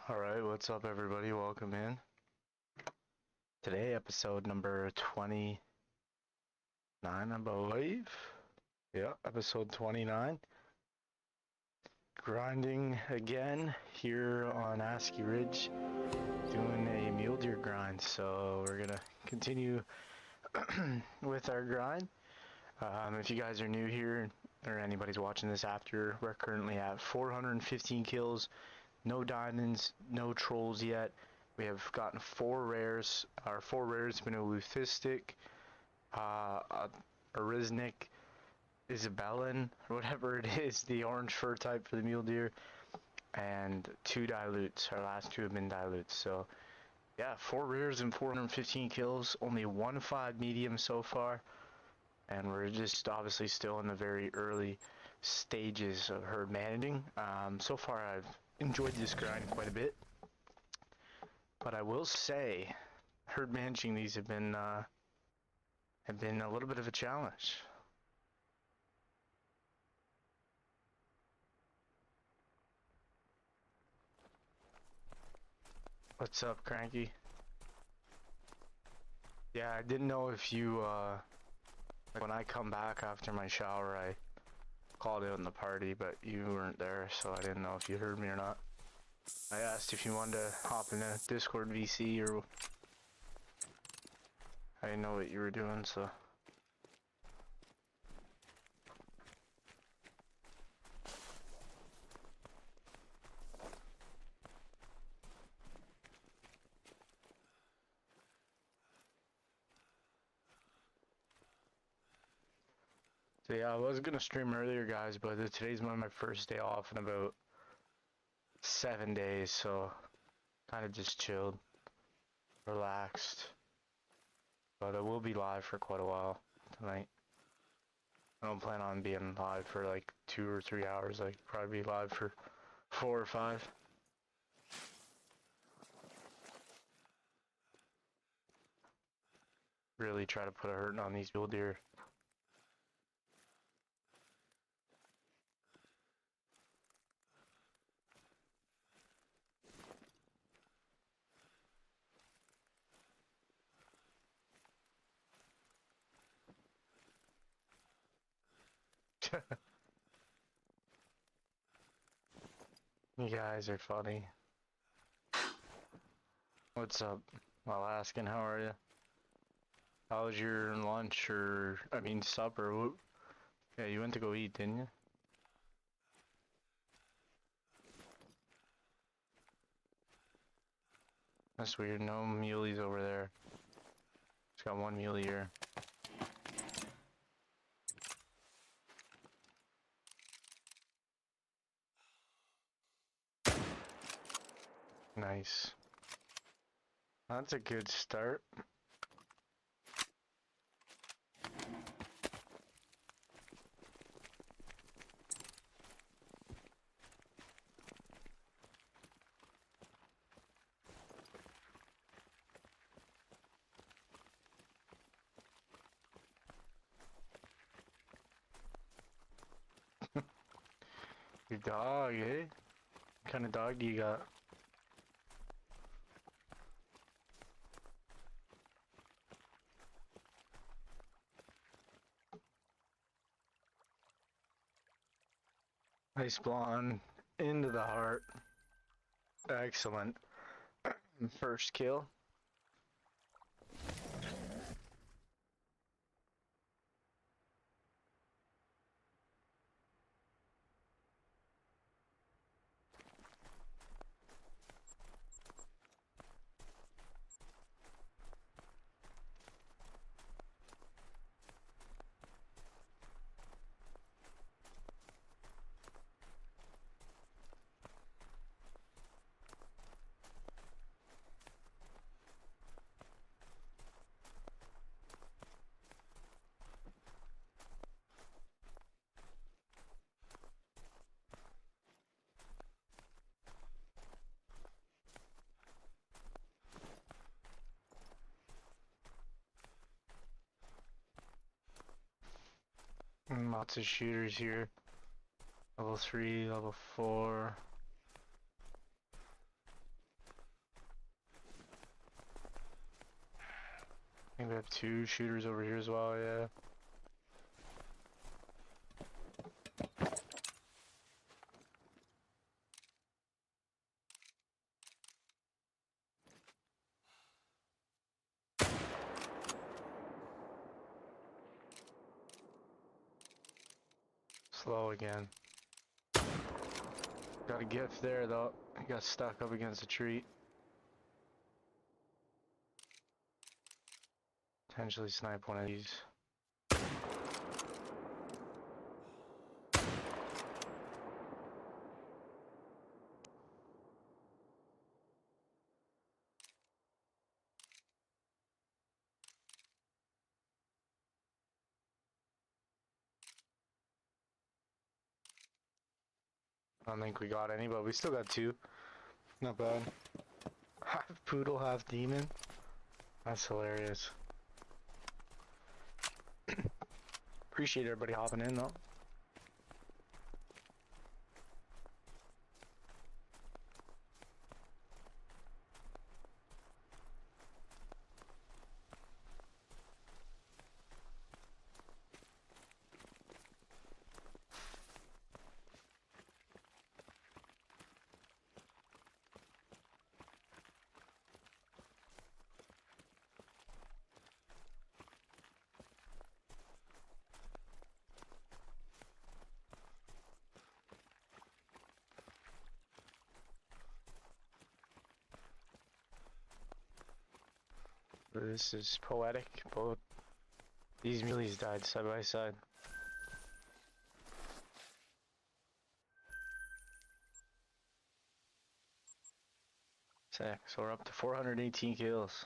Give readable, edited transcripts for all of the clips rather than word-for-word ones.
Alright, what's up everybody? Welcome in. Today, episode number 29, I believe. Yeah, episode 29. Grinding again here on ASCII Ridge, doing a mule deer grind. So we're gonna continue with our grind. If you guys are new here, or anybody's watching this after, we're currently at 415 kills. No diamonds, no trolls yet. We have gotten 4 rares. Our 4 rares have been a Luthistic, a Ariznic, Isabellan, whatever it is, the orange fur type for the mule deer, and 2 dilutes. Our last 2 have been dilutes. So, yeah, 4 rares and 415 kills. Only 1 5 medium so far. And we're just obviously still in the very early stages of herd managing. So far I've enjoyed this grind quite a bit, but I will say herd managing these have been a little bit of a challenge. What's up, Cranky? Yeah, I didn't know if you like when I come back after my shower, I called out in the party, but you weren't there, so I didn't know if you heard me or not. I asked if you wanted to hop in a Discord VC, or I didn't know what you were doing, so. So yeah, I was gonna stream earlier, guys, but today's my first day off in about 7 days, so kind of just chilled, relaxed. But I will be live for quite a while tonight. I don't plan on being live for like 2 or 3 hours. I'd probably be live for 4 or 5. Really try to put a hurting on these mule deer. You guys are funny. What's up? Well, asking, how are you? How was your lunch, or, I mean, supper? Yeah, you went to go eat, didn't you? That's weird, no muleys over there. Just got 1 muley here. Nice. That's a good start. Your dog, eh? What kind of dog do you got? Nice blonde into the heart. Excellent. First kill. Lots of shooters here. Level 3, level 4. think we have 2 shooters over here as well, yeah. Slow again. Got a gift there though. He got stuck up against a tree. Potentially snipe one of these. I don't think we got any, but we still got 2. Not bad. Half poodle, half demon. That's hilarious. Appreciate everybody hopping in though. This is poetic. Both these muleys died side by side. Sick. So we're up to 418 kills.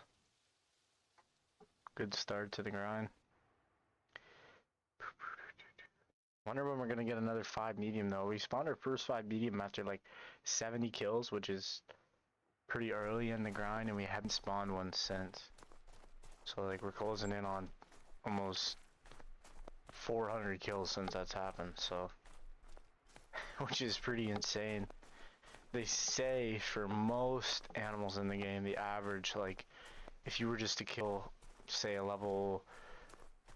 Good start to the grind. Wonder when we're gonna get another 5 medium though. We spawned our first 5 medium after like 70 kills, which is pretty early in the grind, and we haven't spawned one since. So like we're closing in on almost 400 kills since that's happened, so which is pretty insane. They say for most animals in the game, the average, like if you were just to kill, say, a level,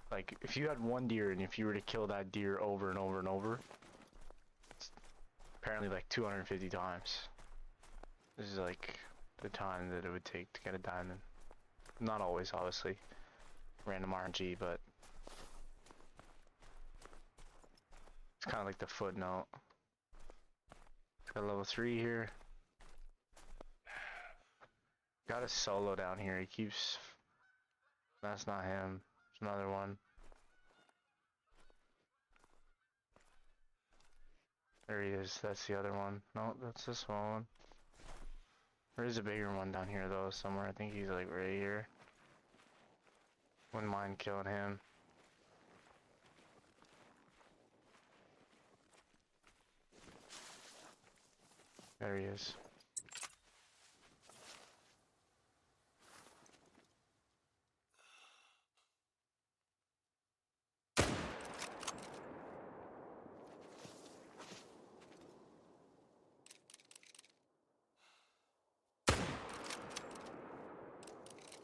like if you had 1 deer and if you were to kill that deer over and over and over, it's apparently like 250 times. This is like the time that it would take to get a diamond. Not always, obviously. Random RNG, but it's kind of like the footnote. It's got level 3 here. Got a solo down here. He keeps... That's not him. There's another one. There he is. That's the other one. No, that's the small one. There is a bigger one down here though, somewhere. I think he's like right here. Wouldn't mind killing him. There he is.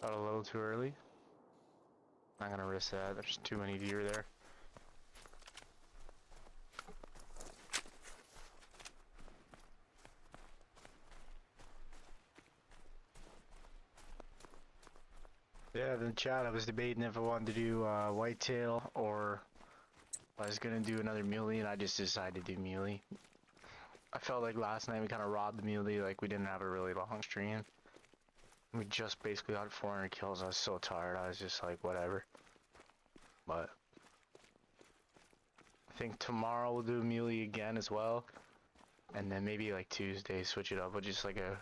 Got a little too early. Not gonna risk that. There's too many deer there. Yeah, in the chat I was debating if I wanted to do whitetail or I was gonna do another muley, and I just decided to do muley. I felt like last night we kind of robbed the muley, like we didn't have a really long stream. We just basically got 400 kills. I was so tired, I was just like, whatever. But I think tomorrow we'll do a muley again as well. And then maybe like Tuesday switch it up with just like a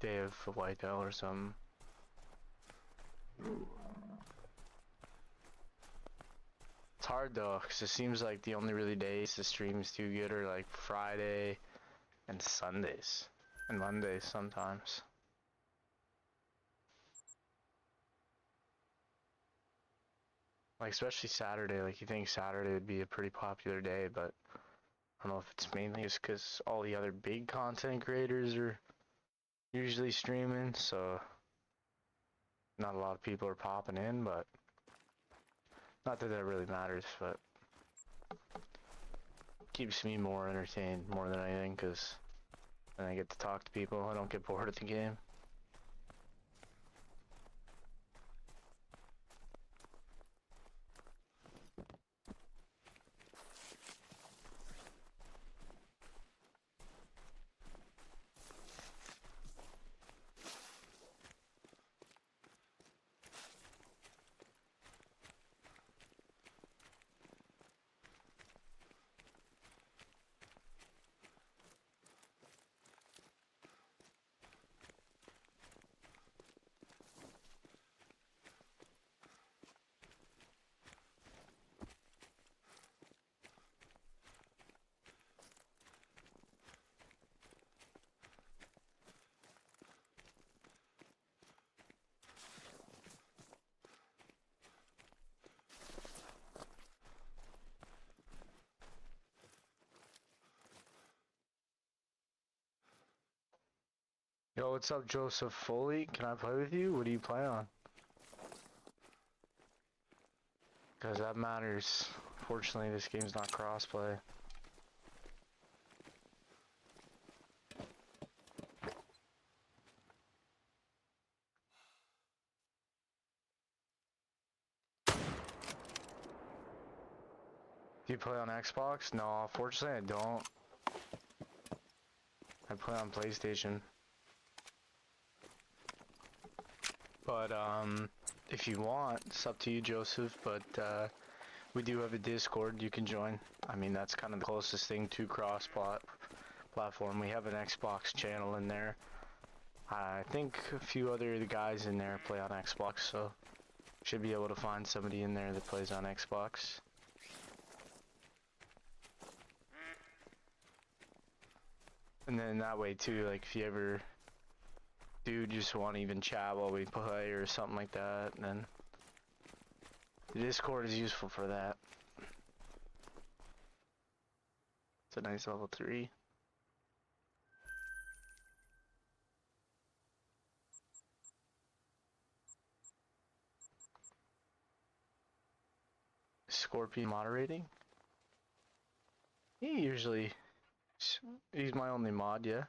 day of whitetail or something. It's hard though, because it seems like the only really days the stream's too good are like Friday and Sundays. And Mondays sometimes. Like especially Saturday, like you think Saturday would be a pretty popular day, but I don't know if it's mainly just because all the other big content creators are usually streaming, so not a lot of people are popping in, but not that that really matters, but keeps me more entertained more than anything, because then I get to talk to people. I don't get bored of the game. Yo, what's up, Joseph Foley? Can I play with you? What do you play on? Because that matters. Fortunately, this game's not crossplay. Do you play on Xbox? No, fortunately I don't. I play on PlayStation. But, if you want, it's up to you, Joseph, but, we do have a Discord you can join. I mean, that's kind of the closest thing to platform. We have an Xbox channel in there. I think a few other guys in there play on Xbox, so should be able to find somebody in there that plays on Xbox. And then that way too, like if you ever do just want to even chat while we play or something like that, then the Discord is useful for that. It's a nice level 3. Scorpion moderating? He usually, he's my only mod, yeah.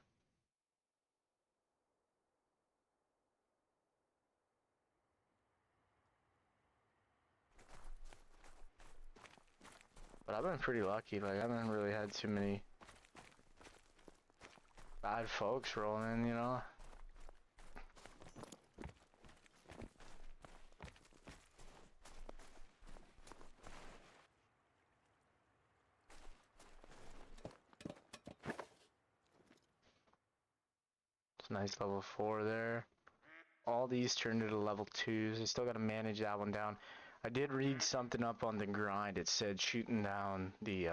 But I've been pretty lucky, like I haven't really had too many bad folks rolling in, you know? It's a nice level 4 there. All these turned into level 2s. I still gotta manage that one down. I did read something up on the grind. It said shooting down the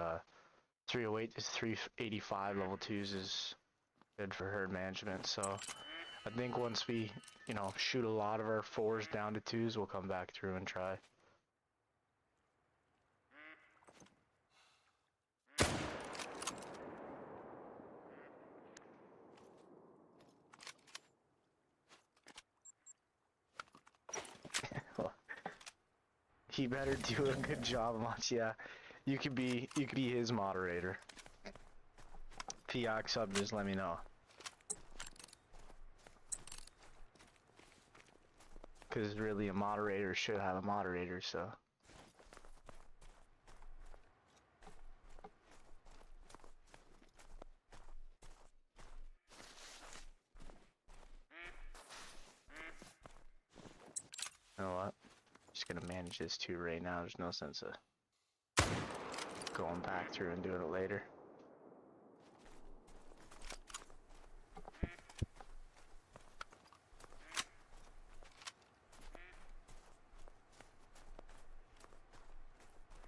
308 to 385 level 2s is good for herd management. So I think once we, you know, shoot a lot of our 4s down to 2s, we'll come back through and try. He better do a good job, Mach. Yeah, you could be his moderator. If he acts up, just let me know. Because really, a moderator should have a moderator, so. You know what? Just gonna manage this too right now. There's no sense of going back through and doing it later.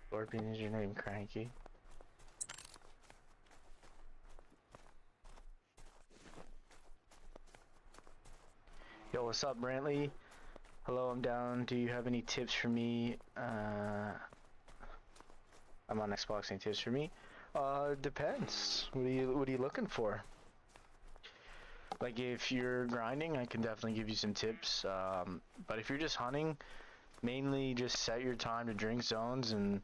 Scorpion is your name, Cranky. Yo, what's up, Brantley? Hello, I'm down. Do you have any tips for me? I'm on Xbox. Any tips for me? Depends. What are you looking for? Like if you're grinding, I can definitely give you some tips. But if you're just hunting, mainly just set your time to drink zones and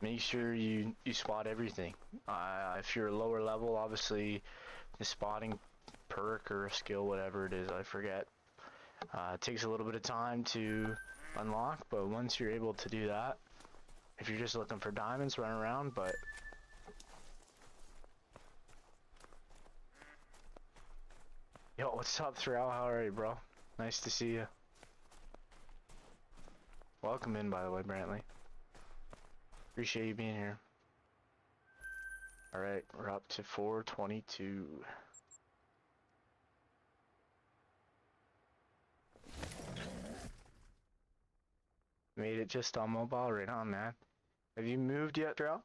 make sure you spot everything. If you're lower level, obviously the spotting perk or skill, whatever it is, I forget. It takes a little bit of time to unlock, but once you're able to do that, if you're just looking for diamonds, run around. But yo, what's up, Thrall? How are you, bro? Nice to see you. Welcome in, by the way, Brantley. Appreciate you being here. Alright, we're up to 422. Made it just on mobile, right on, man. Have you moved yet, Thrall?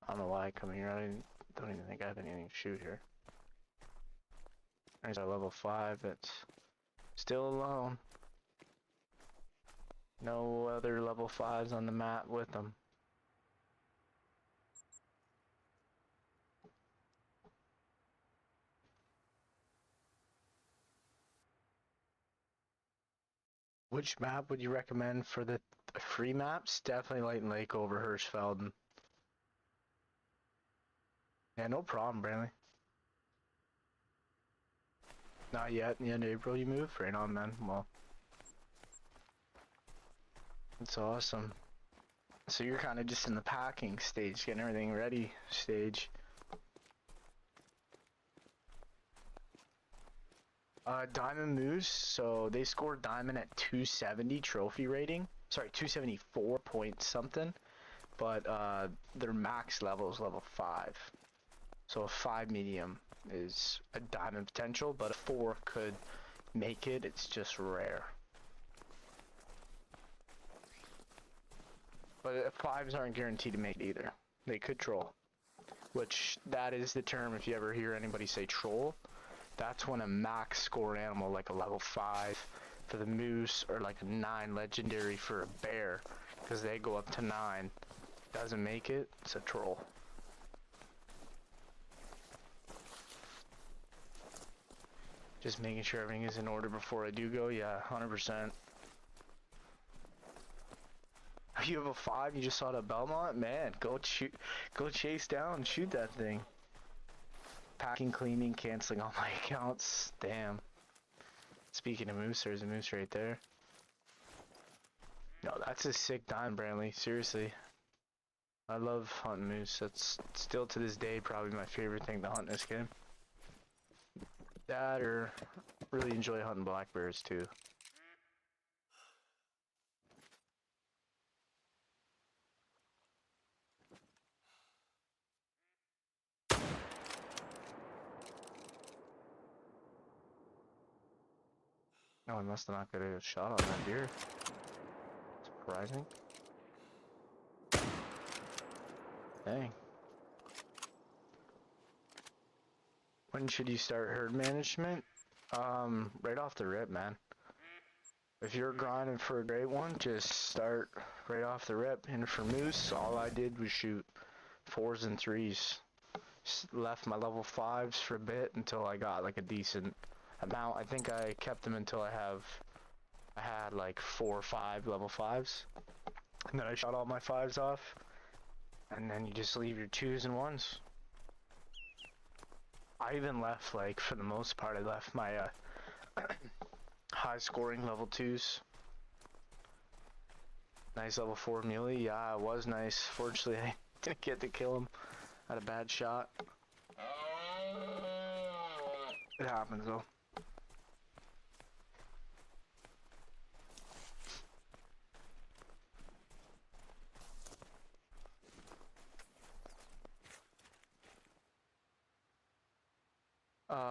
I don't know why I come here. I don't even think I have anything to shoot here. There's our level 5 that's still alone. No other level 5s on the map with them. Which map would you recommend for the free maps? Definitely Light and Lake over Hirschfelden. Yeah, no problem, Brantley. Not yet. In the end of April you move? Right on, man. Well, that's awesome. So you're kind of just in the packing stage, getting everything ready stage. Diamond Moose, so they scored Diamond at 270 trophy rating. Sorry, 274 point something. But their max level is level 5. So a 5 medium is a Diamond potential, but a 4 could make it. It's just rare. But 5s aren't guaranteed to make it either. They could troll. Which, that is the term if you ever hear anybody say troll. That's when a max score animal like a level 5 for the moose or like a 9 legendary for a bear, because they go up to 9, doesn't make it, it's a troll. Just making sure everything is in order before I do go. Yeah, 100%. You have a 5, you just saw it at Belmont? Man, go chase down, shoot that thing. Packing, cleaning, canceling all my accounts. Damn. Speaking of moose, there's a moose right there. No, that's a sick dime, Brantley. Seriously. I love hunting moose. That's still to this day probably my favorite thing to hunt in this game. That, or really enjoy hunting black bears too. No, I must have not got a shot on that deer. Surprising. Dang. When should you start herd management? Right off the rip, man. If you're grinding for a great one, just start right off the rip. And for moose, all I did was shoot 4s and 3s. Just left my level 5s for a bit until I got like a decent amount. I think I kept them until I had like 4 or 5 level 5s. And then I shot all my 5s off. And then you just leave your 2s and 1s. I even left, like, for the most part, I left my high scoring level 2s. Nice level 4 muley. Yeah, it was nice. Fortunately, I didn't get to kill him. Had a bad shot. It happens, though.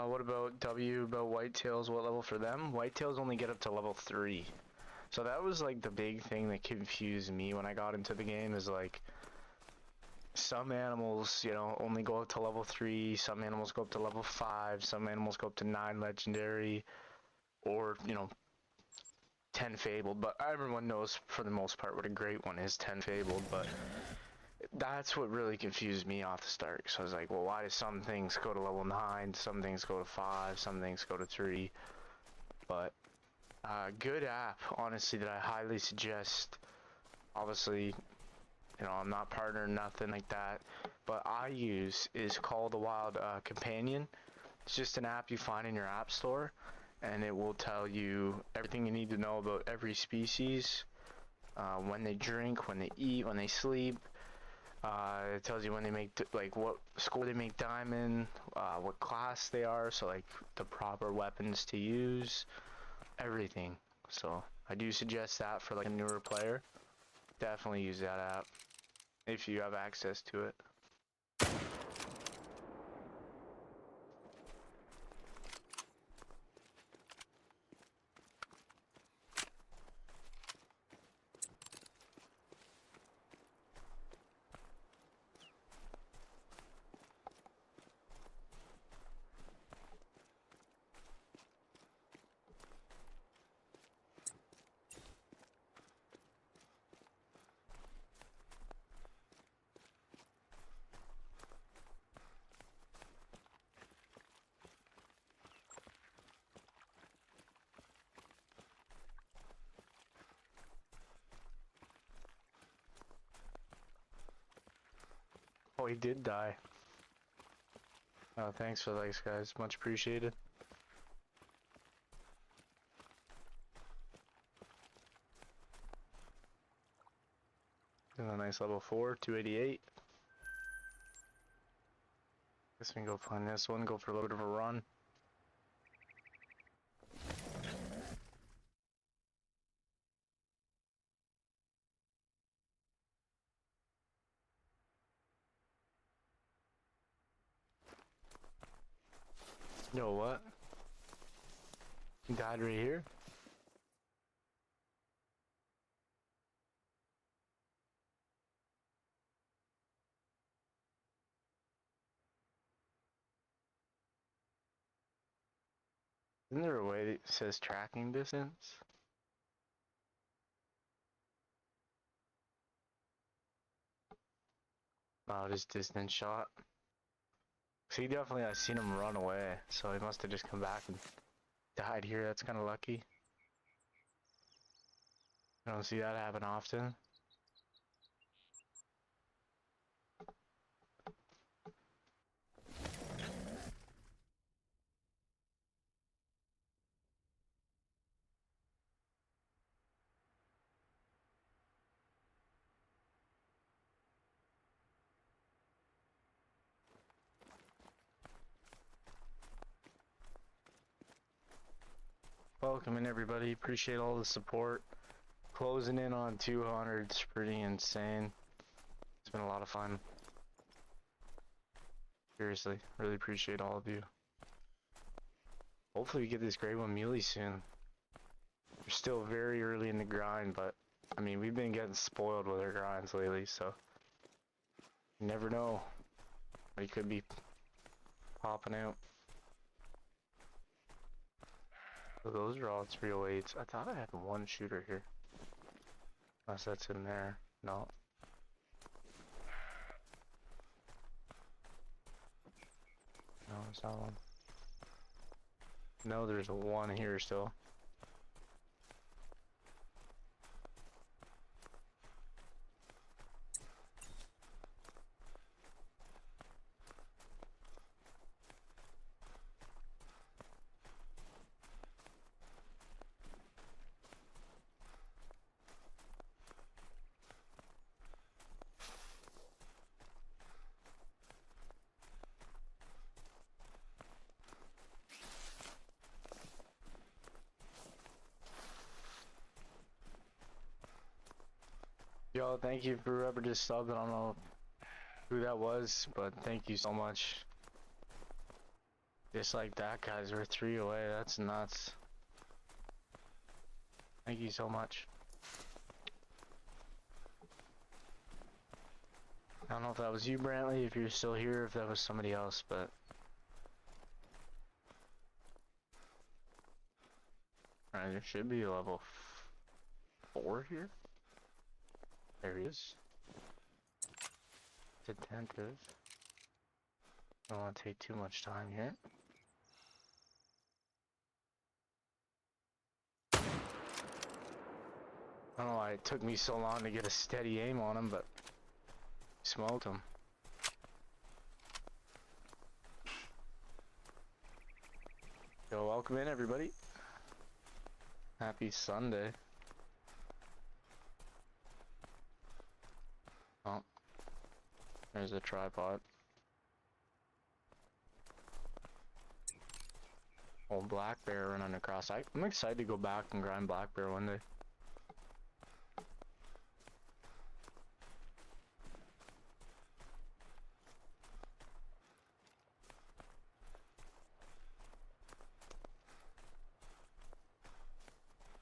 What about about whitetails? What level for them? Whitetails only get up to level 3. So that was like the big thing that confused me when I got into the game, is like some animals, you know, only go up to level 3, some animals go up to level 5, some animals go up to 9 legendary, or, you know, 10 fabled, but everyone knows for the most part what a great one is, 10 fabled, but that's what really confused me off the start. So I was like, well, why do some things go to level 9, some things go to 5, some things go to 3? But good app, honestly, that I highly suggest. Obviously, you know, I'm not partnered, nothing like that, but I use is called the Wild Companion. It's just an app you find in your app store, and it will tell you everything you need to know about every species, when they drink, when they eat, when they sleep. It tells you when they make, like, what score they make diamond, what class they are, so like the proper weapons to use, everything. So I do suggest that for like a newer player. Definitely use that app if you have access to it. Oh, he did die. Oh, thanks for the likes, guys. Much appreciated. A nice level 4, 288. Guess we can go find this one, go for a little bit of a run. Yo, what? He died right here? Isn't there a way that says tracking distance? Oh, just distance shot. See, definitely I seen him run away, so he must have just come back and died here. That's kind of lucky. I don't see that happen often. Welcome in, everybody. Appreciate all the support. Closing in on 200 is pretty insane. It's been a lot of fun. Seriously, really appreciate all of you. Hopefully we get this great one muley soon. We're still very early in the grind, but I mean, we've been getting spoiled with our grinds lately, so you never know. He could be popping out. So those are all 308s. I thought I had one shooter here. Unless that's in there. No. No, it's not one. No, there's a one here still. Yo, thank you for whoever just subbed. I don't know who that was, but thank you so much. Just like that, guys, we're 3 away. That's nuts. Thank you so much. I don't know if that was you, Brantley, if you're still here, if that was somebody else, but... Alright, there should be a level 4 here? There he is. It's attentive. I don't want to take too much time here. I don't know why it took me so long to get a steady aim on him, but smoked him. Yo, welcome in everybody. Happy Sunday. Oh, there's a tripod. Old black bear running across. I'm excited to go back and grind black bear one day.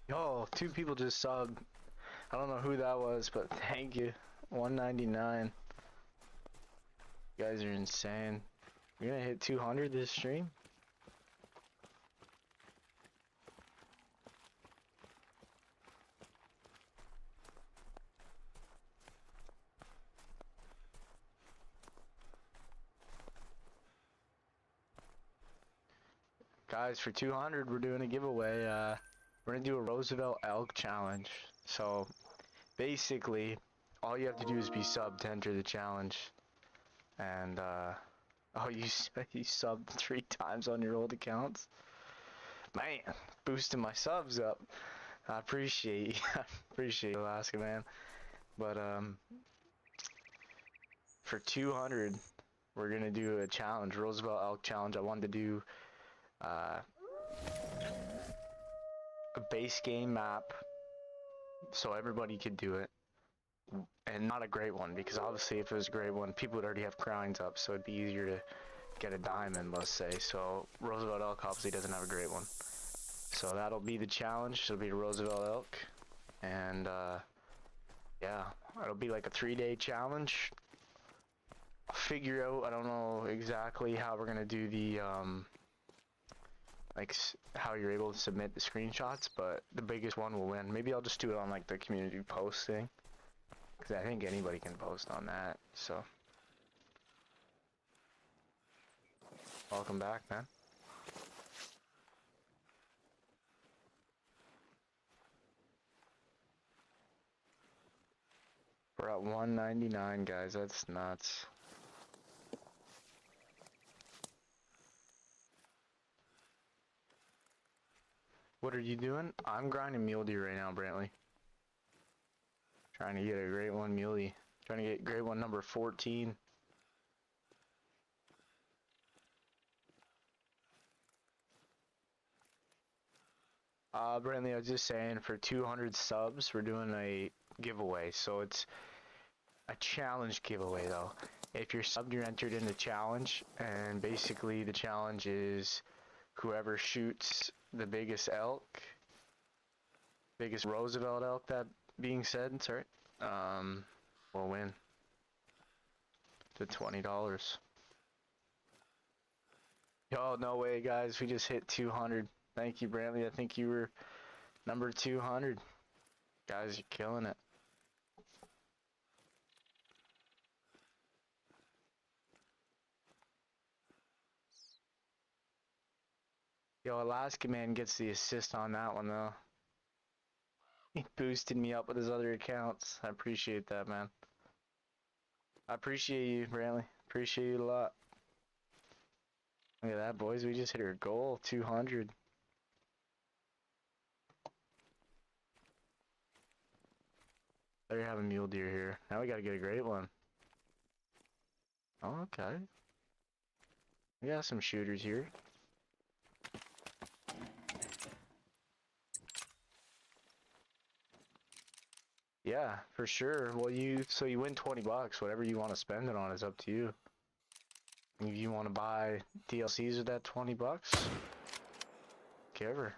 Yo, 2 people just subbed. I don't know who that was, but thank you. 199. You guys are insane. You're gonna hit 200 this stream? Guys, for 200 we're doing a giveaway. We're gonna do a Roosevelt elk challenge. So basically all you have to do is be subbed to enter the challenge. And oh, you subbed 3 times on your old accounts? Man, boosting my subs up. I appreciate you. I appreciate you, Alaska man. But for 200 we're gonna do a challenge, Roosevelt elk challenge. I wanted to do a base game map so everybody could do it, and not a great one, because obviously if it was a great one people would already have grinds up, so it'd be easier to get a diamond, let's say. So Roosevelt elk obviously doesn't have a great one, so that'll be the challenge. It'll be Roosevelt elk, and yeah, it'll be like a 3-day challenge. I'll figure out, I don't know exactly how we're gonna do the like how you're able to submit the screenshots, but the biggest one will win. Maybe I'll just do it on like the community post thing, because I think anybody can post on that. So welcome back, man. We're at 199, guys. That's nuts. What are you doing? I'm grinding mule deer right now, Brantley. Trying to get a great one muley. Trying to get great one number 14. Brantley, I was just saying, for 200 subs, we're doing a giveaway. So it's a challenge giveaway, though. If you're subbed, you're entered in the challenge, and basically the challenge is whoever shoots the biggest elk, biggest Roosevelt elk, that being said, sorry, will win to $20. Yo, no way, guys. We just hit 200. Thank you, Brantley. I think you were number 200. Guys, you're killing it. Yo, Alaska man gets the assist on that one, though. He boosted me up with his other accounts. I appreciate that, man. I appreciate you, Brantley. Appreciate you a lot. Look at that, boys. We just hit our goal, 200. There you have a mule deer here. Now we gotta get a great one. Oh, okay. We got some shooters here. Yeah, for sure. Well, so you win 20 bucks. Whatever you want to spend it on is up to you. If you want to buy DLCs with that 20 bucks, whatever.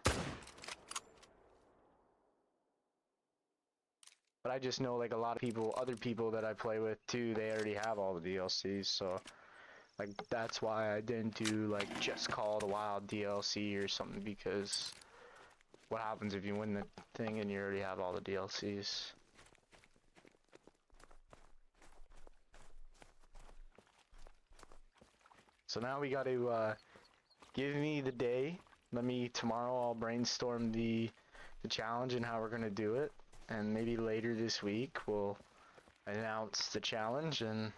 But I just know, like, a lot of people, other people that I play with too, they already have all the DLCs, so like that's why I didn't do like Just Call the Wild DLC or something, because what happens if you win the thing and you already have all the DLCs. So now we got to give me the day. Tomorrow I'll brainstorm the challenge and how we're gonna do it, and maybe later this week we'll announce the challenge and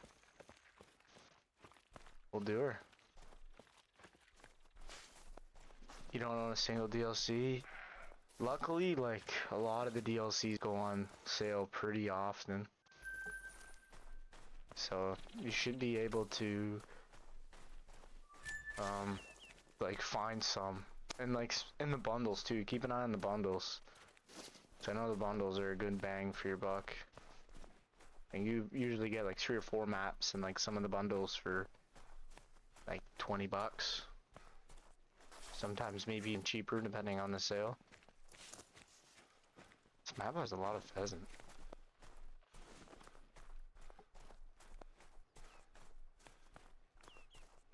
we'll do her. You don't own a single DLC? Luckily, like, a lot of the DLCs go on sale pretty often. So you should be able to like find some, and like in the bundles too. Keep an eye on the bundles. So I know the bundles are a good bang for your buck. And you usually get like 3 or 4 maps and like some of the bundles for like 20 bucks. Sometimes maybe even cheaper depending on the sale. This map has a lot of pheasant.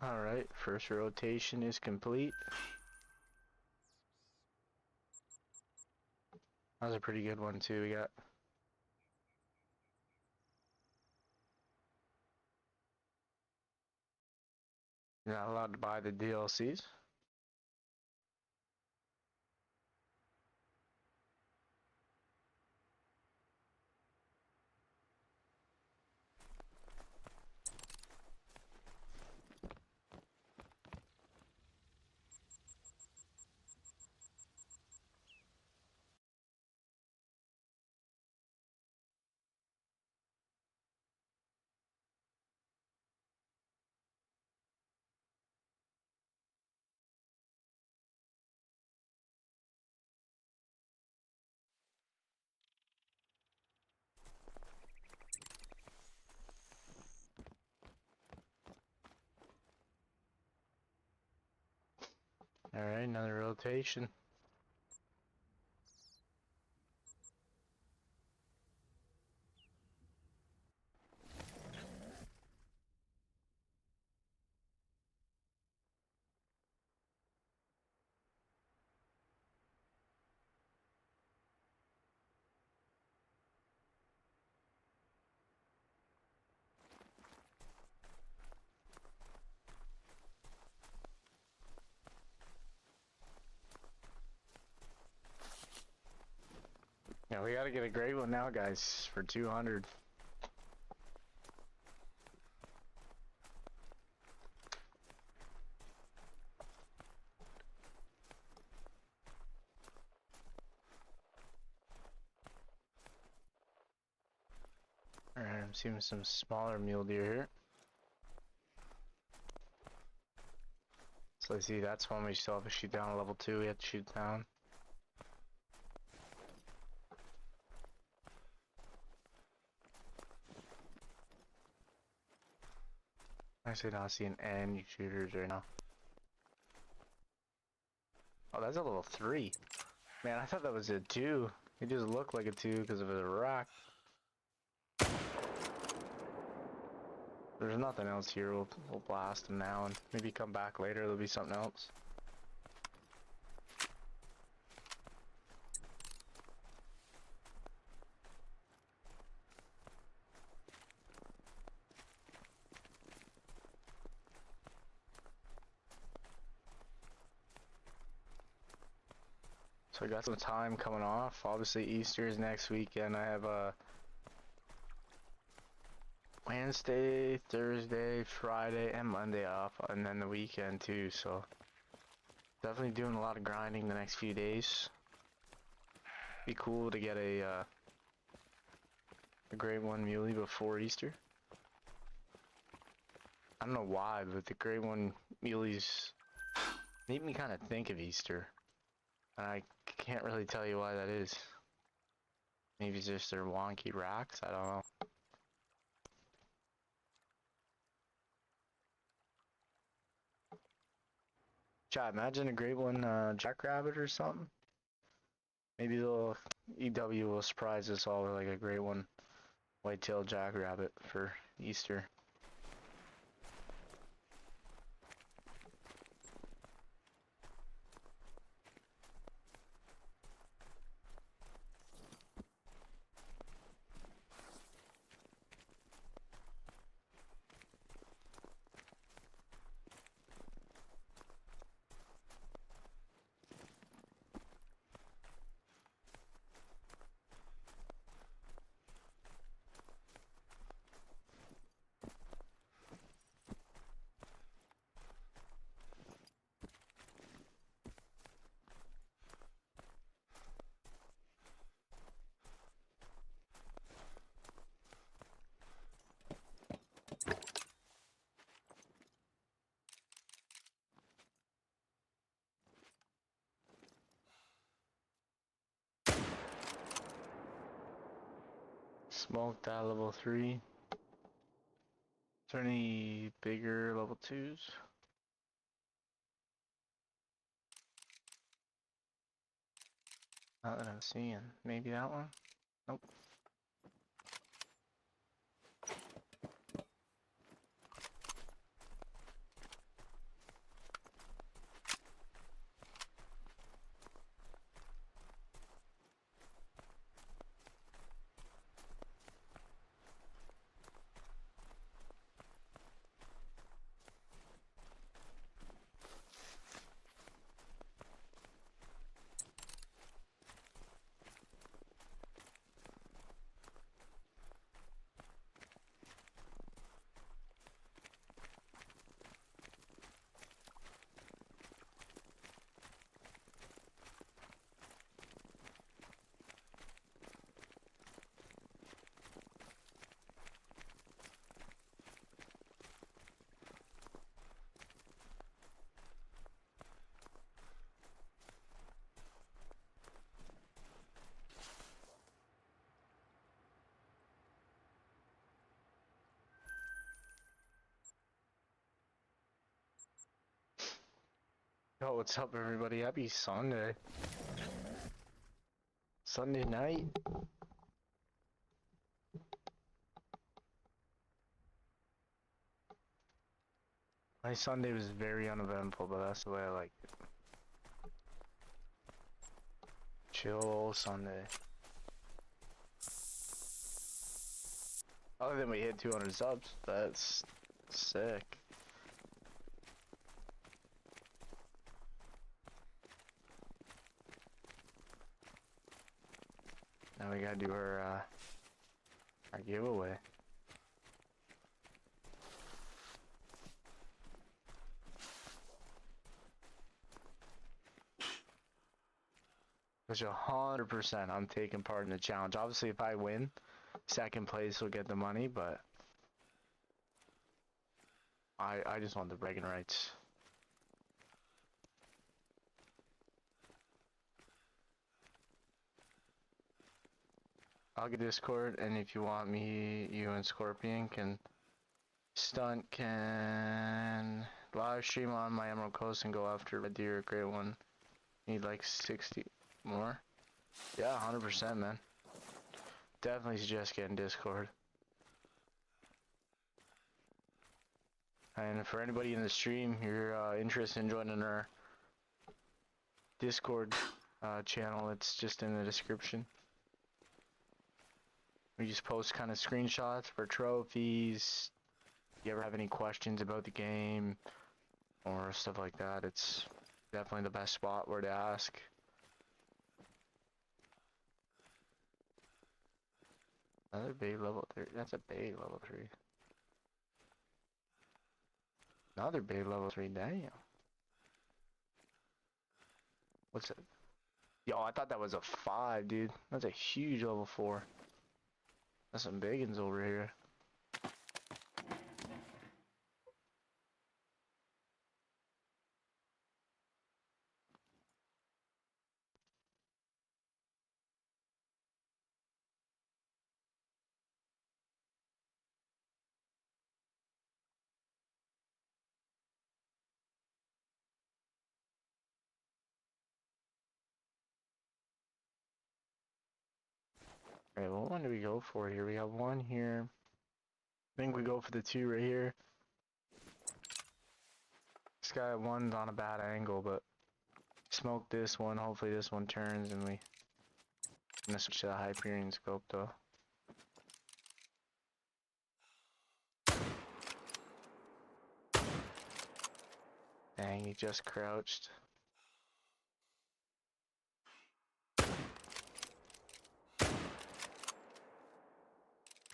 Alright, first rotation is complete. That was a pretty good one too. We got You're not allowed to buy the DLCs. Alright, another rotation. Yeah, we gotta get a great one now, guys, for 200. Alright, I'm seeing some smaller mule deer here. So let's see, that's one we still have to shoot down at level 2. We have to shoot down. Actually, not seeing any shooters right now. Oh, that's a level 3. Man, I thought that was a 2. It just looked like a 2 because of the rock. There's nothing else here. We'll blast them now and maybe come back later. There'll be something else. So I got some time coming off. Obviously Easter is next weekend. I have a Wednesday, Thursday, Friday, and Monday off, and then the weekend too. So definitely doing a lot of grinding the next few days. Be cool to get a grade 1 muley before Easter. I don't know why, but the grade 1 muleys make me kind of think of Easter. I can't really tell you why that is. Maybe it's just their wonky racks, I don't know. Chat, imagine a grade 1 jackrabbit or something. Maybe the EW will surprise us all with like a grade 1 white-tailed jackrabbit for Easter. Smoke that level 3. Is there any bigger level 2s? Not that I'm seeing. Maybe that one? Nope. Yo, what's up everybody? Happy Sunday. Sunday night. My Sunday was very uneventful, but that's the way I like it. Chill Sunday. Other than we hit 200 subs, that's sick. Now we gotta do our giveaway. Which 100% I'm taking part in the challenge. Obviously if I win, second place will get the money, but I just want the bragging rights. I'll get Discord, and if you want me, you and Scorpion can live stream on my Emerald Coast and go after Red Deer, great one. Need like 60 more. Yeah, 100% man. Definitely suggest getting Discord. And for anybody in the stream, you're interested in joining our Discord channel, it's just in the description. We just post kind of screenshots for trophies. If you ever have any questions about the game or stuff like that, it's definitely the best spot where to ask. Another big level 3. That's a big level 3. Another big level 3. Damn. What's it? Yo, I thought that was a 5, dude. That's a huge level 4. That's some biggins over here. Alright, what one do we go for here? We have one here. I think we go for the 2 right here. This guy one's on a bad angle, but smoke this one. Hopefully this one turns and we gonna switch to the Hyperion scope though. Dang, he just crouched.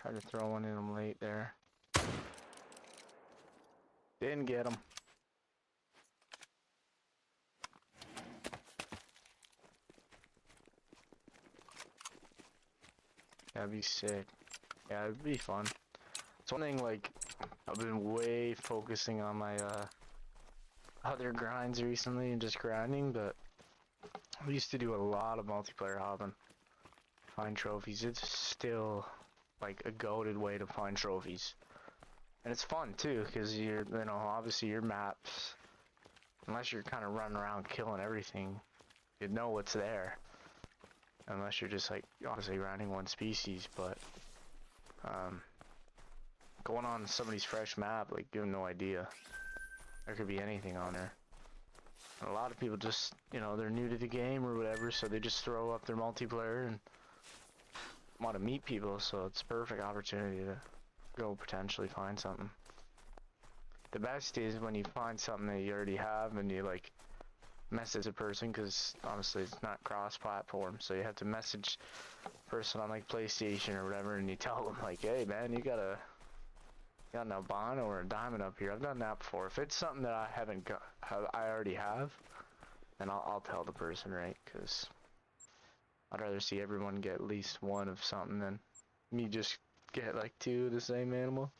Tried to throw one in him late there. Didn't get him. That'd be sick. Yeah, it'd be fun. It's one thing, like, I've been way focusing on my other grinds recently and just grinding, but we used to do a lot of multiplayer hopping. Find trophies. It's still like a goated way to find trophies. And it's fun too, because you're, you know, obviously your maps, unless you're kind of running around killing everything, you know what's there. Unless you're just like obviously running one species, but going on somebody's fresh map, like you have no idea. There could be anything on there. And a lot of people just, you know, they're new to the game or whatever, so they just throw up their multiplayer and want to meet people, so it's a perfect opportunity to go potentially find something. The best is when you find something that you already have and you like message a person, because honestly it's not cross-platform, so you have to message a person on like PlayStation or whatever, and you tell them like, hey man, you got an albino or a diamond up here. I've done that before. If it's something that I haven't got, I already have, then I'll tell the person, right? Because I'd rather see everyone get at least one of something than me just get like two of the same animal.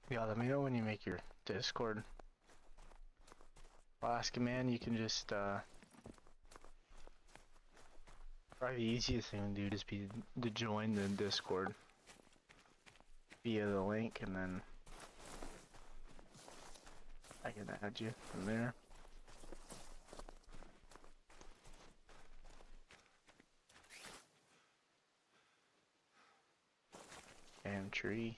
Yeah, let me know when you make your Discord. I'll ask you, man, you can just, probably the easiest thing to do just be to join the Discord via the link, and then I can add you from there. Damn tree.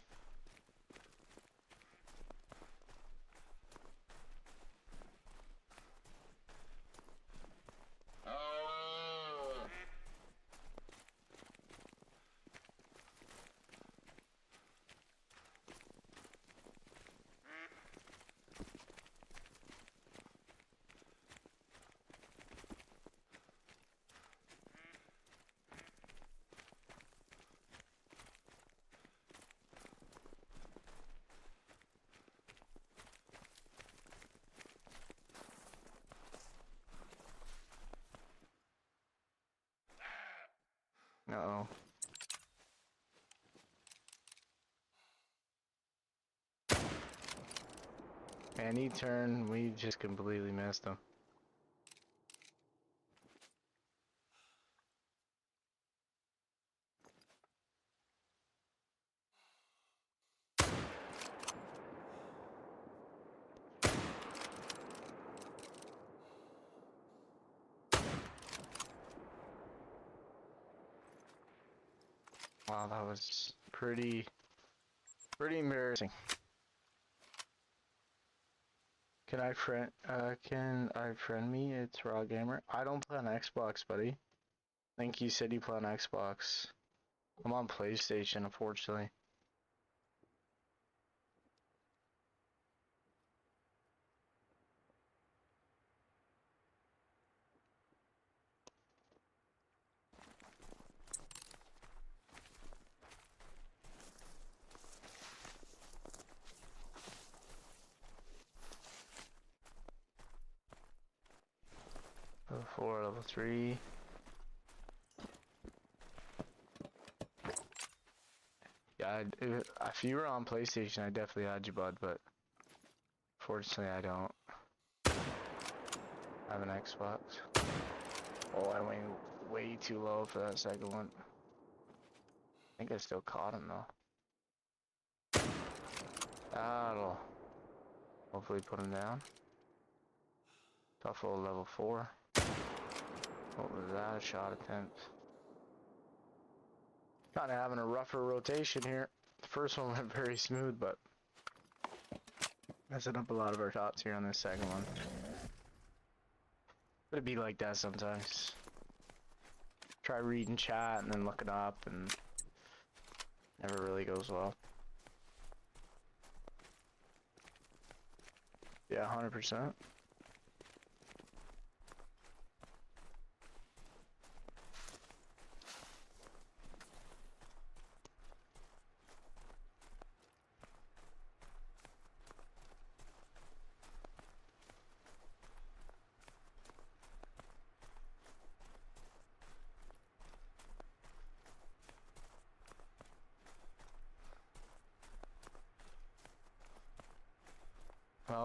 Uh-oh. Any turn, we just completely missed him. Wow, that was pretty embarrassing. Can I friend me? It's Raw Gamer. I don't play on Xbox, buddy. I think you said you play on Xbox. I'm on PlayStation, unfortunately. Level 4, level 3. Yeah, if you were on PlayStation, I'd definitely add you, bud, but fortunately I don't. I have an Xbox. Oh, I went way too low for that second one. I think I still caught him, though. That'll hopefully put him down. Tough old level 4. What was that? A shot attempt. Kind of having a rougher rotation here. The first one went very smooth, but messing up a lot of our shots here on this second one. It'd be like that sometimes. Try reading chat and then looking up, and never really goes well. Yeah, 100%.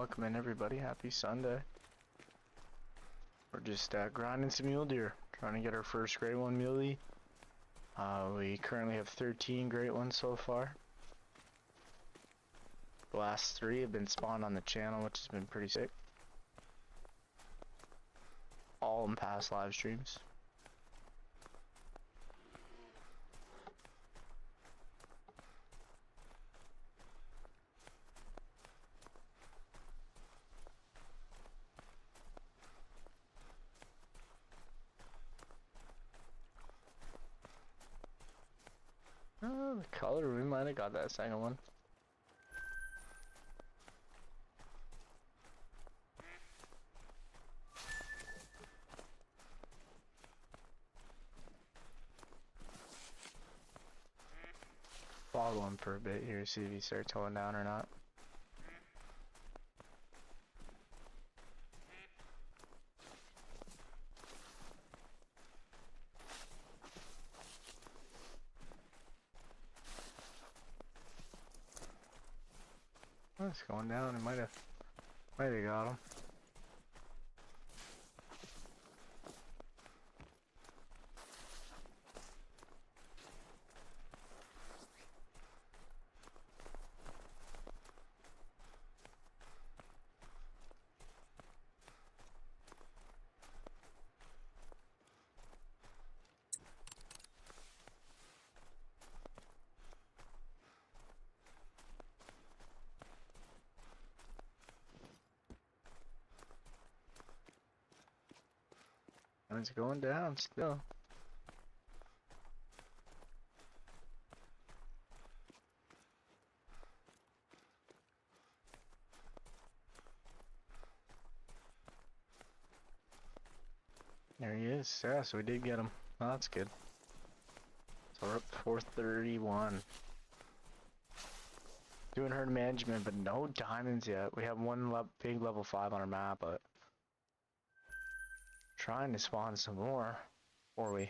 Welcome in everybody, happy Sunday. We're just grinding some mule deer, trying to get our first great one muley. We currently have 13 great ones so far. The last 3 have been spawned on the channel, which has been pretty sick. All in past live streams. Oh, the color, we might have got that second one. Follow him for a bit here, see if he starts holding down or not. Oh, it's going down. It might have got him. And it's going down still. There he is. Yeah, so we did get him. Oh, that's good. So we're up to 431. Doing herd management, but no diamonds yet. We have one big level 5 on our map, but trying to spawn some more before we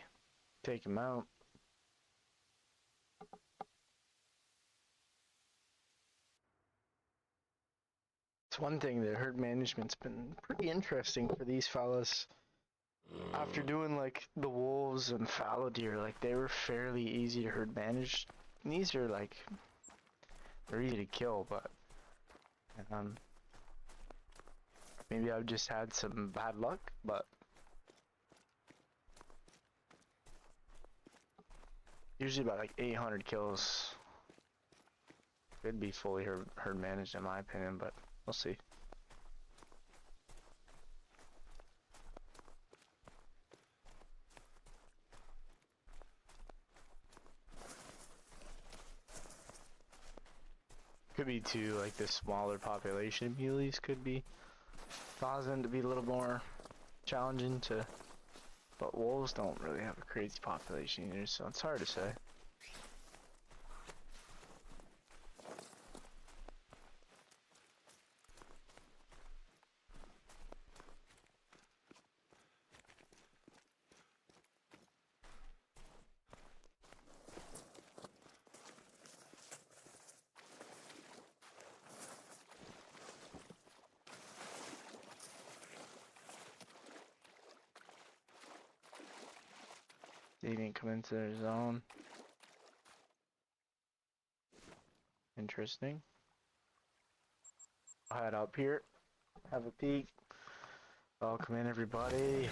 take him out. It's one thing that herd management's been pretty interesting for these fellas. After doing like the wolves and fallow deer, like they were fairly easy to herd manage. And these are like, they're easy to kill, but maybe I've just had some bad luck, but usually about like 800 kills could be fully herd managed in my opinion, but we'll see. Could be too, like the smaller population of muleys could be causing to be a little more challenging to, but wolves don't really have a crazy population either, so it's hard to say. They didn't come into their zone. Interesting. I'll head up here, have a peek. Welcome in everybody.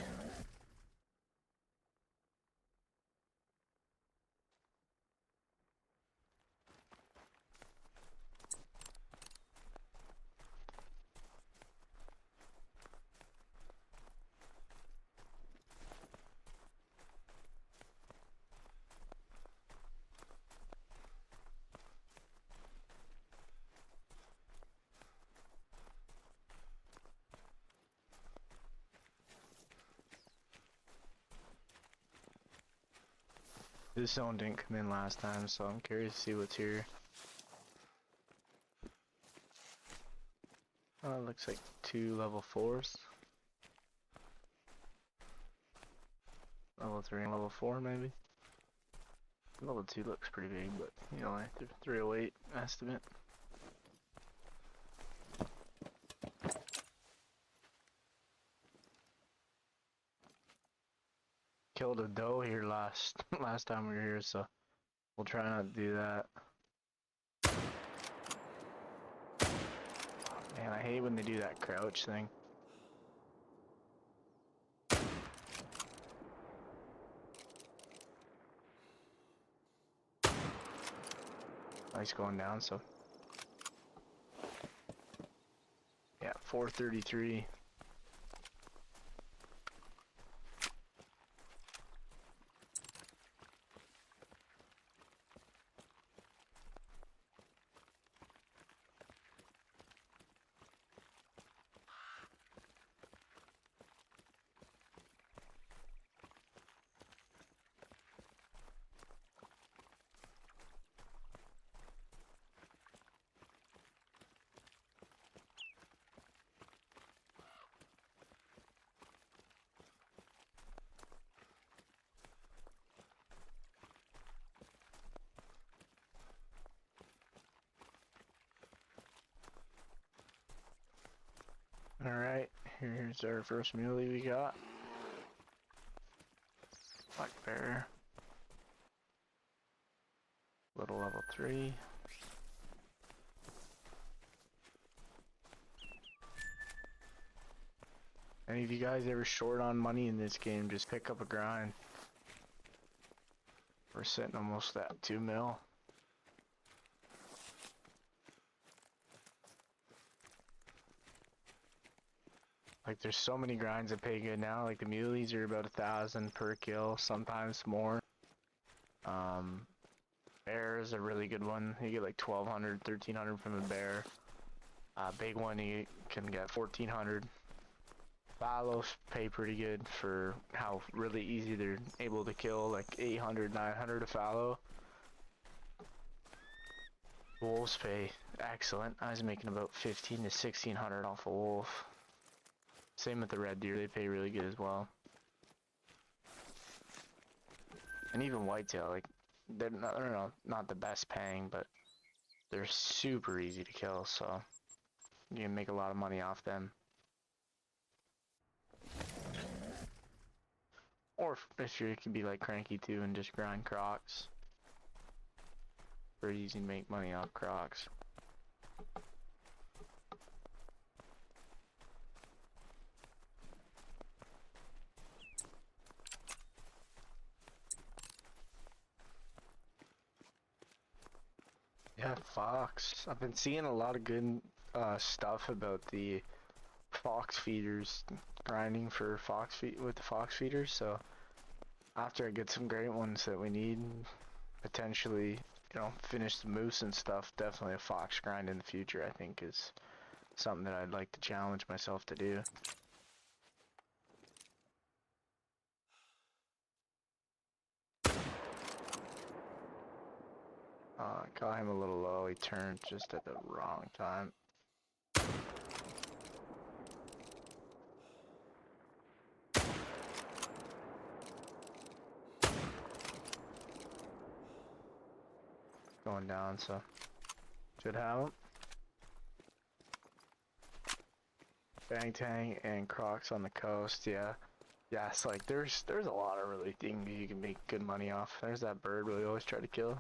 This zone didn't come in last time, so I'm curious to see what's here. Oh, it looks like 2 level 4s. Level 3 and level 4 maybe. Level 2 looks pretty big, but you know, like 308 estimate. killed a doe here last time we were here, so we'll try not to do that. Man, I hate when they do that crouch thing. Nice going down, so. Yeah, 433. Alright, here's our first muley we got. Black bear. Little level 3. Any of you guys ever short on money in this game, just pick up a grind. We're sitting almost at 2 mil. Like, there's so many grinds that pay good now. Like, the muleys are about 1,000 per kill, sometimes more. Bear is a really good one. You get like 1,200, 1,300 from a bear. Big one, you can get 1,400. Fallows pay pretty good for how really easy they're able to kill, like 800, 900 a fallow. Wolves pay excellent. I was making about 1,500 to 1,600 off a wolf. Same with the red deer, they pay really good as well. And even whitetail, like, they're not the best paying, but they're super easy to kill, so you can make a lot of money off them. Or if you can be like Cranky too and just grind crocs. Very easy to make money off crocs. Yeah, fox. I've been seeing a lot of good stuff about the fox feeders, grinding for with the fox feeders, so after I get some great ones that we need, potentially, you know, finish the moose and stuff, definitely a fox grind in the future, I think, is something that I'd like to challenge myself to do. I caught him a little low, he turned just at the wrong time. Going down, so should have him. Bang Tang and Crocs on the coast, yeah. Yeah, it's like there's a lot of really things you can make good money off. There's that bird we always try to kill.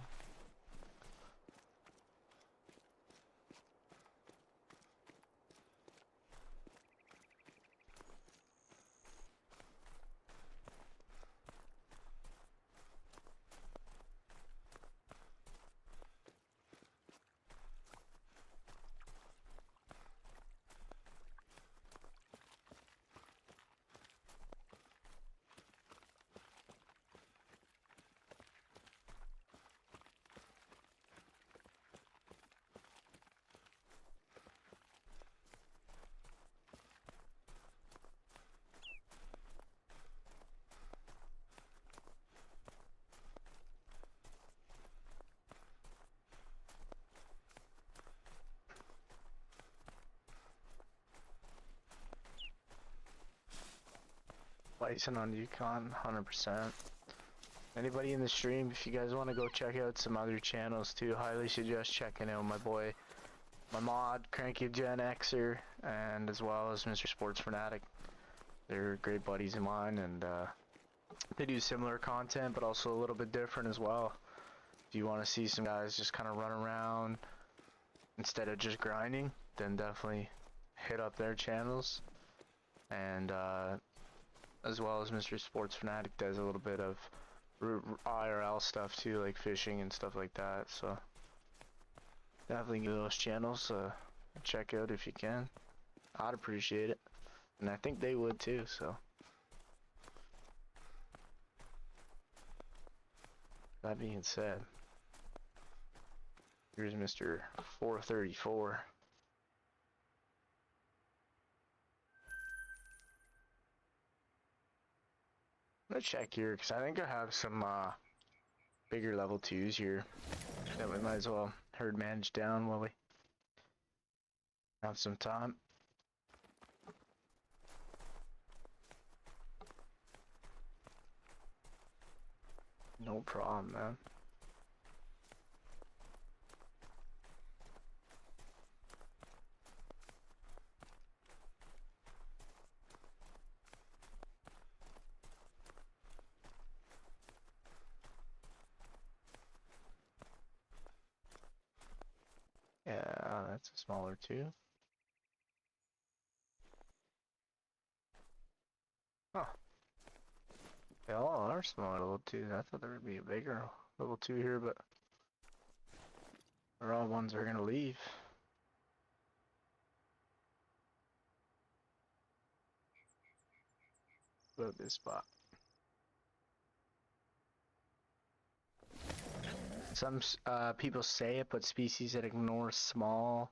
Bison on Yukon, 100%. Anybody in the stream, if you guys want to go check out some other channels too, highly suggest checking out my boy, my mod, Cranky Gen Xer, and as well as Mr. Sports Fanatic. They're great buddies of mine, and they do similar content, but also a little bit different as well. If you want to see some guys just kind of run around instead of just grinding, then definitely hit up their channels. And as well as Mr. Sports Fanatic does a little bit of IRL stuff too, like fishing and stuff like that. So definitely give those channels a check out if you can. I'd appreciate it, and I think they would too. So that being said, here's Mr. 434. I'm gonna check here because I think I have some bigger level 2s here that we might as well herd manage down while we have some time. No problem, man. Yeah, that's a smaller 2. Huh. They all are smaller level 2s. I thought there would be a bigger level 2 here, but they're all ones that are gonna leave. About this spot. Some people say it, but species that ignore small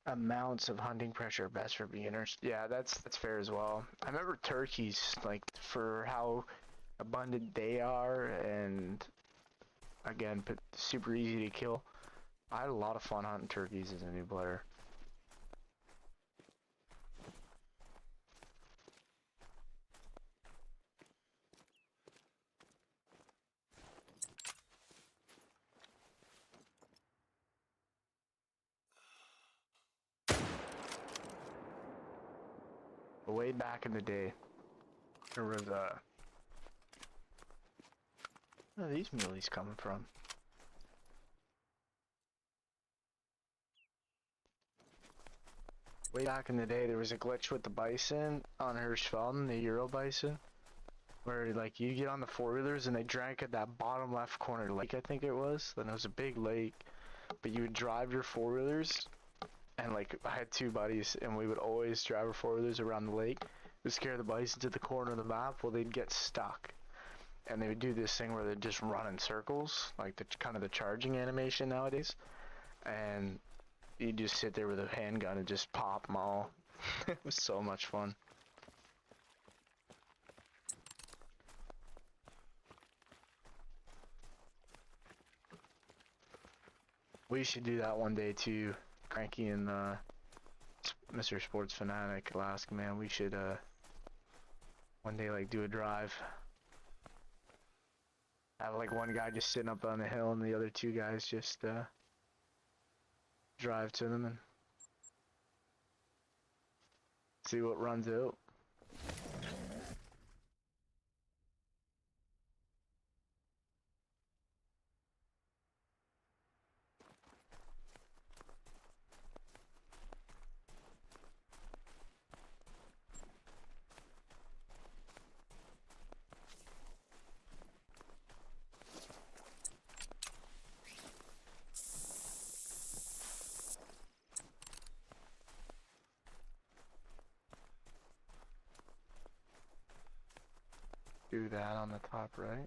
amounts of hunting pressure are best for beginners. Yeah, that's fair as well. I remember turkeys, like, for how abundant they are, and again, super easy to kill. I had a lot of fun hunting turkeys as a new player. But way back in the day, there was where are these muleys coming from? Way back in the day, there was a glitch with the bison on Hirschfelden, the Euro bison, where like you get on the four-wheelers and they drank at that bottom left corner lake, I think it was. Then it was a big lake, but you would drive your four-wheelers, and like I had 2 buddies, and we would always drive our four-wheelers around the lake. It would scare the bison to the corner of the map. Well, they'd get stuck, and they would do this thing where they'd just run in circles, like the kind of the charging animation nowadays, and you just sit there with a handgun and just pop them all. It was so much fun. We should do that one day too. Cranky and Mr. Sports Fanatic, Alaska, man. We should one day like do a drive. Have like one guy just sitting up on the hill and the other 2 guys just drive to them and see what runs out. Do that on the top right.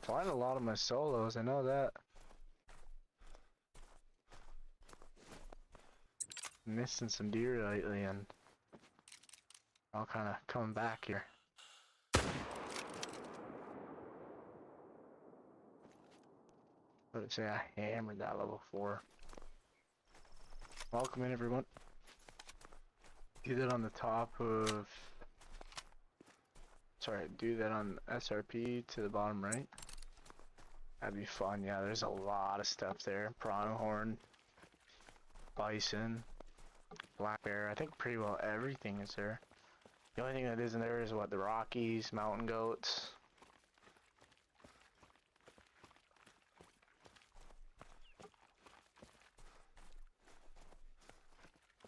Find a lot of my solos, I know that. Missing some deer lately, and I'll kind of come back here. Let's say I hammered that level 4. Welcome in, everyone. Do that on the top of... Sorry, do that on SRP to the bottom right. That'd be fun. Yeah, there's a lot of stuff there. Pronghorn, bison, black bear. I think pretty well everything is there. The only thing that isn't there is what, the Rockies, mountain goats.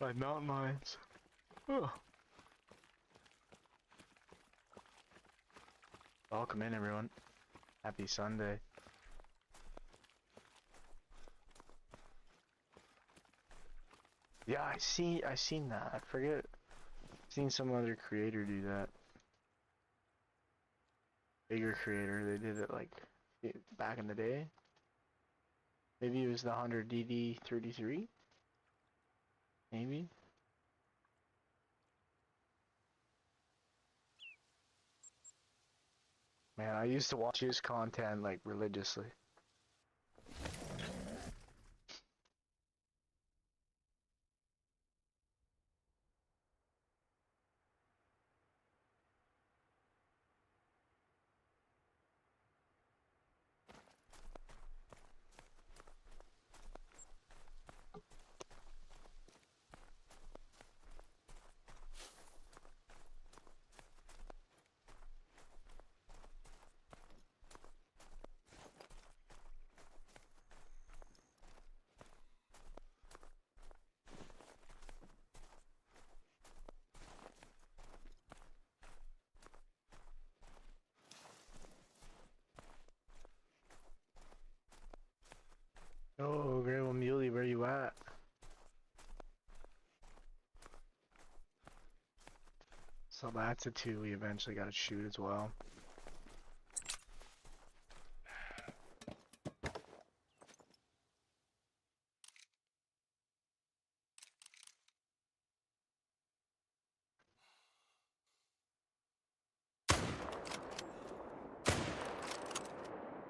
By mountain lions. Oh. Welcome in, everyone. Happy Sunday. Yeah, I seen that. I forget. Seen some other creator do that. Bigger creator. They did it like back in the day. Maybe it was the 100DD33. Maybe. Man, I used to watch his content like religiously. Oh, Grandma Muley, where you at? So that's a 2 we eventually gotta shoot as well.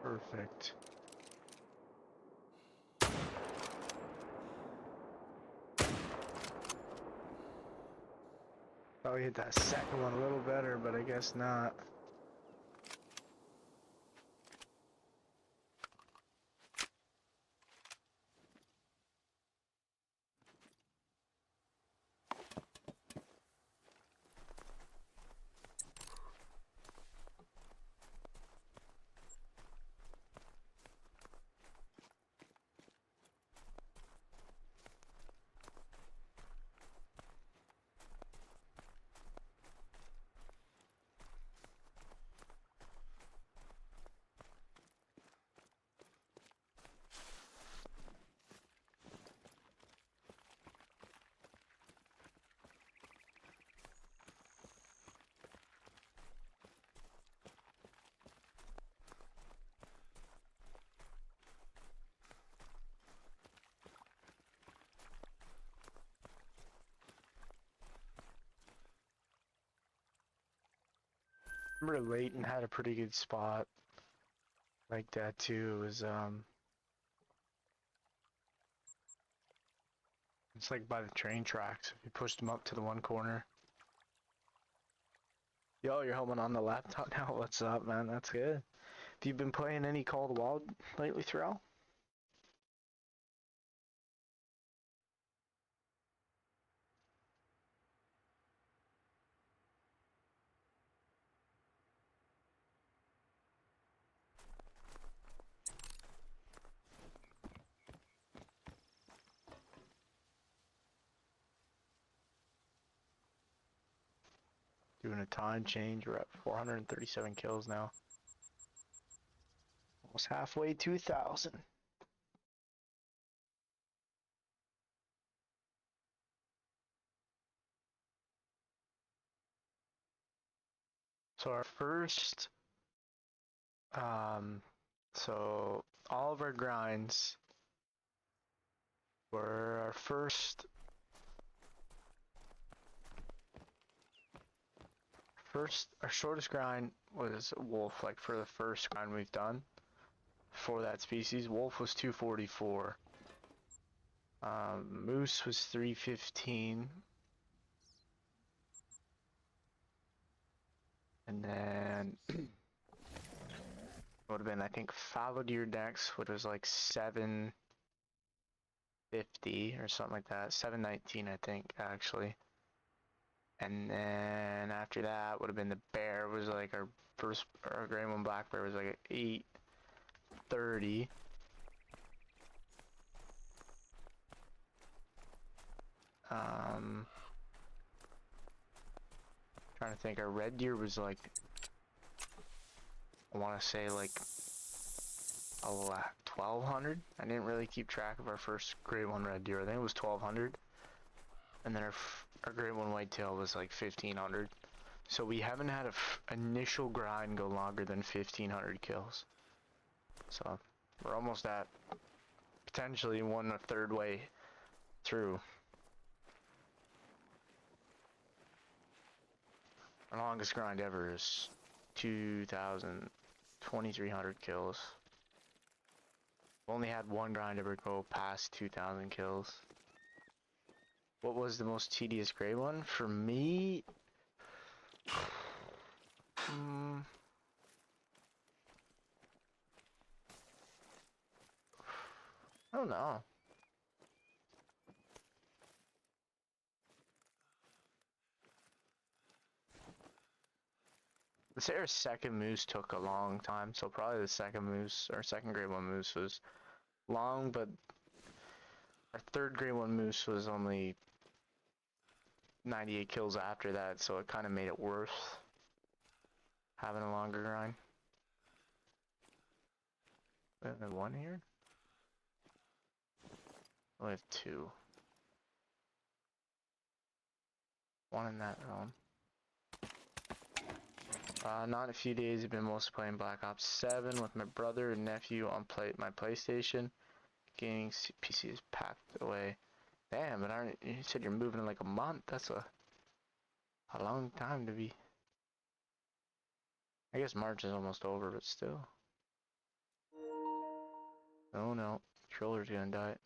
Perfect. Probably hit that second one a little better, but I guess not. Remember Leighton had a pretty good spot like that too. It was it's like by the train tracks. You pushed him up to the one corner. Yo, you're home on the laptop now. What's up, man? That's good. Have you been playing any Call of the Wild lately, Thrall? Doing a time change. We're at 437 kills now. Almost halfway 2,000. So our first, so all of our grinds were our first our shortest grind was wolf, like for the first grind we've done for that species. Wolf was 244. Moose was 315. And then would have been, I think, fallow deer next, which was like 750 or something like that. 719, I think, actually. And then after that would have been the bear, was like our first, our gray one black bear was like 830. Trying to think, our red deer was like, I want to say like 1200. I didn't really keep track of our first grade one red deer. I think it was 1200. And then our grade one whitetail was like 1500. So we haven't had a initial grind go longer than 1500 kills. So we're almost at potentially 1/3 way through. Our longest grind ever is 2,300 kills. Only had one grind ever go past 2,000 kills. What was the most tedious gray one? For me, I don't know. Let's say our second moose took a long time, so probably the second moose, or second grade one moose was long, but our third grade one moose was only 98 kills after that, so it kind of made it worth having a longer grind. We have one here? We have two. One in that zone. Not in a few days. I've been mostly playing Black Ops 7 with my brother and nephew on my PlayStation. Gaming PC is packed away. Damn, but you said you're moving in like a month. That's a long time to be. I guess March is almost over, but still. Oh no, controller's gonna die.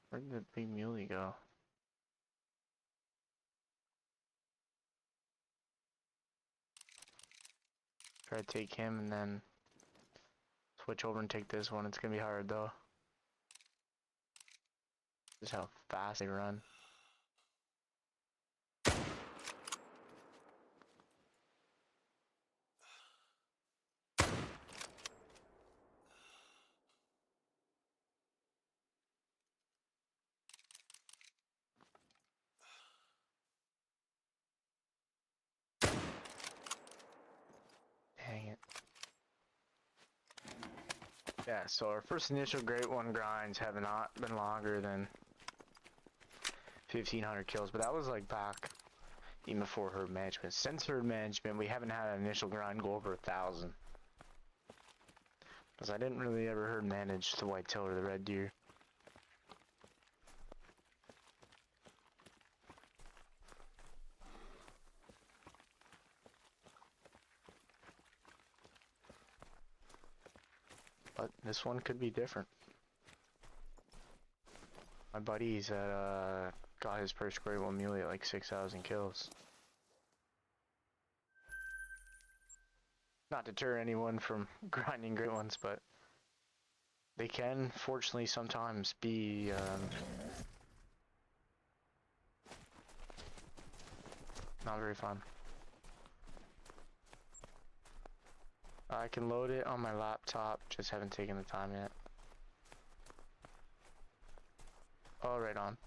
Where did the big muley go? Try to take him and then switch over and take this one. It's gonna be hard though. Just how fast they run. Dang it. Yeah, so our first initial Great One grinds have not been longer than 1,500 kills, but that was like back even before herd management. Since herd management, we haven't had an initial grind go over 1,000. Because I didn't really ever herd manage the whitetail or the red deer. But this one could be different. My buddy's got his first Great One muley at like 6,000 kills. Not deter anyone from grinding Great Ones, but they can, fortunately, sometimes be not very fun. I can load it on my laptop, just haven't taken the time yet. Oh, right on.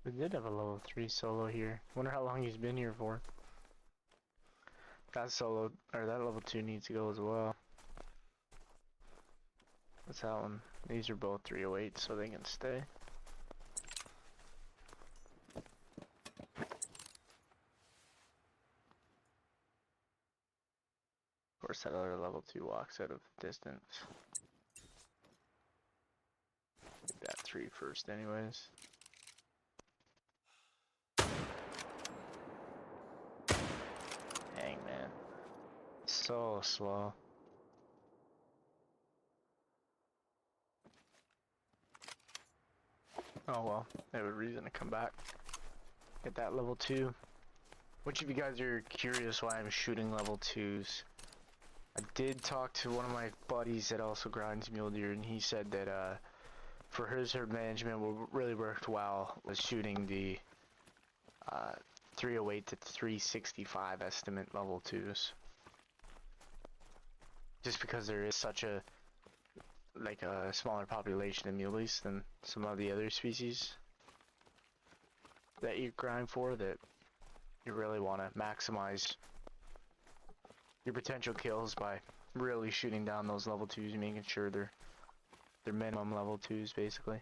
We did have a level 3 solo here. Wonder how long he's been here for. That solo, or that level 2 needs to go as well. What's that one? These are both 308, so they can stay. Of course, that other level 2 walks out of distance. Get that 3 first, anyways. Dang, man. So slow. Oh well, they have a reason to come back. Get that level 2. Which of you guys are curious why I'm shooting level 2s? I did talk to one of my buddies that also grinds mule deer, and he said that for his herd management, what really worked well was shooting the 308 to 365 estimate level 2s. Just because there is such a smaller population of muleys than some of the other species that you grind for, that you really want to maximize your potential kills by really shooting down those level 2s, making sure they're minimum level 2s basically.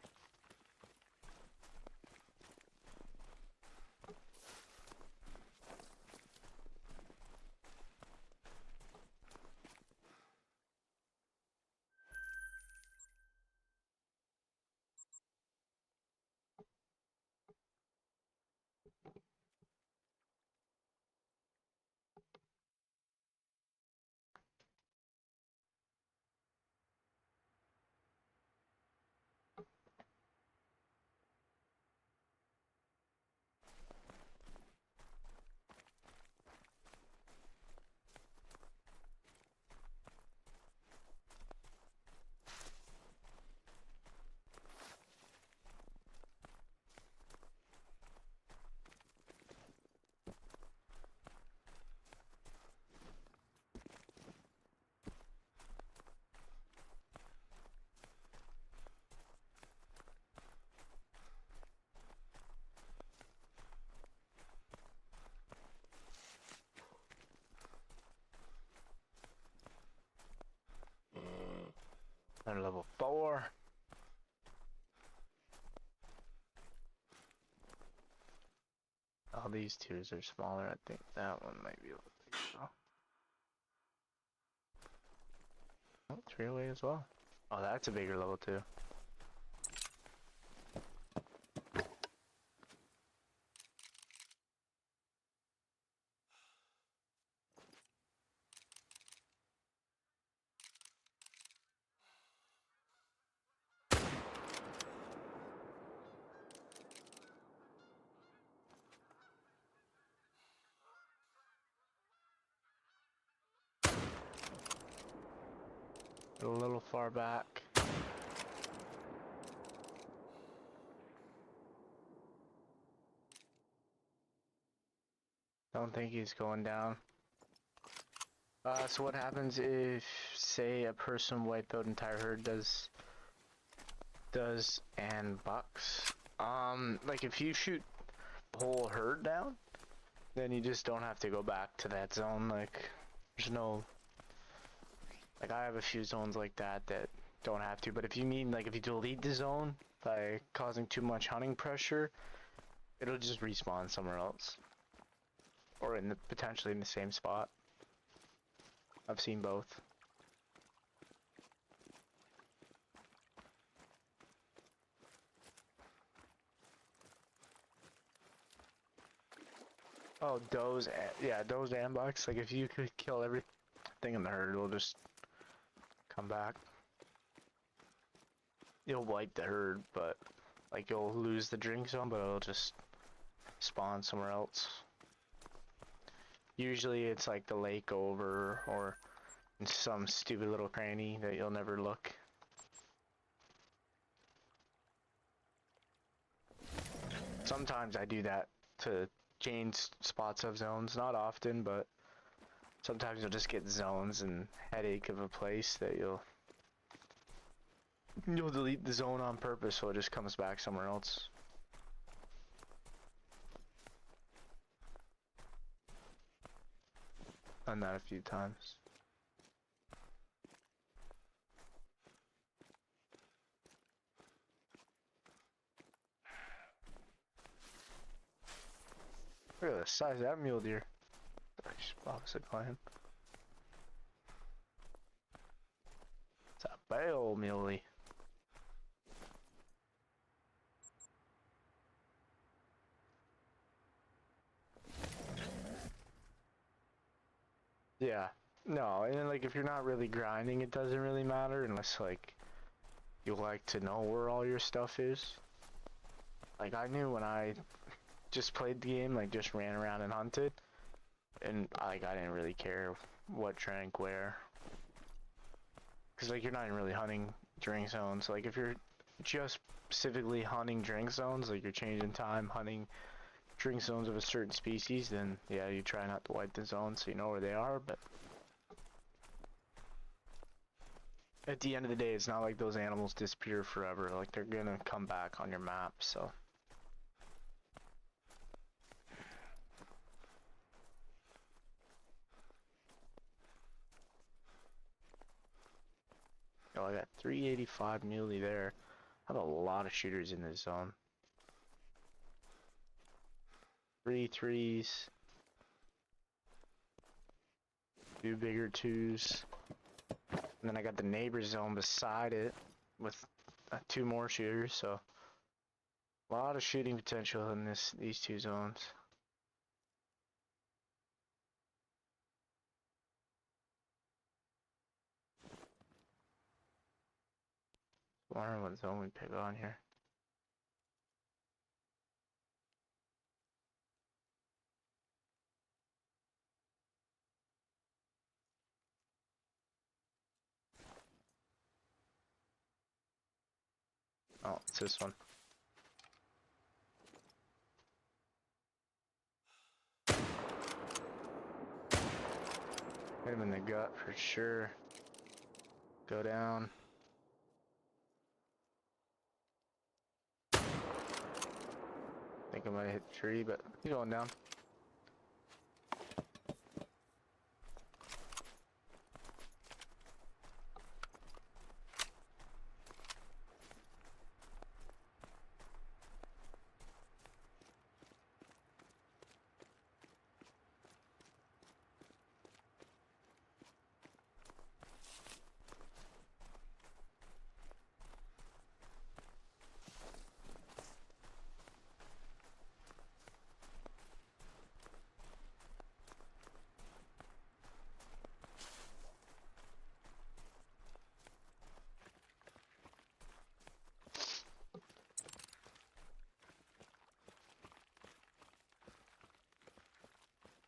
Another level 4. All these 2s are smaller. I think that one might be a little bigger though. Oh, 308 as well. Oh, that's a bigger level 2. A little far back. Don't think he's going down. So what happens if, say, a person wiped out entire herd and bucks? Like if you shoot the whole herd down, then you just don't have to go back to that zone. Like, there's no, like I have a few zones like that that don't have to, but if you mean like if you delete the zone by causing too much hunting pressure, it'll just respawn somewhere else. Or potentially in the same spot. I've seen both. Oh, does, yeah, does and bucks. Like if you could kill everything in the herd, it'll just come back. You'll wipe the herd, but like you'll lose the drink zone, but it'll just spawn somewhere else. Usually it's like the lake over or in some stupid little cranny that you'll never look. Sometimes I do that to change spots of zones, not often, but sometimes you'll just get zones and headache of a place that you'll delete the zone on purpose so it just comes back somewhere else. Done that a few times. Look at the size of that mule deer. Just opposite clan. It's a big old muley. Yeah. No, and then, like, if you're not really grinding, it doesn't really matter unless, like, you like to know where all your stuff is. Like, I knew when I just played the game, like, just ran around and hunted, and, like, I didn't really care what drank where. Because, like, you're not even really hunting drink zones. Like, if you're just specifically hunting drink zones, like, you're changing time, hunting drink zones of a certain species, then, yeah, you try not to wipe the zone so you know where they are, but at the end of the day, it's not like those animals disappear forever. Like, they're gonna come back on your map, so. Oh, I got 385 muley there. I have a lot of shooters in this zone. 3 threes. 2 bigger 2s. And then I got the neighbor zone beside it with 2 more shooters, so a lot of shooting potential in these 2 zones. I wonder what zone we pick on here. Oh, it's this one. Hit him in the gut for sure. Go down. Think I might hit the tree, but he's going down.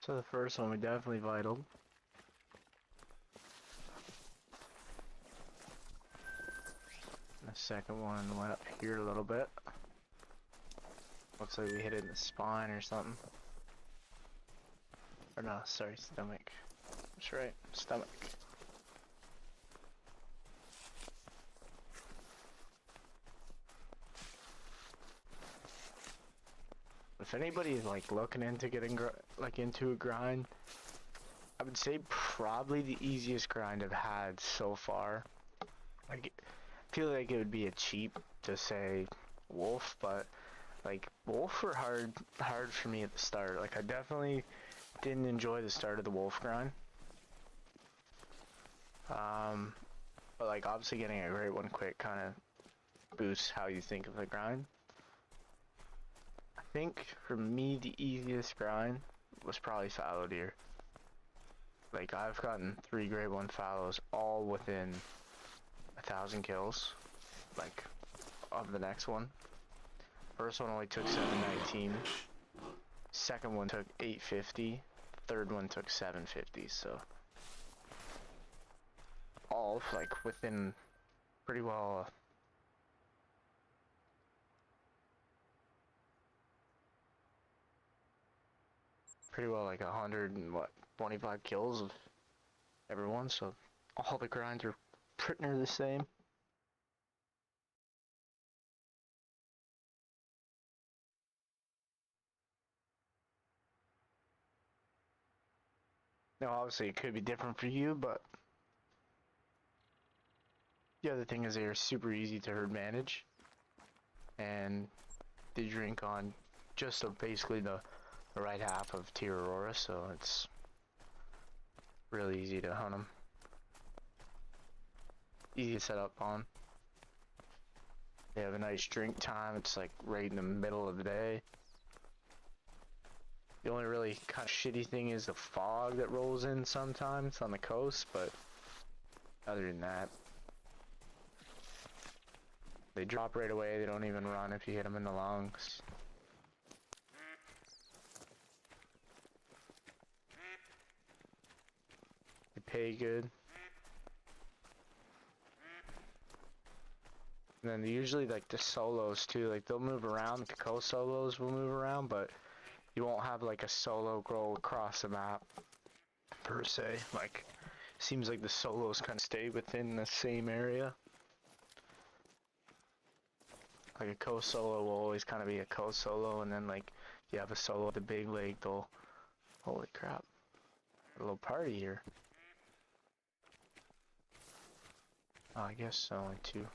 So the first one we definitely vitaled. The second one went up here a little bit. Looks like we hit it in the spine or something. Or no, sorry, stomach. That's right, stomach. If anybody's like looking into getting into a grind, I would say probably the easiest grind I've had so far. Like, I feel like it would be a cheap to say wolf, but like wolf were hard for me at the start. Like, I definitely didn't enjoy the start of the wolf grind. But like obviously getting a great one quick kind of boosts how you think of the grind. I think for me the easiest grind was probably fallow deer. Like, I've gotten 3 grade 1 fallows all within 1,000 kills, like, of the next one. First one only took 719. Second one took 850. Third one took 750, so all like within pretty well like 100 and what 25 kills of everyone, so all the grinds are pretty near the same. Now obviously it could be different for you, but the other thing is they're super easy to herd manage, and they drink on just basically the the right half of Tier Aurora, so it's really easy to hunt them. Easy to set up on. They have a nice drink time. It's like right in the middle of the day. The only really kind of shitty thing is the fog that rolls in sometimes on the coast, but other than that, they drop right away. They don't even run if you hit them in the lungs. They pay good. And then usually like the solos too, like they'll move around, the coast solos will move around, but you won't have like a solo go across the map per se. Like, seems like the solos kind of stay within the same area. Like a coast solo will always kind of be a coast solo, and then like you have a solo at the big lake, they'll, holy crap, a little party here. Oh, I guess only two.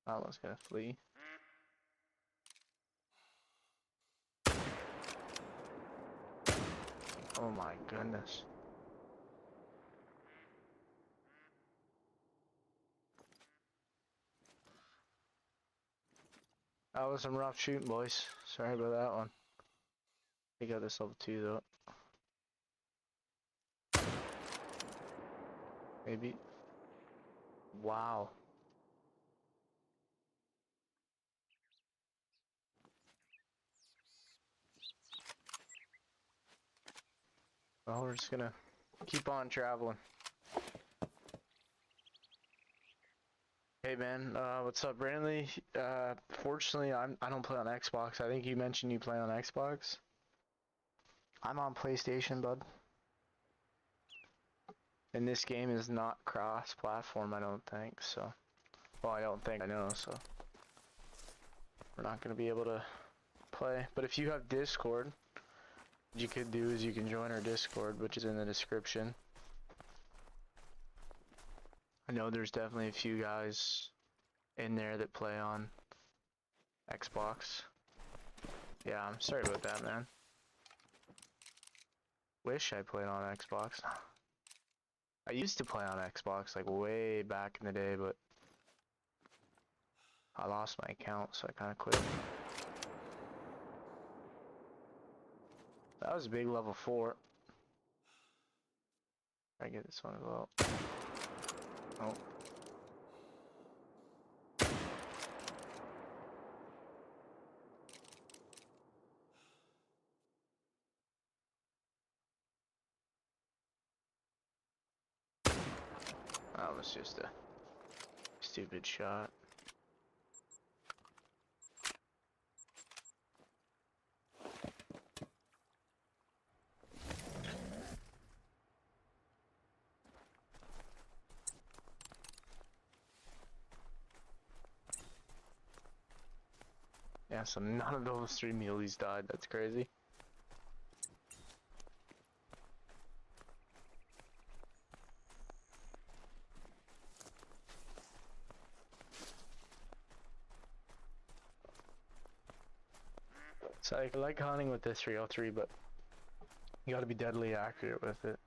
I was gonna flee. Oh my goodness. That was some rough shooting, boys. Sorry about that one. We got this level 2 though. Maybe. Wow. Well, we're just gonna keep on traveling. Hey man, what's up, Brandley? Fortunately, I don't play on Xbox. I think you mentioned you play on Xbox. I'm on PlayStation, bud. And this game is not cross-platform, I don't think, so. Well, I don't think I know, so. We're not gonna be able to play. But if you have Discord, what you could do is you can join our Discord, which is in the description. I know there's definitely a few guys in there that play on Xbox. Yeah, I'm sorry about that, man. Wish I played on Xbox. I used to play on Xbox like way back in the day, but I lost my account, so I kind of quit. That was a big level 4. I get this one as well. Oh. That was just a stupid shot. Yeah, so none of those 3 muleys died. That's crazy. So I like hunting with this 303, but you gotta be deadly accurate with it.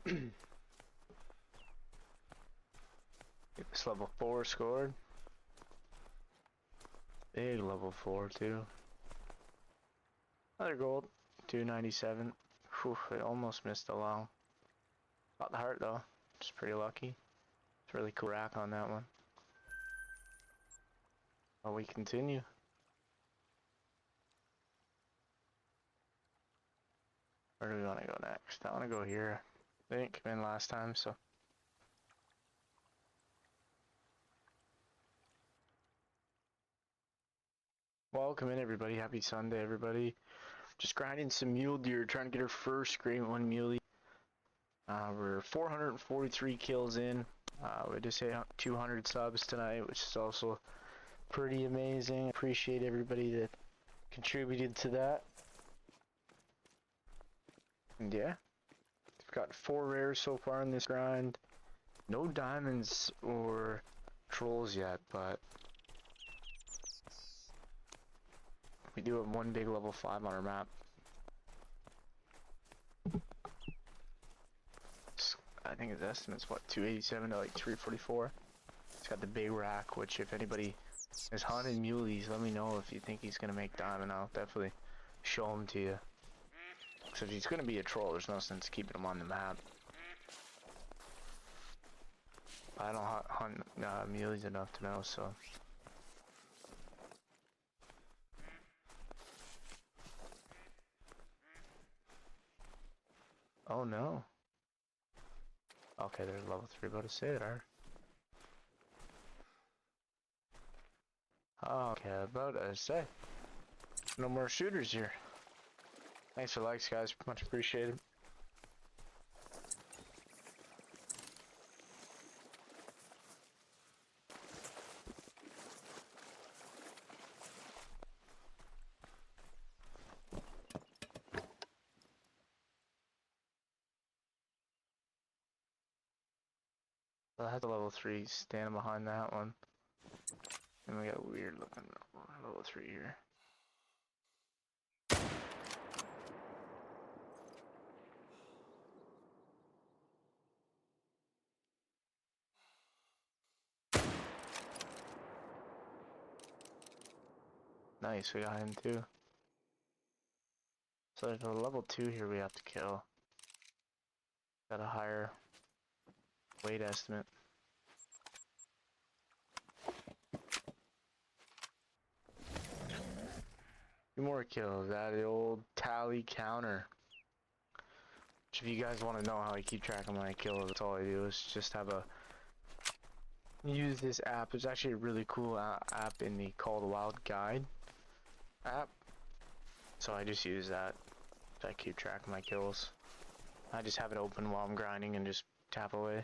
Get this level 4 scored. Big level 4 too. Another gold. 297. Whew, I almost missed a long. Got the heart though. Just pretty lucky. It's really cool rack on that one. Well, we continue. Where do we want to go next? I want to go here. They didn't come in last time, so. Welcome in, everybody. Happy Sunday, everybody. Just grinding some mule deer, trying to get our first grade 1 muley. We're 443 kills in. We just hit 200 subs tonight, which is also pretty amazing. Appreciate everybody that contributed to that. And yeah, we've got 4 rares so far in this grind. No diamonds or trolls yet, but we do have 1 big level 5 on our map. I think his estimate's what, 287 to like 344. He's got the big rack, which if anybody is hunting muleys, let me know if you think he's gonna make diamond. I'll definitely show him to you. So if he's gonna be a troll, there's no sense keeping him on the map. I don't hunt muleys enough to know, so. Oh no. Okay, there's level 3, about to say it, are. Okay, about to say. No more shooters here. Thanks for likes, guys. Much appreciated. I had the level 3 standing behind that one. And we got a weird looking level 3 here. Nice, we got him too. So there's a level 2 here we have to kill. Got a higher weight estimate. 2 more kills. That the old tally counter. Which if you guys want to know how I keep track of my kills, that's all I do is just have a use this app. There's actually a really cool app in the Call the Wild Guide app. So I just use that to keep track of my kills. I just have it open while I'm grinding and just tap away.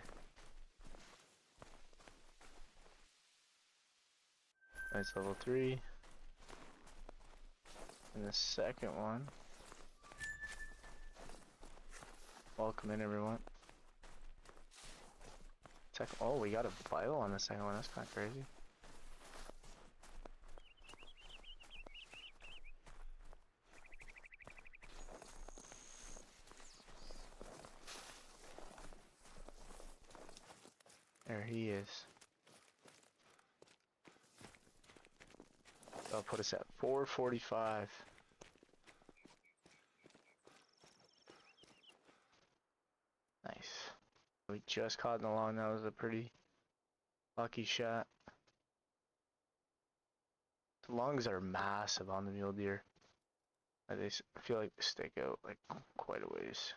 That's level 3. And the second one. Welcome in, everyone. Oh, we got a vital on the second one. That's kind of crazy. There he is. That'll put us at 445. Nice. We just caught in the long. That was a pretty lucky shot. The lungs are massive on the mule deer. I feel like they stick out like quite a ways.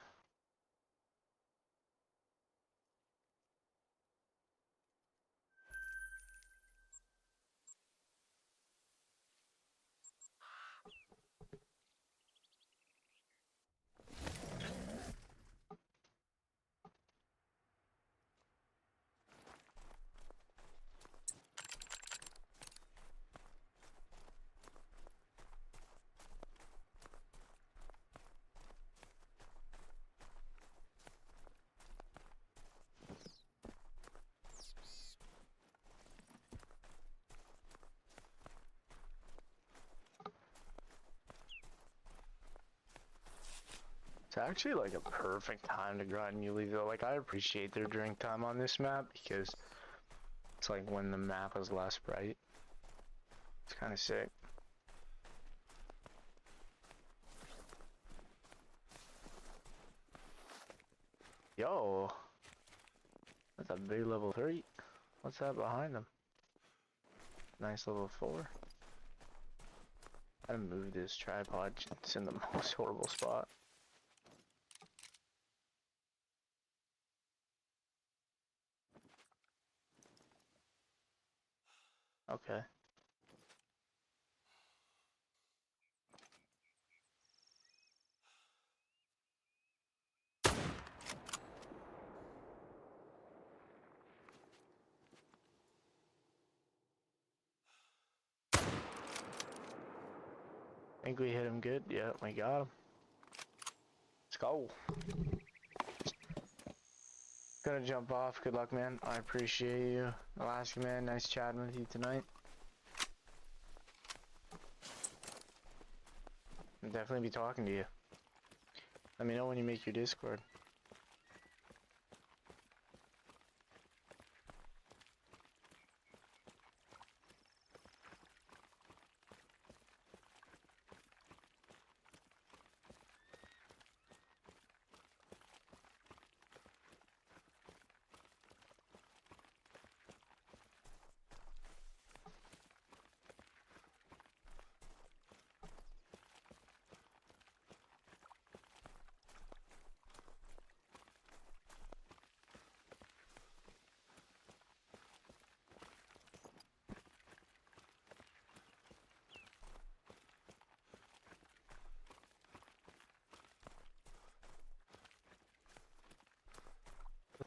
It's actually like a perfect time to grind muley though. Like I appreciate their drink time on this map because it's like when the map is less bright. It's kind of sick. Yo, that's a big level 3. What's that behind them? Nice level 4. I gotta move this tripod. It's in the most horrible spot. Okay. Think we hit him good? Yeah, we got him. Let's go. Gonna jump off. Good luck, man. I appreciate you. Alaska, man. Nice chatting with you tonight. I'll definitely be talking to you. Let me know when you make your Discord.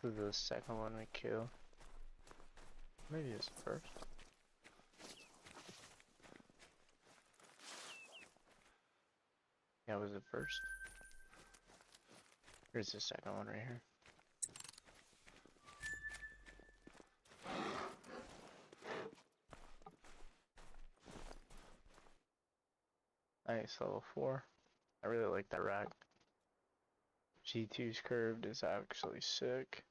This is the second one we killed. Maybe it's the first. Yeah, it was the first. Here's the second one right here. Nice, level 4. I really like that rack. G2's curved is actually sick.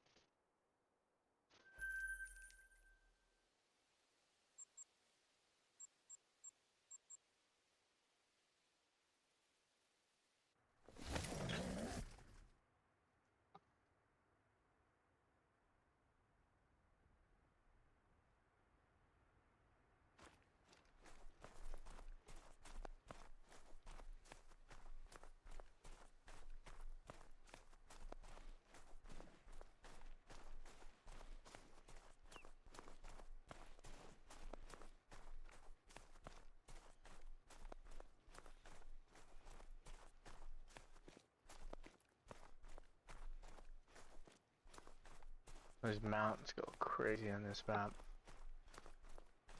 Those mountains go crazy on this map.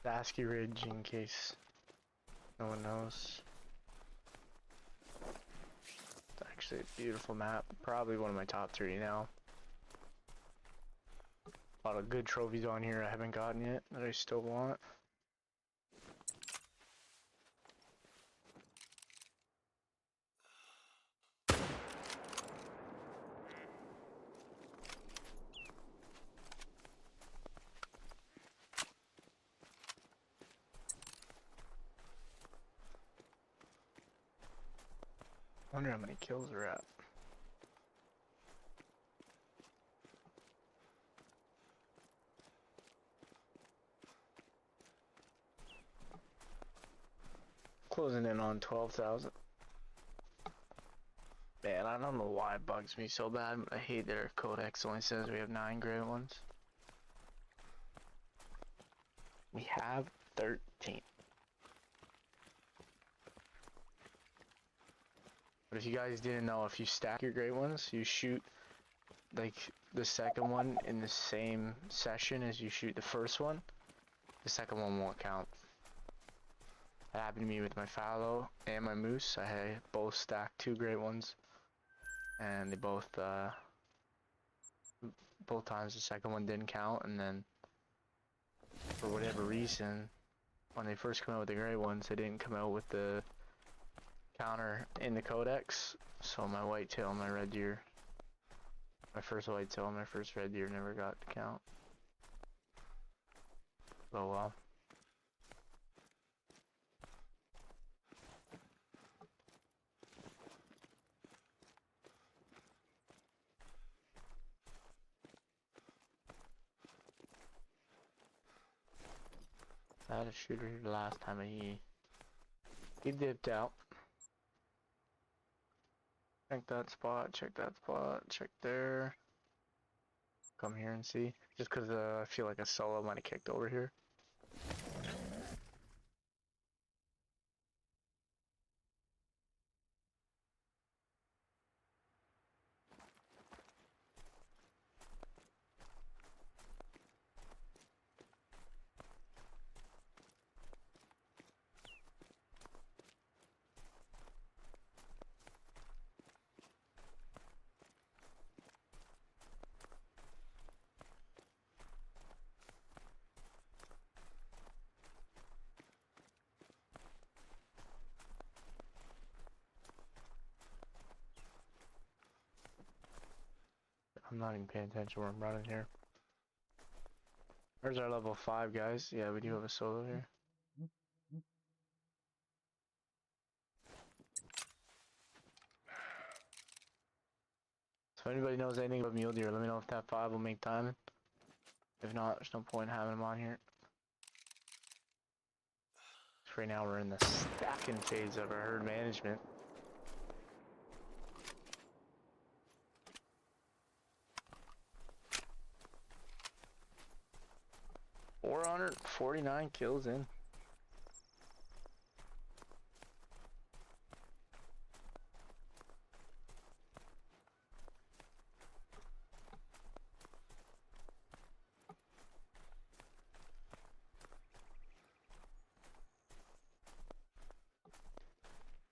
Dasky Ridge, in case no one knows. It's actually a beautiful map. Probably one of my top 3 now. A lot of good trophies on here I haven't gotten yet that I still want. Wonder how many kills we're at. Closing in on 12,000. Man, I don't know why it bugs me so bad. I hate that our codex only says we have 9 great ones. We have 13. But if you guys didn't know, if you stack your great ones, you shoot like the second one in the same session as you shoot the first one, the second one won't count. That happened to me with my fallow and my moose. I had both stacked 2 great ones, and they both times the second one didn't count, and then for whatever reason, when they first come out with the great ones, they didn't come out with the counter in the codex. So my whitetail and my red deer, my first whitetail and my first red deer never got to count. Oh well. I had a shooter here the last time and he dipped out. Check that spot, check there. Come here and see. Just cause I feel like a solo might have kicked over here. I'm not even paying attention where I'm running here. Where's our level 5, guys? Yeah, we do have a solo here. So if anybody knows anything about mule deer, let me know if that 5 will make timing. If not, there's no point in having him on here. So right now we're in the stacking phase of our herd management. $449 kills in.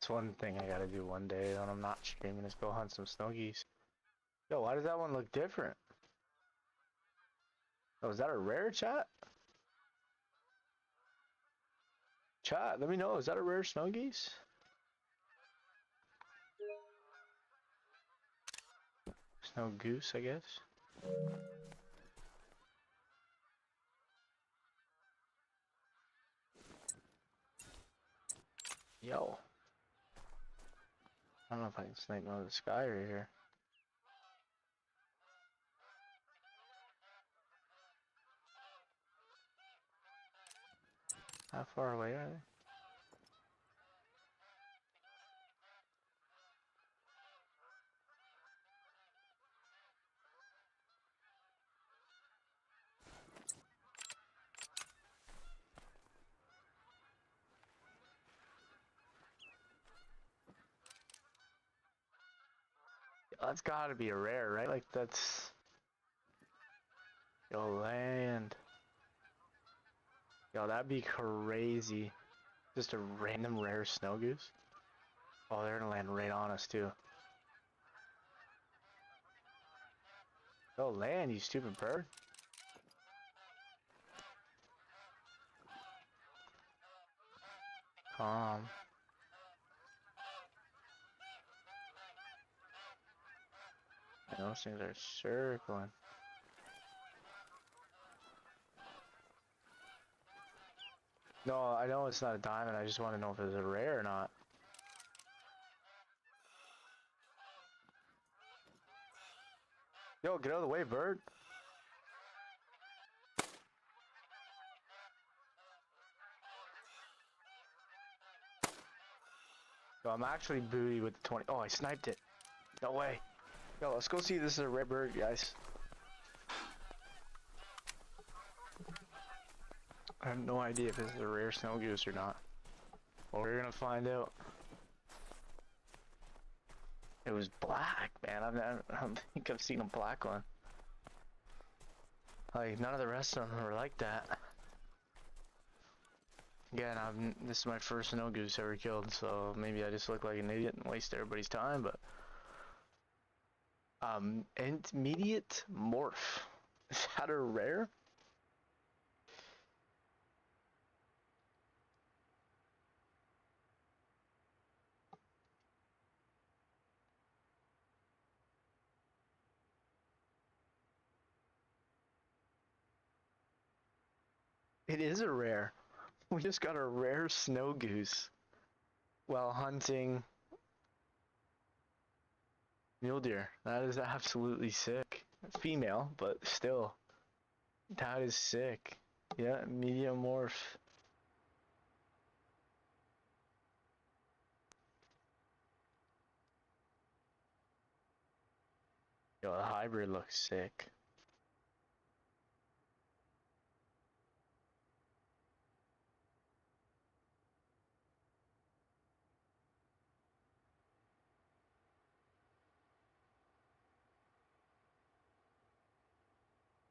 That's one thing I gotta do one day when I'm not streaming is go hunt some snow geese. Yo, why does that one look different? Oh, is that a rare, chat? Chat, let me know, is that a rare snow geese? Snow goose, I guess. Yo. I don't know if I can snipe out of the sky right here. How far away are they? That's gotta be a rare, right? Like, that's... Yo, land. Yo, that'd be crazy. Just a random rare snow goose. Oh, they're gonna land right on us, too. Yo, land, you stupid bird. Calm. Those things are circling. No, I know it's not a diamond. I just want to know if it's a rare or not. Yo, get out of the way, bird. Yo, I'm actually booty with the 20. Oh, I sniped it. No way. Yo, let's go see if this is a rare bird, guys. I have no idea if this is a rare snow goose or not. Well, we're gonna find out. It was black, man. I don't think I've seen a black one. Like, none of the rest of them were like that. Again, this is my first snow goose ever killed, so maybe I just look like an idiot and waste everybody's time, but... Intermediate morph. Is that a rare? It is a rare. We just got a rare snow goose while hunting mule deer. That is absolutely sick. Female, but still. That is sick. Yeah, medium morph. Yo, the hybrid looks sick.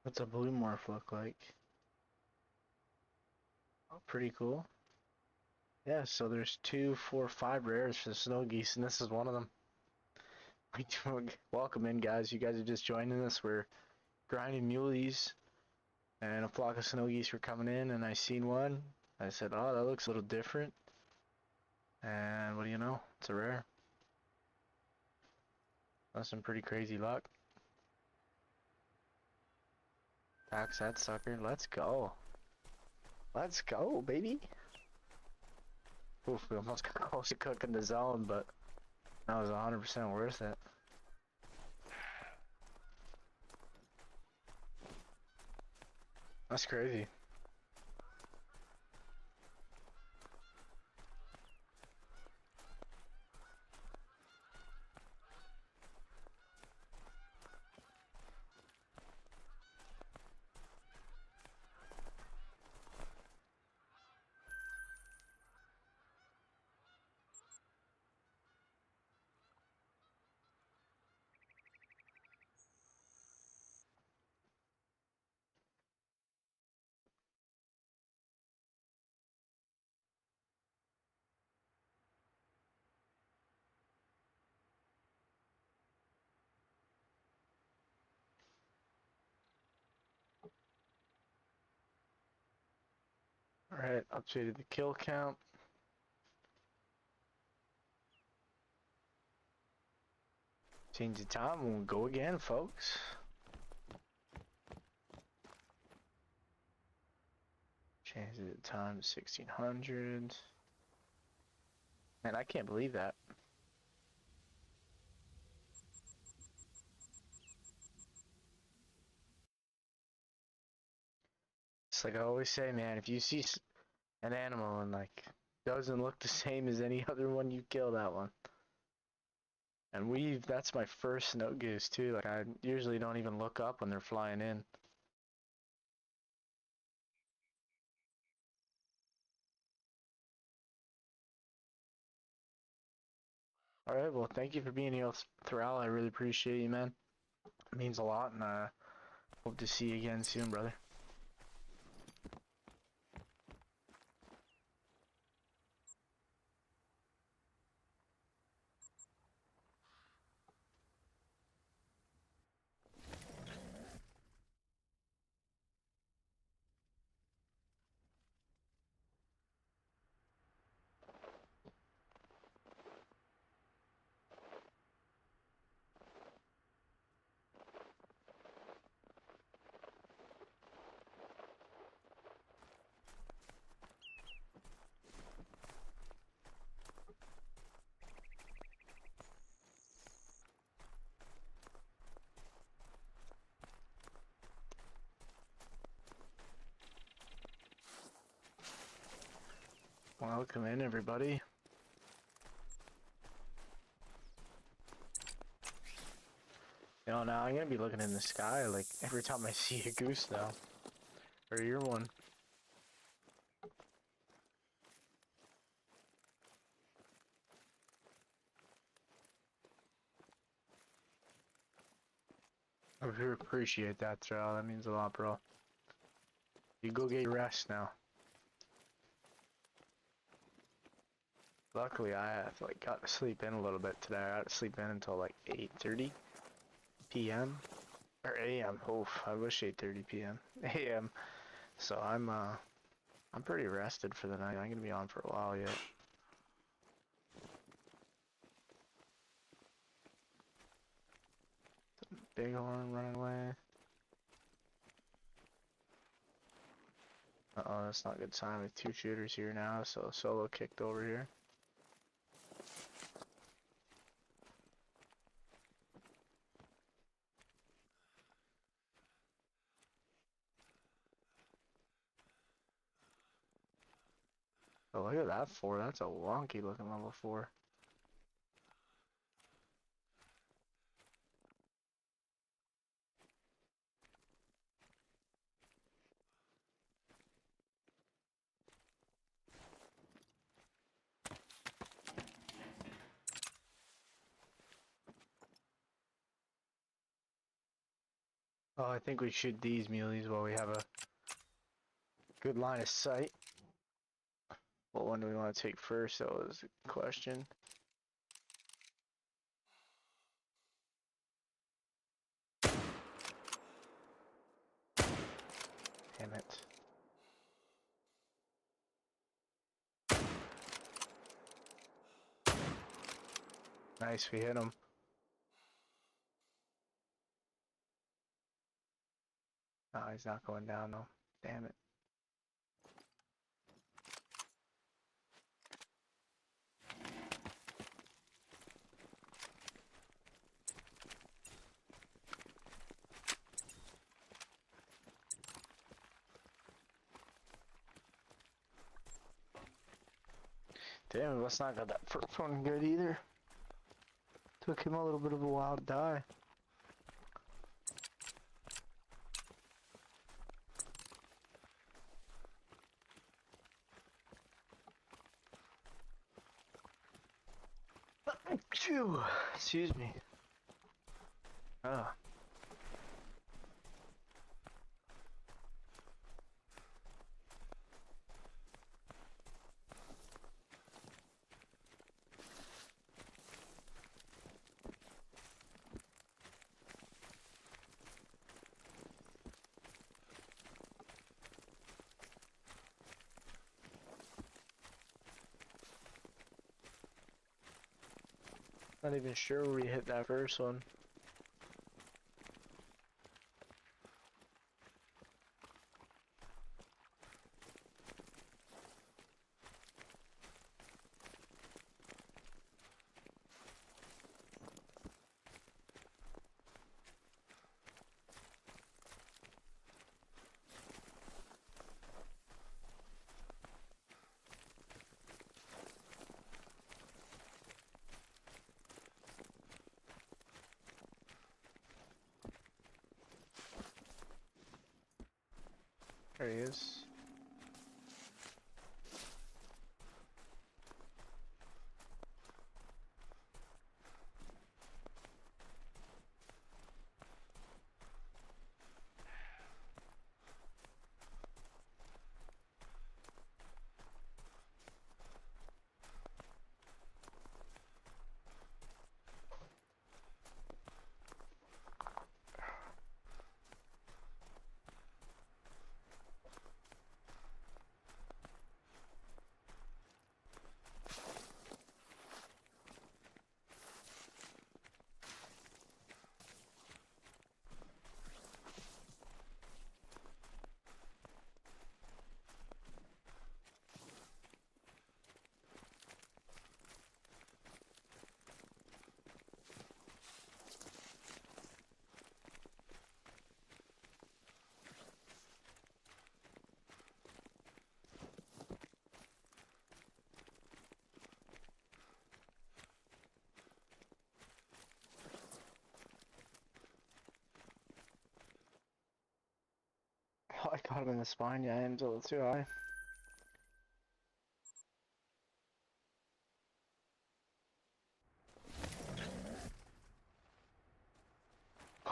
What's a blue morph look like? Oh, pretty cool. Yeah, so there's 2, 4, 5 rares for the snow geese, and this is one of them. Welcome in, guys. You guys are just joining us. We're grinding muleys, and a flock of snow geese were coming in, and I seen one. I said, oh, that looks a little different. And what do you know? It's a rare. That's some pretty crazy luck. Packs that sucker. Let's go. Let's go, baby. Oof, we almost got close to cooking the zone, but that was 100% worth it. That's crazy. Alright, updated the kill count. Change the time and we'll go again, folks. Change the time to 1600. Man, I can't believe that. It's like I always say, man, if you see an animal and like doesn't look the same as any other one, you kill that one. And that's my first snow goose too. Like I usually don't even look up when they're flying in. Alright, well thank you for being here, Thrall. I really appreciate you, man. It means a lot, and hope to see you again soon, brother. Welcome in, everybody. You know, now I'm gonna be looking in the sky like every time I see a goose now. Or hear one. I really appreciate that, Thrall. That means a lot, bro. You go get your rest now. Luckily, I got to sleep in a little bit today. I got to sleep in until like 8:30 p.m. or a.m. Oof, I wish 8:30 p.m. a.m. So I'm pretty rested for the night. I'm gonna be on for a while yet. Bighorn running away. Uh-oh, that's not a good sign with two shooters here now, so solo kicked over here. Oh, look at that 4. That's a wonky looking level 4. Oh, I think we shoot these muleys while we have a good line of sight. What one do we want to take first? That was the question. Damn it. Nice, we hit him. Oh, he's not going down though. Damn it. Damn, let's not got that first one good either. Took him a little bit of a while to die. Phew, excuse me. Oh. Not even sure where we hit that first one. There he is. Oh, I got him in the spine. Yeah, I am a little too high.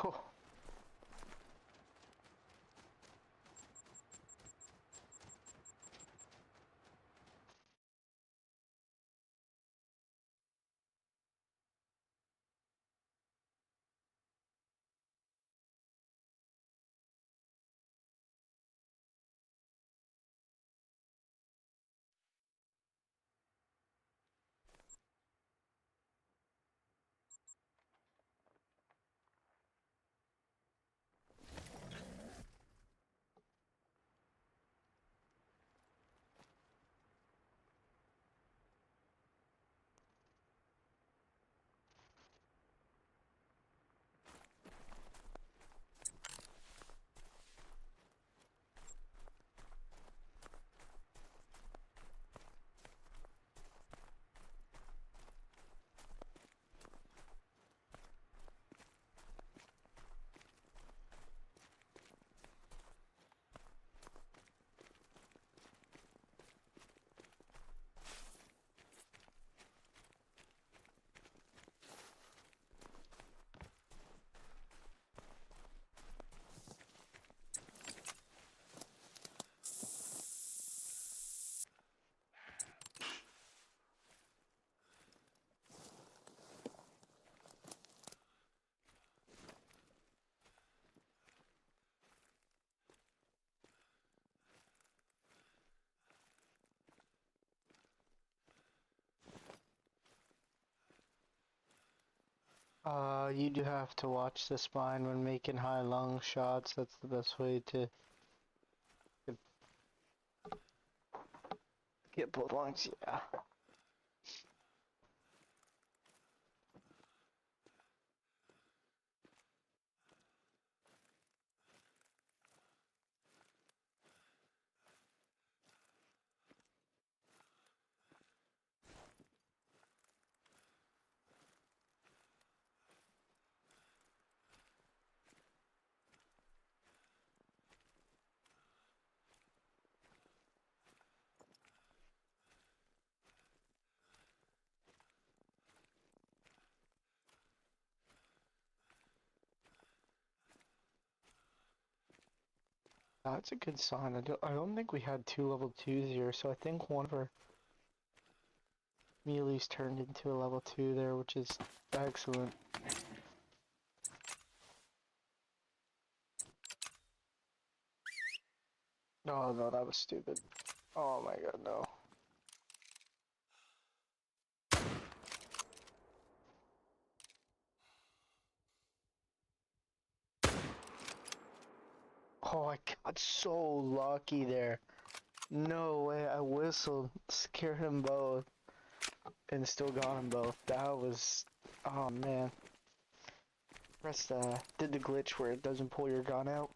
Oh. You do have to watch the spine when making high lung shots. That's the best way to get both lungs, yeah. That's a good sign. I don't think we had two level 2s here, so I think one of our muleys turned into a level 2 there, which is excellent. Oh no, that was stupid. Oh my god, no. Oh, I got so lucky there. No way, I whistled, scared them both, and still got them both. That was, oh man. Did the glitch where it doesn't pull your gun out,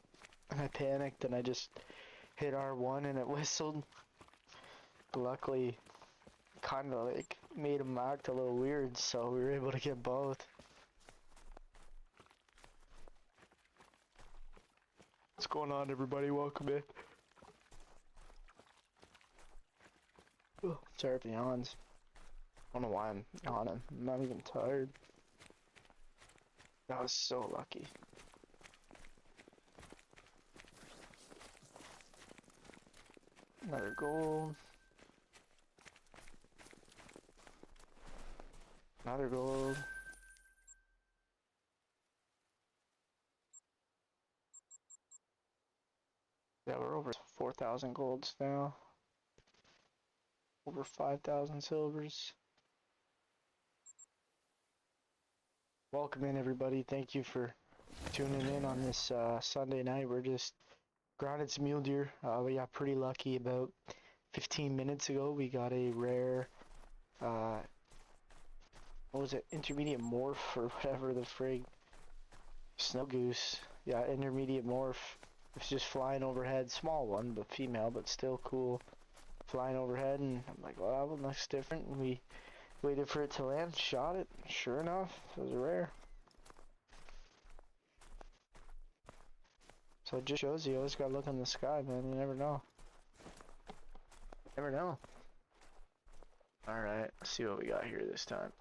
and I panicked and I just hit R1 and it whistled. Luckily, kinda like made him act a little weird, so we were able to get both. What's going on, everybody? Welcome in. Sorry for the yawns. I don't know why I'm yawning. I'm not even tired. That was so lucky. Another gold. Another gold. Yeah, we're over 4,000 golds now. Over 5,000 silvers. Welcome in, everybody. Thank you for tuning in on this Sunday night. We're just grounded some mule deer. We got pretty lucky about 15 minutes ago. We got a rare, what was it, intermediate morph or whatever the frig. Snow goose. Yeah, intermediate morph. It's just flying overhead. Small one, but female, but still cool. Flying overhead, and I'm like, well, that one looks different. And we waited for it to land, shot it. Sure enough, it was a rare. So it just shows you always gotta look in the sky, man. You never know. Never know. Alright, let's see what we got here this time.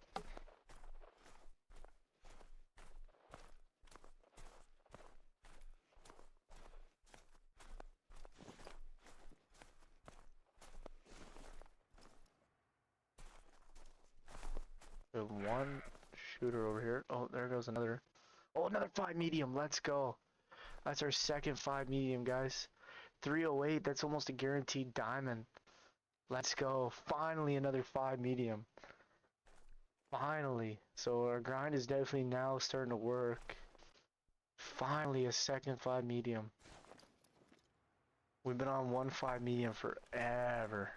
We have one shooter over here. Oh, there goes another. Oh, another 5 medium. Let's go. That's our second 5 medium, guys. 308. That's almost a guaranteed diamond. Let's go. Finally, another 5 medium. Finally. So our grind is definitely now starting to work. Finally, a second 5 medium. We've been on one 5 medium forever.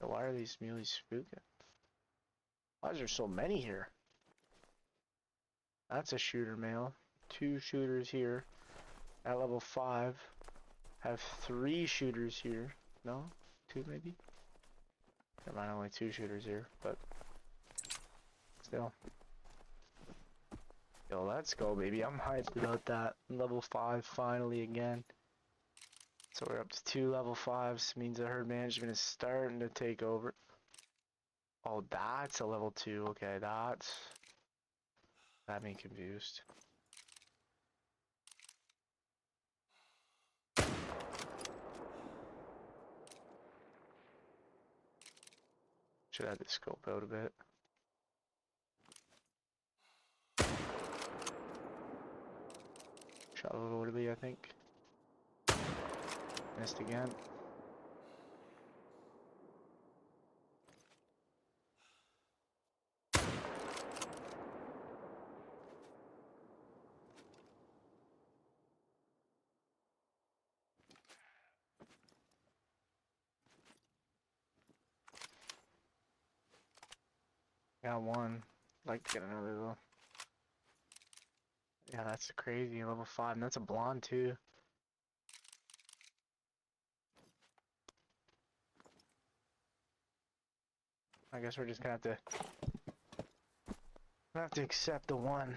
Why are these muleys spooking? Why is there so many here? That's a shooter male. 2 shooters here at level 5. Have 3 shooters here. No? 2 maybe? There might only 2 shooters here, but still. Yo, let's go, baby. I'm hyped about that. Level 5 finally again. So we're up to 2 level 5s. Means the herd management is starting to take over. Oh, that's a level 2. Okay, that's... Got me confused. Should have the scope out a bit. Shot a little early, I think. Missed again. Got one. I'd like to get another though. Yeah, that's crazy. Level 5, and that's a blonde too. I guess we're just gonna have to accept the one.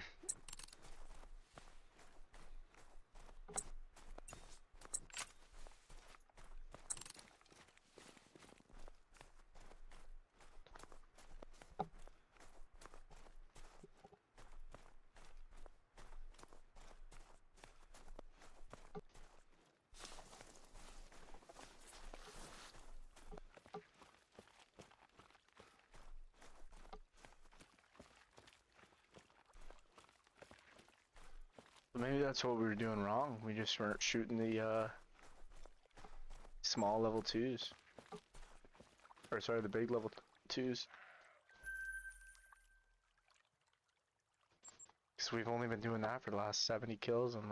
Maybe that's what we were doing wrong. We just weren't shooting the small level 2s. Or sorry, the big level 2s. Because we've only been doing that for the last 70 kills, and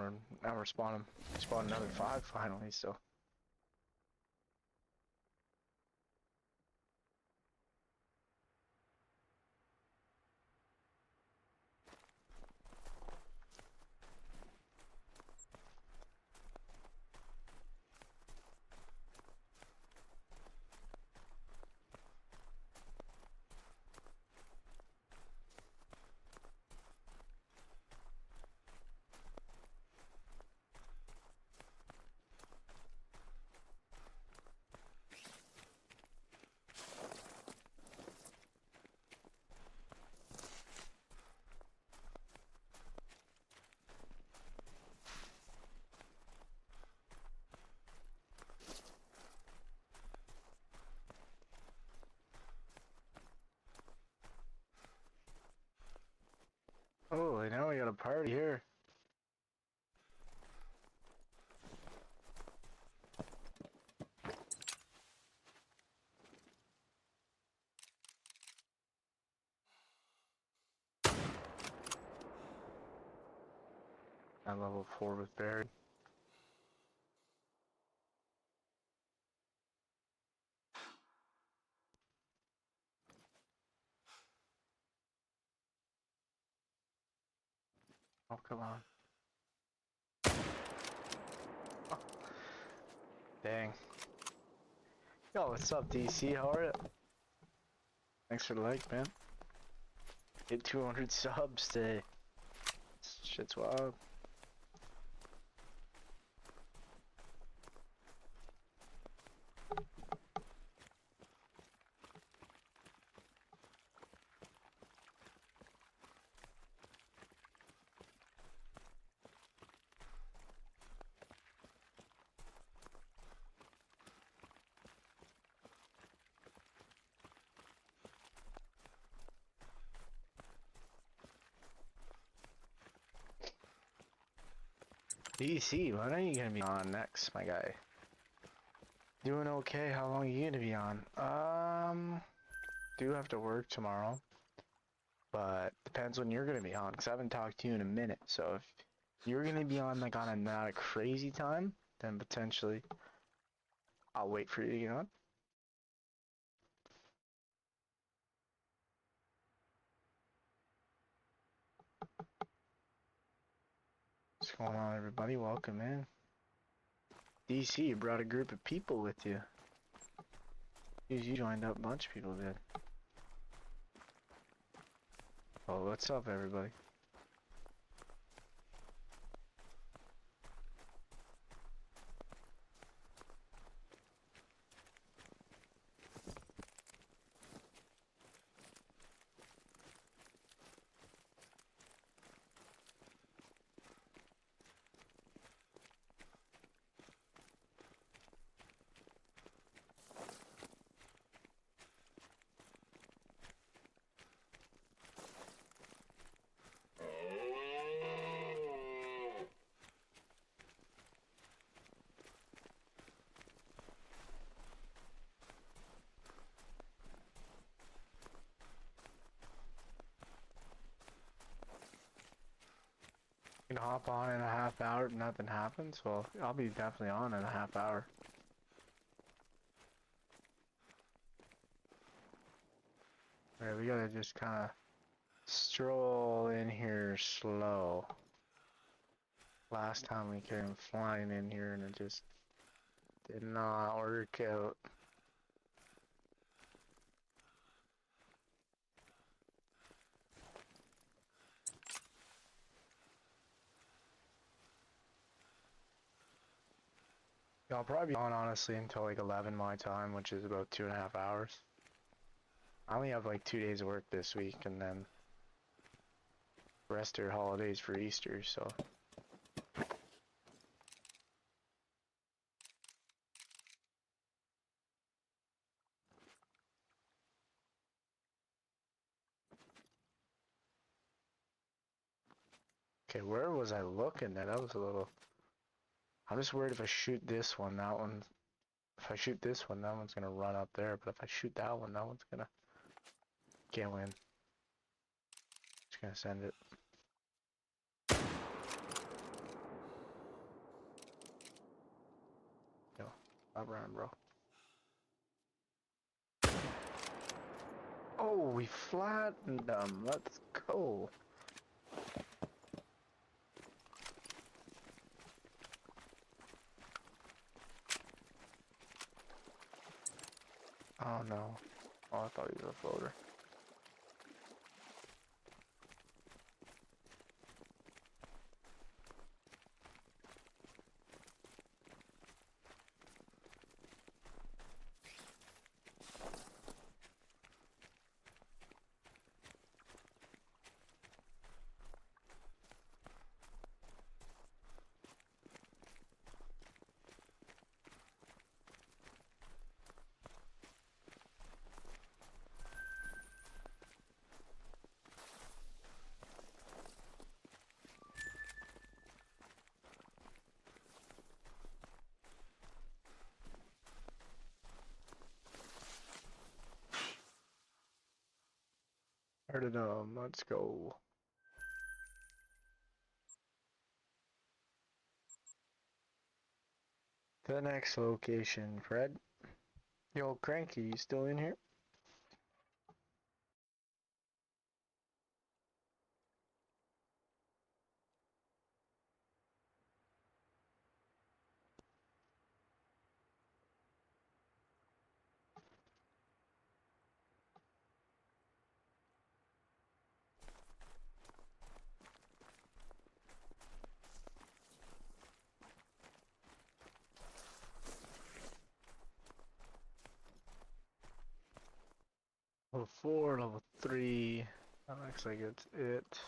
now we're spawning another 5 finally, so. Oh, now we got a party here. At level 4 was buried. Oh, come on. Oh. Dang. Yo, what's up, DC? How are you? Thanks for the like, man. Hit 200 subs today. Shit's wild. DC, when are you gonna be on next, my guy? Doing okay. How long are you gonna be on? Do have to work tomorrow, but depends when you're gonna be on, because I haven't talked to you in a minute. So if you're gonna be on like on a not a crazy time, then potentially I'll wait for you to get on. What's going on, everybody? Welcome in. DC, you brought a group of people with you. You joined up, a bunch of people did. Oh, what's up, everybody? You can hop on in a half hour if nothing happens. Well, I'll be definitely on in a half hour. Alright, we gotta just kind of stroll in here slow. Last time we came flying in here and it just did not work out. I'll probably be on honestly until like 11 my time, which is about 2.5 hours. I only have like 2 days of work this week and then the rest are holidays for Easter, so. Okay, where was I looking at? That was a little... I'm just worried if I shoot this one, that one's... If I shoot this one, that one's gonna run up there, but if I shoot that one, that one's gonna... Can't win. Just gonna send it. Yo, stop running, bro. Oh, we flattened them. Let's go. Oh no. Oh, I thought he was a floater. Heard them. Let's go. To the next location, Fred. Yo, Cranky, you still in here? Level 4, level 3. That looks like it's it.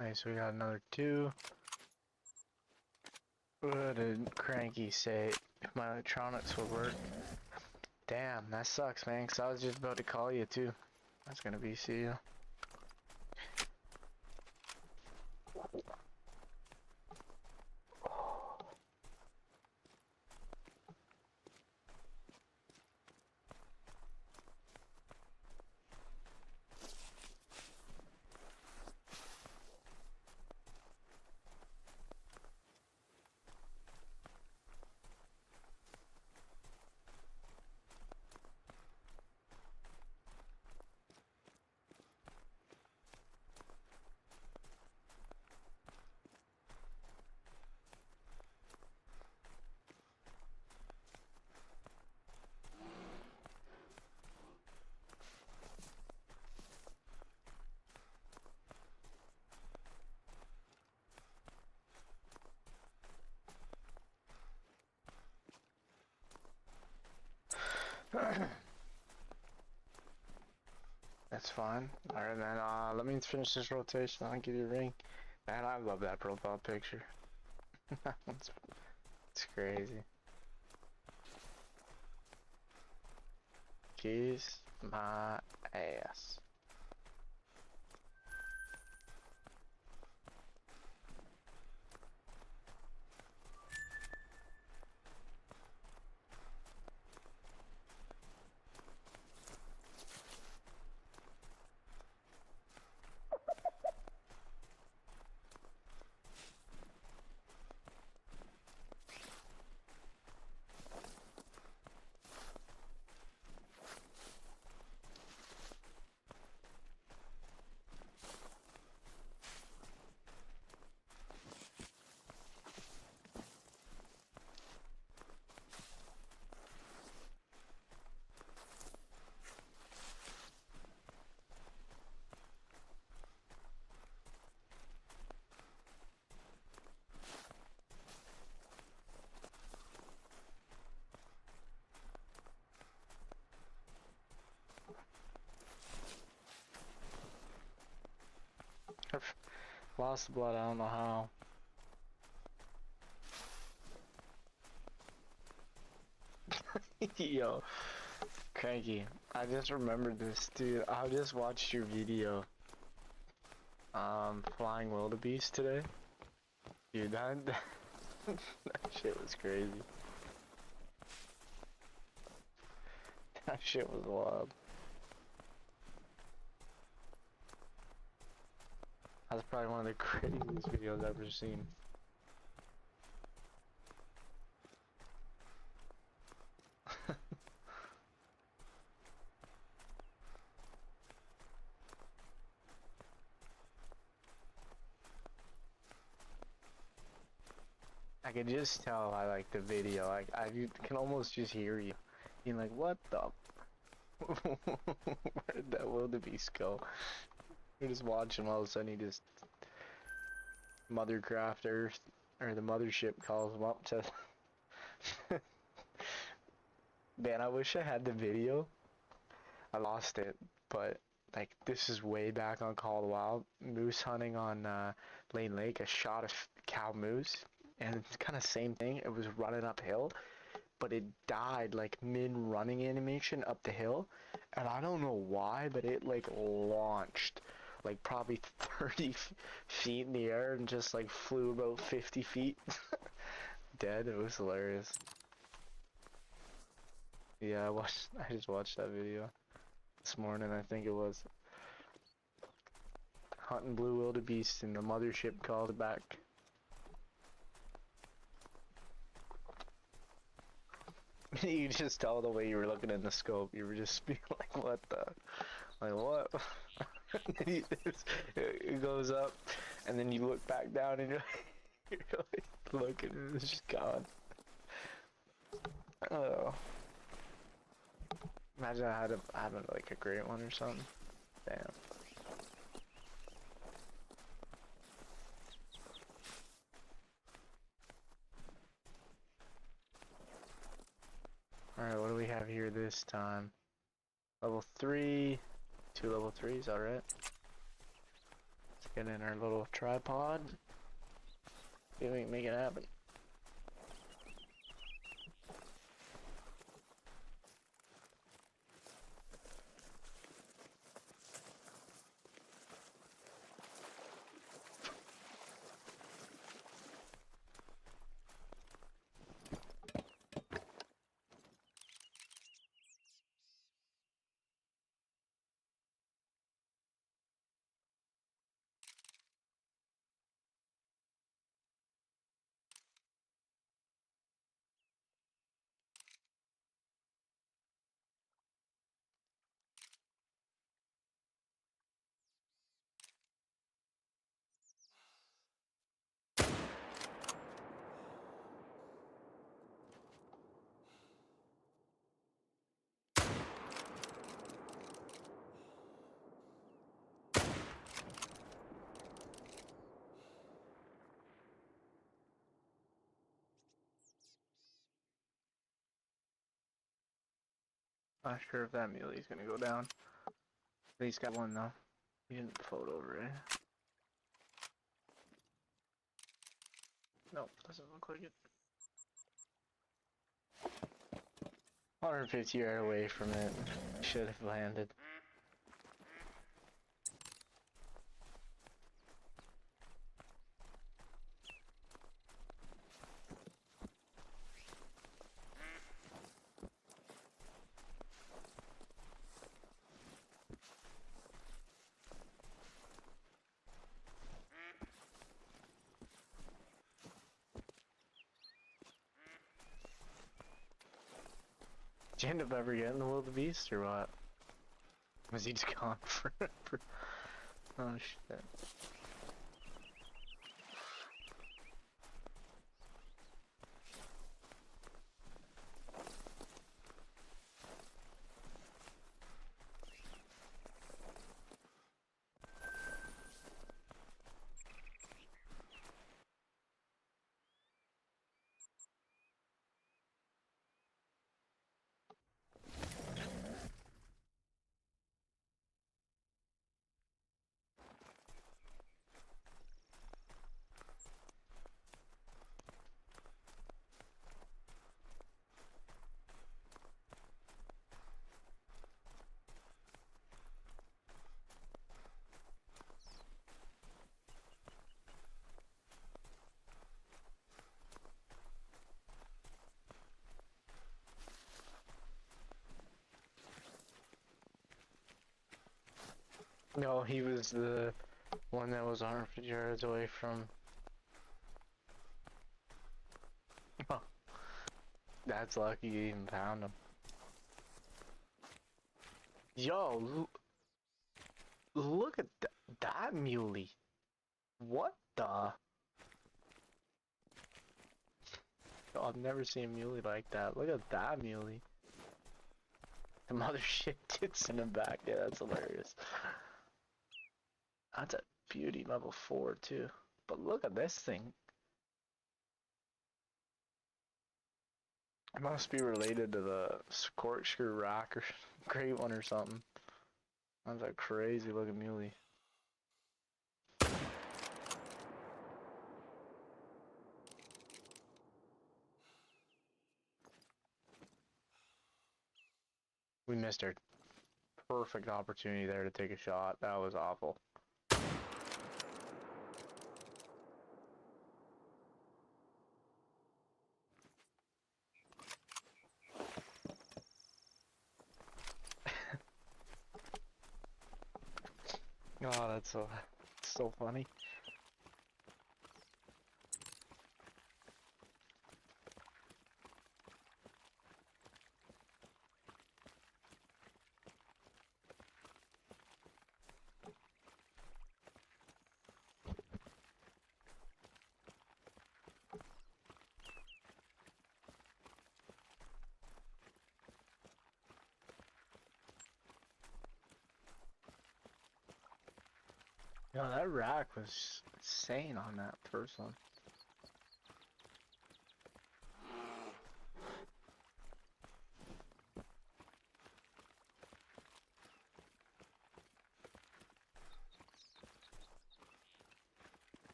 Nice, we got another 2. What did Cranky say? If my electronics will work. Damn, that sucks, man, because I was just about to call you, too. That's gonna be see ya. That's fine. Alright, man, let me finish this rotation. I'll give you a ring. Man, I love that profile picture. it's crazy. Kiss my ass. I've lost blood, I don't know how. Yo, Cranky, I just remembered this, dude. I just watched your video, flying wildebeest today. Dude, that shit was crazy. That shit was wild. That's probably one of the craziest videos I've ever seen. I could just tell I like the video. I can almost just hear you being like, what the? Where did that wildebeest go? You're just watching, all of a sudden he just Mothercraft Earth, or the mothership calls him up to. Man, I wish I had the video. I lost it, but like this is way back on Call of the Wild. Moose hunting on Lane Lake. I shot a cow moose, and it's kind of same thing. It was running uphill, but it died like mid-running animation up the hill, and I don't know why, but it like launched like probably 30 feet in the air and just like flew about 50 feet. Dead. It was hilarious. Yeah, I just watched that video this morning, I think it was. Hunting blue wildebeest and the mothership called it back. You just tell the way you were looking in the scope. You were just being like, what the? Like, what? It goes up, and then you look back down and you're like looking, and it's just gone. Oh. Imagine I had like a great one or something. Damn. Alright, what do we have here this time? Level 3. 2 level 3s, alright. Let's get in our little tripod. See if we can make it happen. Not sure if that mule's gonna go down. At least got one though. He didn't float over it. Nope, doesn't look like it. 150 right away from it. Should have landed. Did you end up ever getting the wildebeest or what? Was he just gone forever? Oh shit. No, he was the one that was 150 yards away from. Oh, that's lucky you even found him. Yo, look at that muley. What the? Oh, I've never seen a muley like that. Look at that muley. The mothership tits in the back. Yeah, that's hilarious. That's a beauty, level 4 too. But look at this thing. It must be related to the corkscrew rock or great one or something. That's a crazy looking muley. We missed our perfect opportunity there to take a shot. That was awful. Oh, that's so funny. No, that rack was insane on that first one.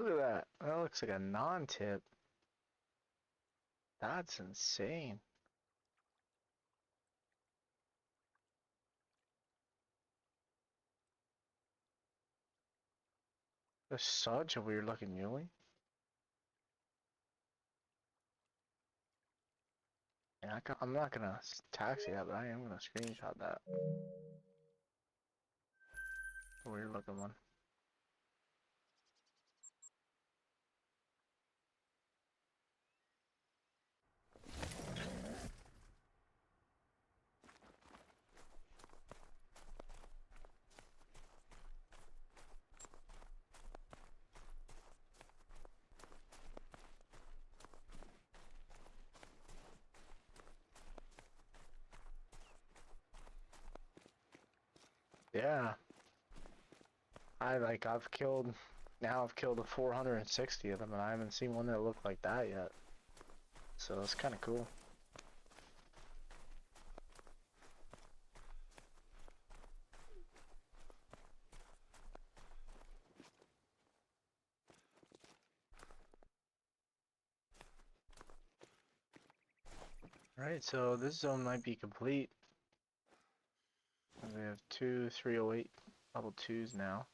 Look at that. That looks like a non-tip. That's insane. That's such a weird looking muley. And I'm not gonna taxi that, but I am gonna screenshot that. Weird looking one. Yeah. I've killed, now I've killed 460 of them and I haven't seen one that looked like that yet. So it's kind of cool. Alright, so this zone might be complete. We have 2 308 level 2s now.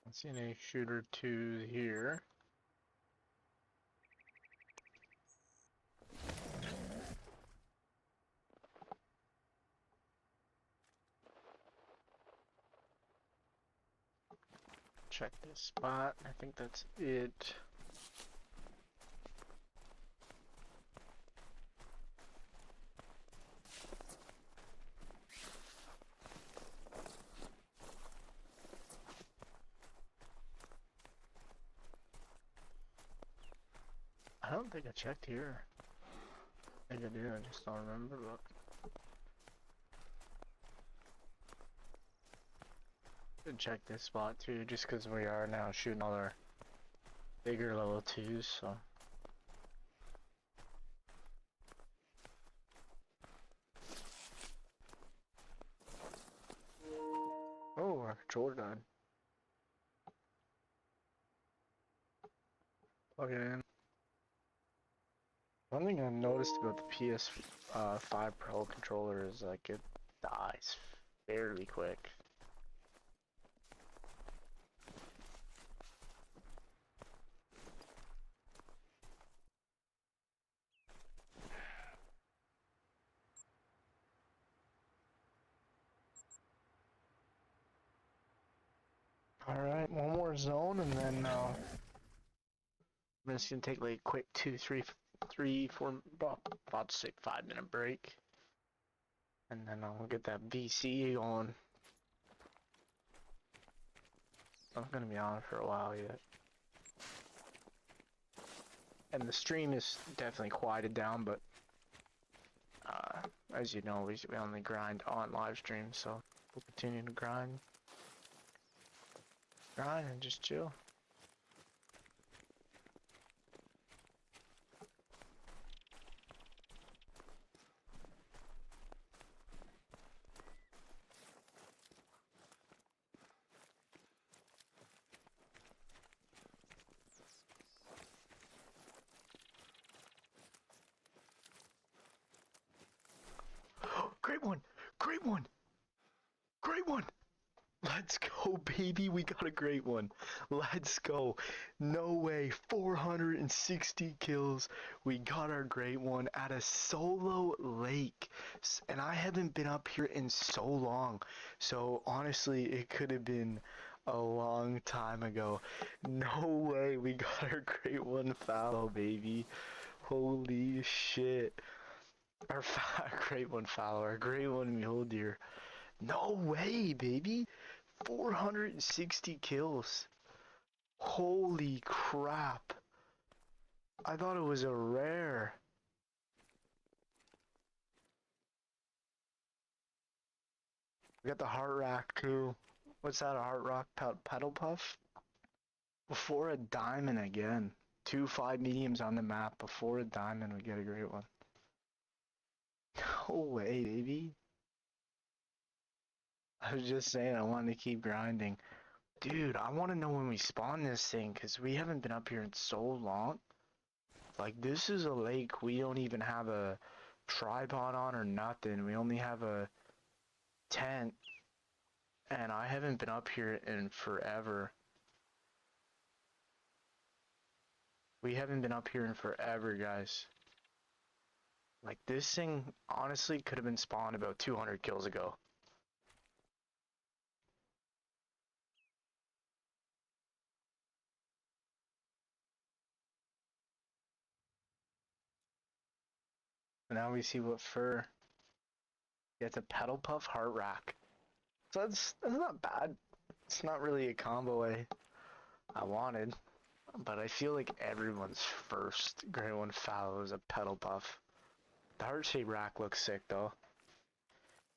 I'm seeing a shooter 2 here. Check this spot. I think that's it. I don't think I checked here. I think I did, I just don't remember, but... Should check this spot too, just because we are now shooting all our bigger level 2s, so... Oh, our controller died. Plug it in. One thing I noticed about the PS5 Pro controller is like it dies fairly quick. Alright, one more zone and then I'm just gonna take like a quick 2, 3, 4, about to say 5-minute break. And then I'll get that VC on. I'm gonna be on for a while yet. And the stream is definitely quieted down, but as you know, we only grind on live stream, so we'll continue to grind and just chill. Great one! Great one! Great one! Let's go, baby. We got a great one. Let's go. No way. 460 kills. We got our great one at a solo lake. And I haven't been up here in so long. So honestly, it could have been a long time ago. No way. We got our great one fallow, baby. Holy shit. Our great one fallow. Our great one mule deer. No way, baby. 460 kills. Holy crap. I thought it was a rare. We got the heart rack too. What's that, a heart rock pedal puff? Before a diamond again. 2 5 mediums on the map. Before a diamond we get a great one. No way, baby. I was just saying I wanted to keep grinding. Dude, I want to know when we spawn this thing, because we haven't been up here in so long. Like, this is a lake we don't even have a tripod on or nothing. We only have a tent, and I haven't been up here in forever. We haven't been up here in forever, guys. Like, this thing honestly could have been spawned about 200 kills ago. Now we see what fur. It's a pedal puff heart rack. So that's not bad. It's not really a combo I wanted, but I feel like everyone's first Grey One fallow is a pedal puff. The heart shape rack looks sick though.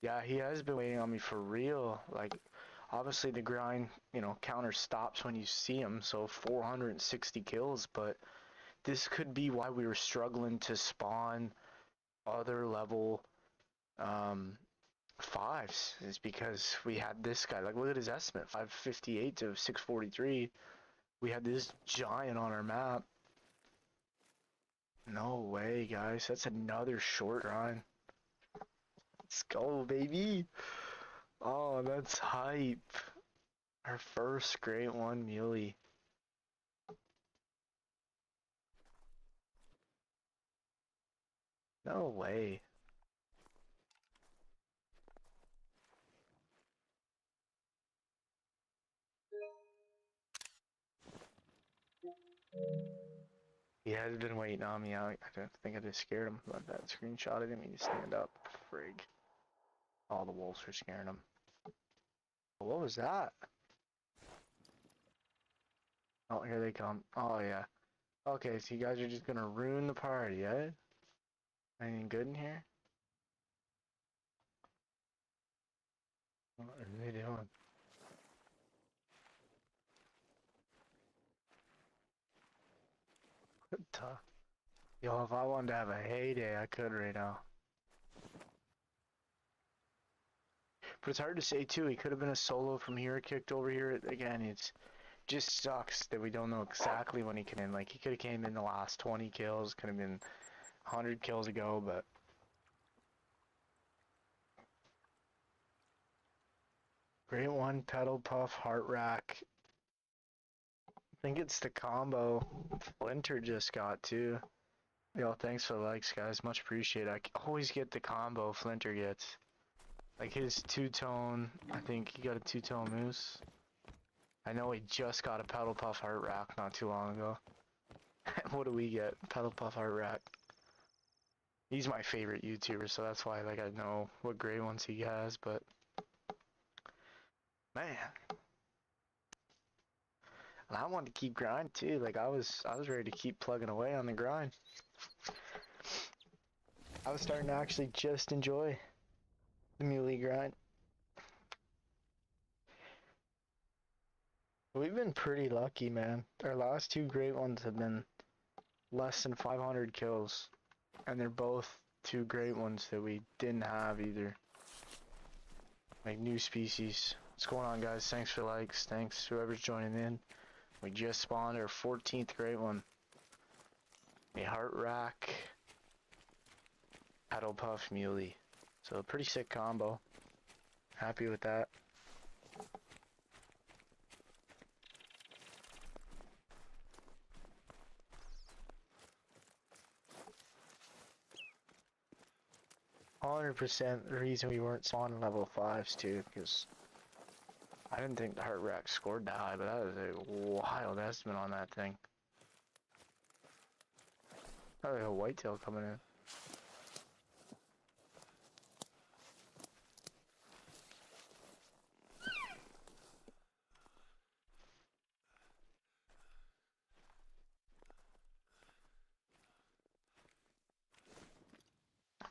Yeah, he has been waiting on me for real. Like, obviously the grind, you know, counter stops when you see him, so 460 kills, but this could be why we were struggling to spawn other level fives, is because we had this guy. Like, look at his estimate, 558 to 643. We had this giant on our map. No way, guys. That's another short run. Let's go, baby. Oh, that's hype. Our first Great One muley. No way. He has been waiting on me. I don't think I just scared him about that screenshot. I didn't mean to stand up. Frig. All the wolves were scaring him. What was that? Oh, here they come. Oh, yeah. Okay, so you guys are just gonna ruin the party, eh? Anything good in here? What are they doing? Good talk. Yo, if I wanted to have a heyday, I could right now. But it's hard to say too. He could have been a solo from here, kicked over here. Again, it's just sucks that we don't know exactly when he came in. Like, he could have came in the last 20 kills, could have been 100 kills ago, but Great One, pedal puff, heart rack. I think it's the combo Flinter just got too. Yo, thanks for the likes, guys. Much appreciated. I always get the combo Flinter gets. Like his two-tone, I think he got a two-tone moose. I know he just got a pedal puff heart rack not too long ago. What do we get? Pedal puff heart rack. He's my favorite YouTuber, so that's why like I know what gray ones he has, but man. And I wanted to keep grinding too. Like I was ready to keep plugging away on the grind. I was starting to actually just enjoy the muley grind. We've been pretty lucky, man. Our last two great ones have been less than 500 kills, and they're both two great ones that we didn't have either. Like new species. What's going on, guys? Thanks for likes. Thanks whoever's joining in. We just spawned our 14th great one. A heart rack, paddle puff muley. So a pretty sick combo. Happy with that. %, the reason we weren't spawning level 5s too, because I didn't think the heart rack scored that high, but that was a wild estimate on that thing. Probably a whitetail coming in.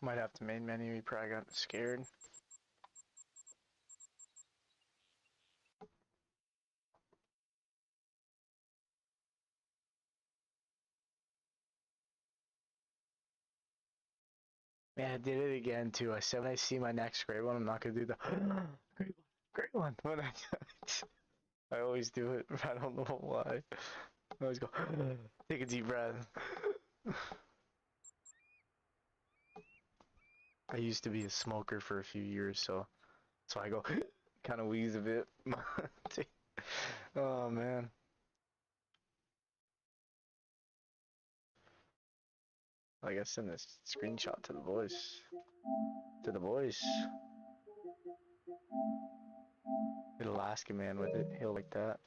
Might have to main menu, he probably got scared. Man, I did it again too. I said when I see my next great one, I'm not gonna do the great one. When I always do it. I don't know why. I always go take a deep breath. I used to be a smoker for a few years, so So I go kind of wheeze a bit. Oh man. I gotta send this screenshot to the boys. To the boys. Little Alaskan man with it. He'll like that.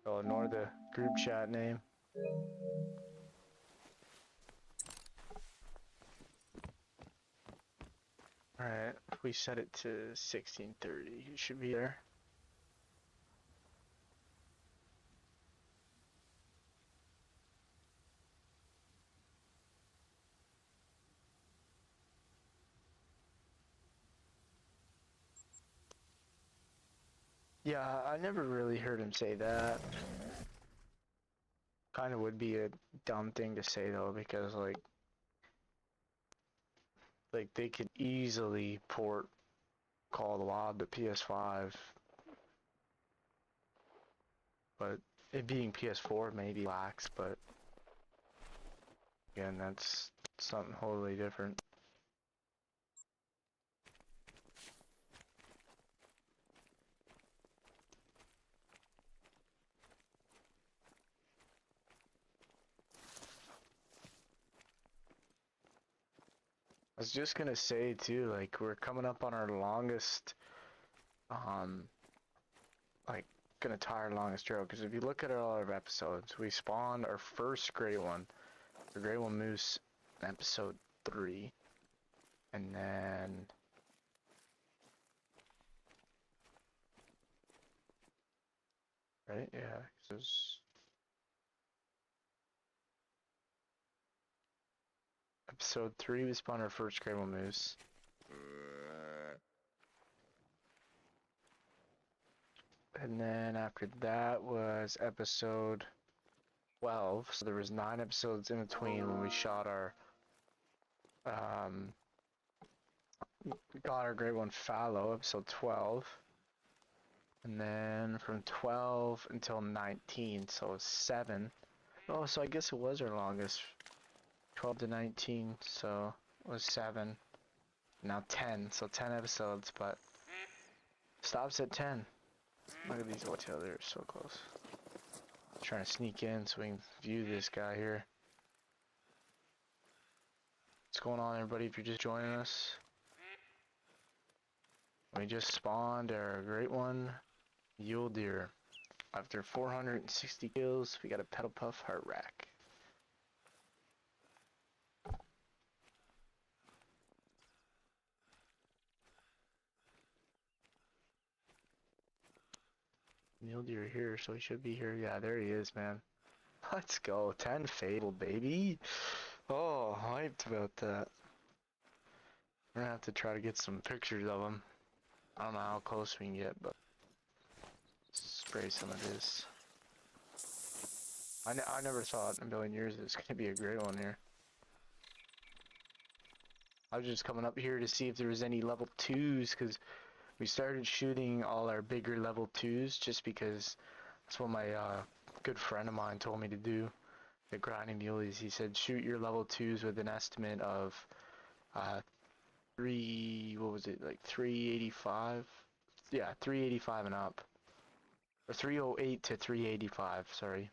Oh, ignore the group chat name. Alright, if we set it to 1630, you should be there. Yeah, I never really heard him say that. Kind of would be a dumb thing to say though, because like they could easily port Call of the Wild to PS5, but it being PS4 maybe lax, but again, that's something totally different. I was just gonna say too, like we're coming up on our longest, like gonna tire longest trail. Because if you look at all our episodes, we spawned our first great one, the great one moose, episode 3, and then right, yeah, 'cause it was episode 3. We spawned our first great one moose. And then after that was episode 12, so there was 9 episodes in between when we shot our, got our grade 1 fallow, episode 12. And then from 12 until 19, so 7. Oh, so I guess it was our longest. 12 to 19, so it was 7. Now 10, so 10 episodes, but stops at 10. Look at these whitetail, they're so close. Trying to sneak in so we can view this guy here. What's going on, everybody, if you're just joining us? We just spawned our great one, mule deer. After 460 kills, we got a pedal puff heart rack. Mule deer here, so he should be here. Yeah, there he is, man. Let's go. 10 Fable, baby. Oh, hyped about that. We're gonna have to try to get some pictures of him. I don't know how close we can get, but spray some of this. I never thought in a million years it was gonna be a great one here. I was just coming up here to see if there was any level 2s, because we started shooting all our bigger level 2s just because that's what my good friend of mine told me to do. The grinding muleys, he said shoot your level 2s with an estimate of what was it, like 385? Yeah, 385 and up. Or 308 to 385, sorry.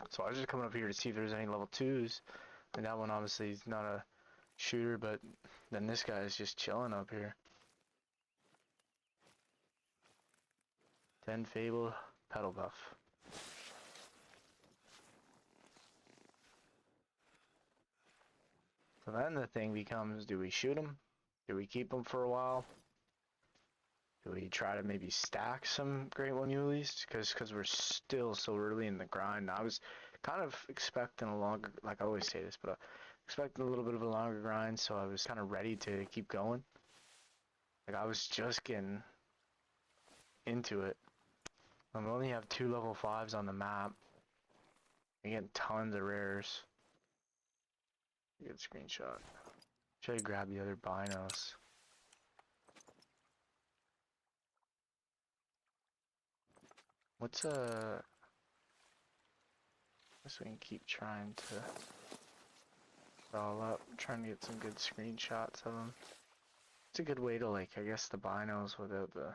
So I was just coming up here to see if there's any level 2s. And that one obviously is not a shooter, but then this guy is just chilling up here. 10 Fable, pedal buff. So then the thing becomes, do we shoot him? Do we keep him for a while? Do we try to maybe stack some Great One Muleys? Because we're still so early in the grind. I was kind of expecting a longer, like I always say this, but expecting a little bit of a longer grind, so I was kind of ready to keep going. Like I was just getting into it. I only have 2 level 5s on the map. I'm getting tons of rares. Good screenshot. Should I grab the other binos? What's guess we can keep trying to all up, trying to get some good screenshots of them. It's a good way to, like, I guess the binos without the...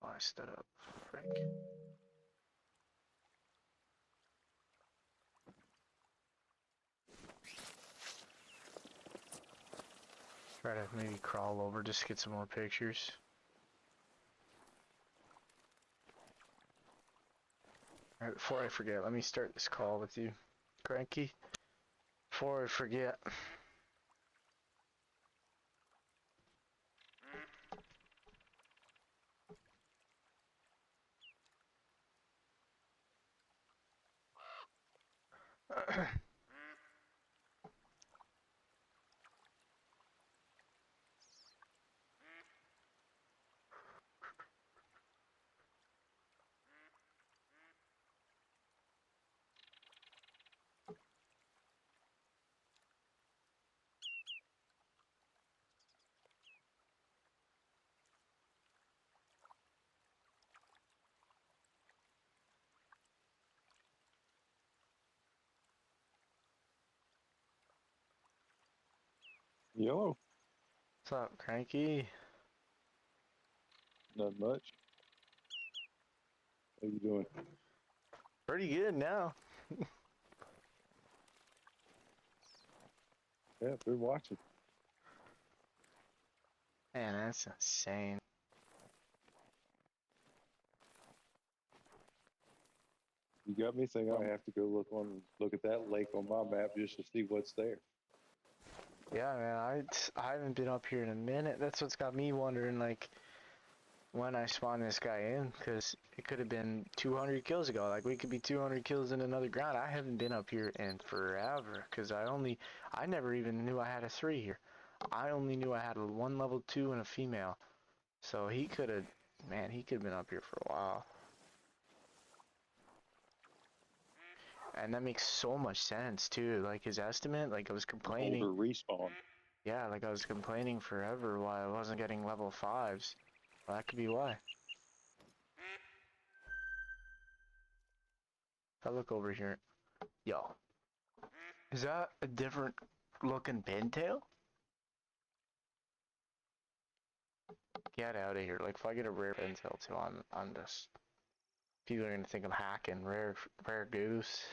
Oh, I stood up. Frick. Try to maybe crawl over just to get some more pictures. Alright, before I forget, let me start this call with you, Cranky. Before I forget. Yo, What's up, Cranky? not much. How you doing? Pretty good now. Yeah, been watching. Man, that's insane. You got me thinking I have to go look at that lake on my map just to see what's there. Yeah, man, I haven't been up here in a minute. That's what's got me wondering, like, when I spawn this guy in, because it could have been 200 kills ago. Like, we could be 200 kills in another ground. I haven't been up here in forever, because I never even knew I had a 3 here. I only knew I had a 1 level 2 and a female. So he could have, man, he could have been up here for a while. And that makes so much sense, too. Like, his estimate, like, I was complaining. Older respawn. Yeah, like, I was complaining forever why I wasn't getting level 5s. Well, that could be why. If I look over here. Yo. Is that a different looking pintail? Get out of here. Like, if I get a rare pintail, too, I'm just... People are gonna think I'm hacking. Rare goose.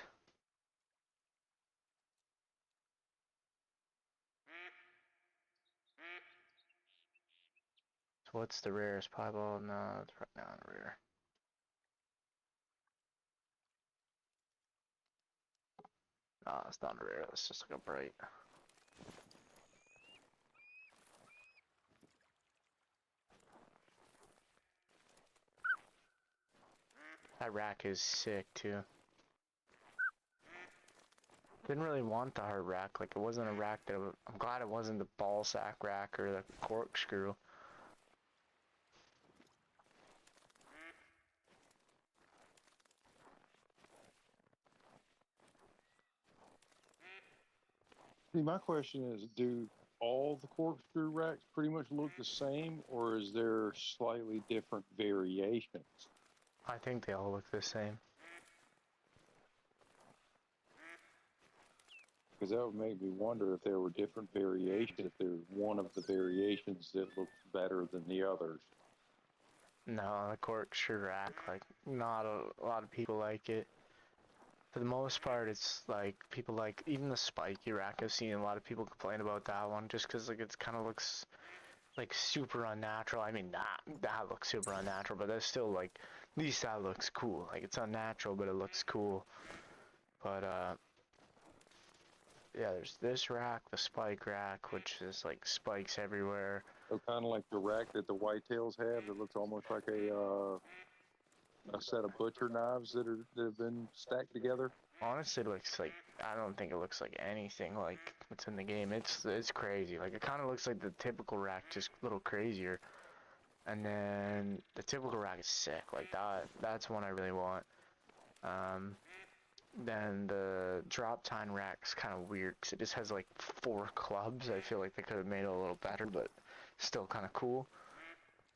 So what's the rarest piebald? No, it's right now rare. No, it's not rare. It's just like a bright. That rack is sick too. Didn't really want the hard rack. Like, it wasn't a rack that I'm glad it wasn't the ball sack rack or the corkscrew. See, my question is, do all the corkscrew racks pretty much look the same, or is there slightly different variations? I think they all look the same. Because that would make me wonder if there were different variations, if there's one of the variations that looks better than the others. No, the corkscrew rack, like, not a lot of people like it. For the most part, it's like people like even the spiky rack. I've seen a lot of people complain about that one just because like it kind of looks like super unnatural. I mean, that looks super unnatural, but that's still like at least that looks cool. Like, it's unnatural, but it looks cool. But yeah, there's this rack, the spike rack, which is like spikes everywhere. So kind of like the rack that the whitetails have that looks almost like a set of butcher knives that have been stacked together. Honestly, it looks like, I don't think it looks like anything like what's in the game. It's crazy. Like, it kind of looks like the typical rack, just a little crazier. And then the typical rack is sick. Like, that's one I really want. Then the drop time rack's kind of weird because it just has like 4 clubs. I feel like they could have made it a little better, but still kind of cool.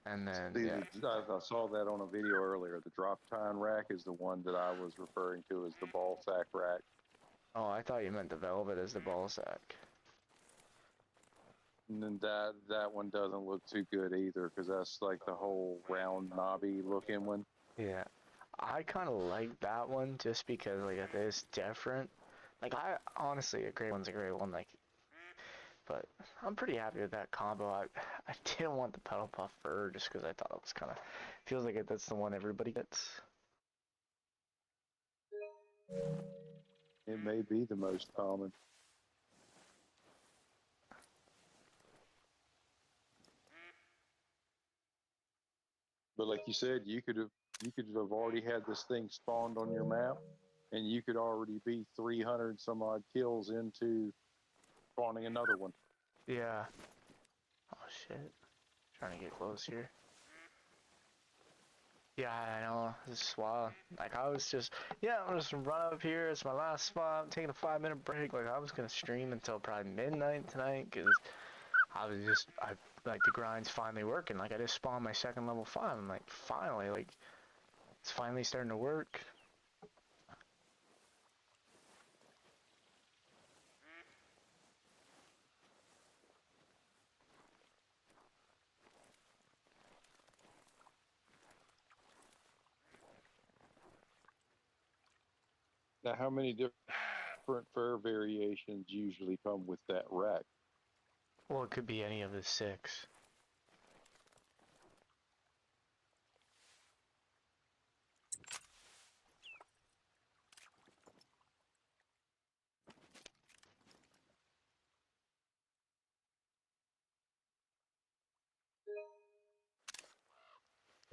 And then, See, yeah. I saw that on a video earlier. The drop tine rack is the one that I was referring to as the ball sack rack. Oh, I thought you meant the velvet as the ball sack. And then that one doesn't look too good either, because that's like the whole round knobby looking one. Yeah. I kind of like that one just because, like, it is different. Like, I honestly, a great one's a great one, like, but I'm pretty happy with that combo. I didn't want the pedal puff fur just because I thought it was kind of, feels like that's the one everybody gets. It may be the most common. But like you said, you could have already had this thing spawned on your map, and you could already be 300 some odd kills into spawning another one. Yeah. Oh shit. Trying to get close here. Yeah, I know. This is wild. Like, I was just, yeah, I'm just run up here. It's my last spot. I'm taking a 5-minute break. Like, I was gonna stream until probably midnight tonight because like, the grind's finally working. Like, I just spawned my second level 5. I'm like, finally, like, it's finally starting to work. Now, how many different fare variations usually come with that rack? Well, it could be any of the 6.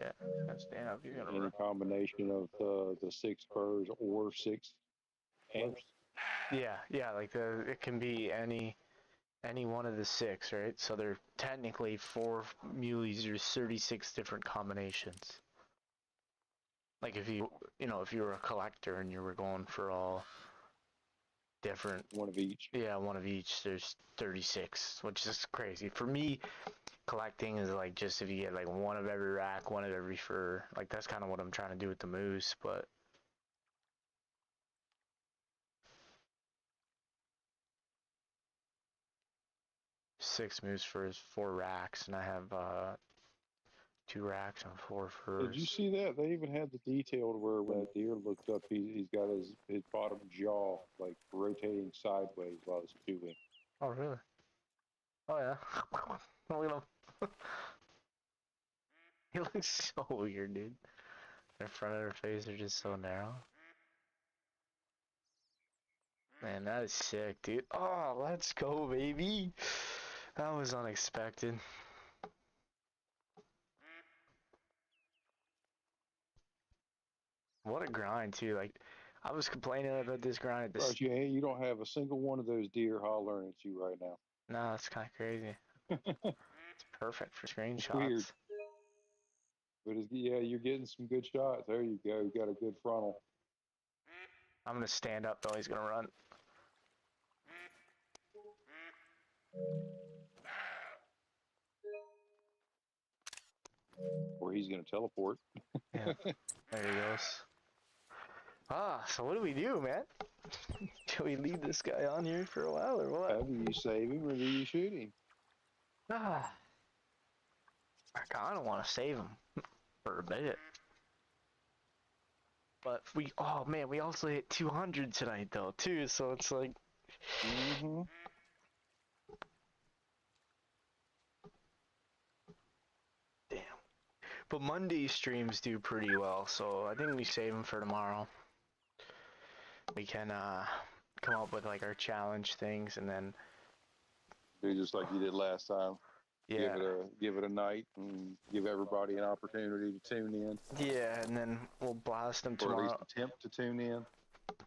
Yeah, stand up. You're gonna Any run. combination of the 6 furs or 6 amps? Yeah, like it can be any one of the 6, right? So they're technically 4 muleys. There's 36 different combinations. Like if if you were a collector and you were going for all different, One of each. yeah, one of each, there's 36, which is crazy. For me, collecting is like just if you get like one of every rack, one of every fur. Like that's kind of what I'm trying to do with the moose, but 6 moose furs, 4 racks, and I have 2 racks and 4 Did you furs. see that? They even had the detail to where when that deer looked up, he's got his bottom jaw like rotating sideways while he's chewing. Oh, really? Oh, yeah. Look at him. He looks so weird, dude. The front of her face are just so narrow. Man, that is sick, dude. Oh, let's go, baby. That was unexpected. What a grind, too. Like, I was complaining about this grind at this. But you don't have a single one of those deer hollering at you right now. No, it's kind of crazy. It's perfect for Weird. screenshots. But yeah, you're getting some good shots. There you go. You got a good frontal. I'm gonna stand up, though. He's gonna run. Or he's going to teleport. Yeah, there he goes. Ah, so what do we do, man? Do we leave this guy on here for a while, or what? Do you save him or do you shoot him? Ah, I kind of want to save him for a bit. But oh man, we also hit 200 tonight though, too, so it's like... Mm-hmm. Damn. But Monday streams do pretty well, so I think we save them for tomorrow. We can come up with like our challenge things and then... Do just like you did last time. Yeah. Give it a night and give everybody an opportunity to tune in. Yeah, and then we'll blast them tomorrow. Or at least attempt to tune in.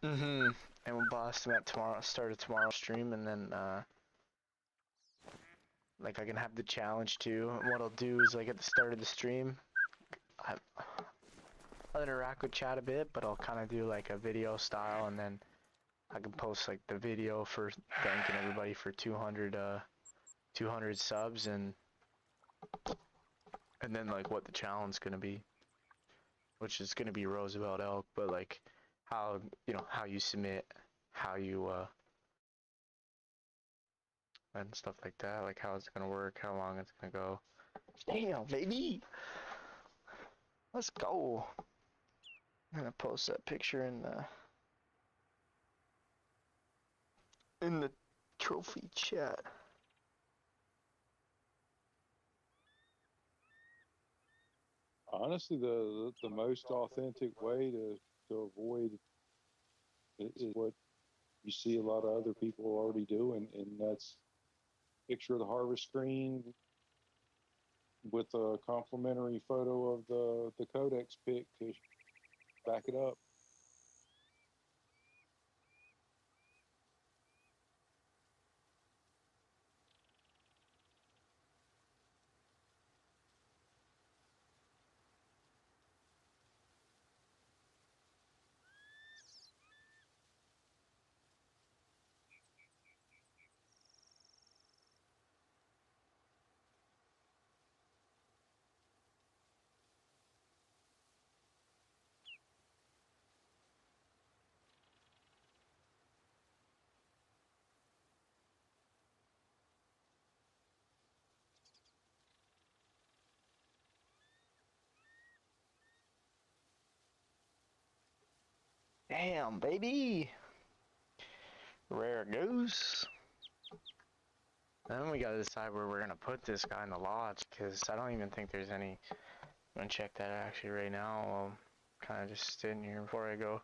Mm-hmm. And we'll blast them at start of tomorrow's stream, and then like I can have the challenge too. And what I'll do is like at the start of the stream, I'll interact with chat a bit, but I'll kind of do like a video style, and then I can post like the video for thanking everybody for 200 subs, and and then like what the challenge is gonna be, which is gonna be Roosevelt elk, but like how how you submit, how you and stuff like that, like how it's gonna work, how long it's gonna go. Damn, baby, let's go. I'm gonna post that picture in the trophy chat. Honestly, the most authentic way to avoid it is what you see a lot of other people already doing, and that's picture of the harvest screen with a complimentary photo of the codex pic to back it up. Damn, baby, rare goose. Then we gotta decide where we're gonna put this guy in the lodge, because I don't even think there's any. I'm gonna check that actually right now. Kind of just sitting here before I go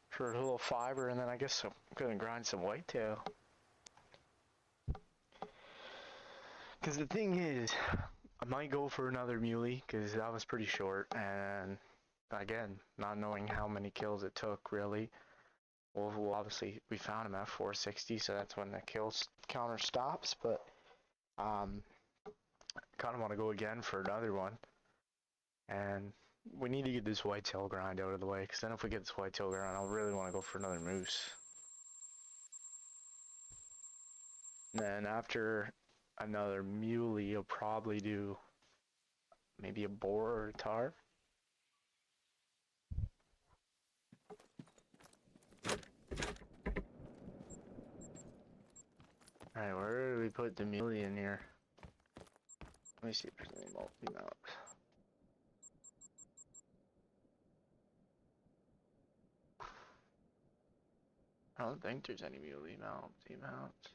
for a little fiber, and then I guess I'm gonna grind some whitetail. Because the thing is, I might go for another muley, because that was pretty short, and again, not knowing how many kills it took really. Well, obviously we found him at 460, so that's when the kills counter stops, but kind of want to go again for another one. And we need to get this whitetail grind out of the way, because then if we get this whitetail grind, I'll really want to go for another moose. And then after another muley, you'll probably do maybe a boar or a tar. Alright, where do we put the muley in here? Let me see if there's any multi-mounts. I don't think there's any muley multi-mounts.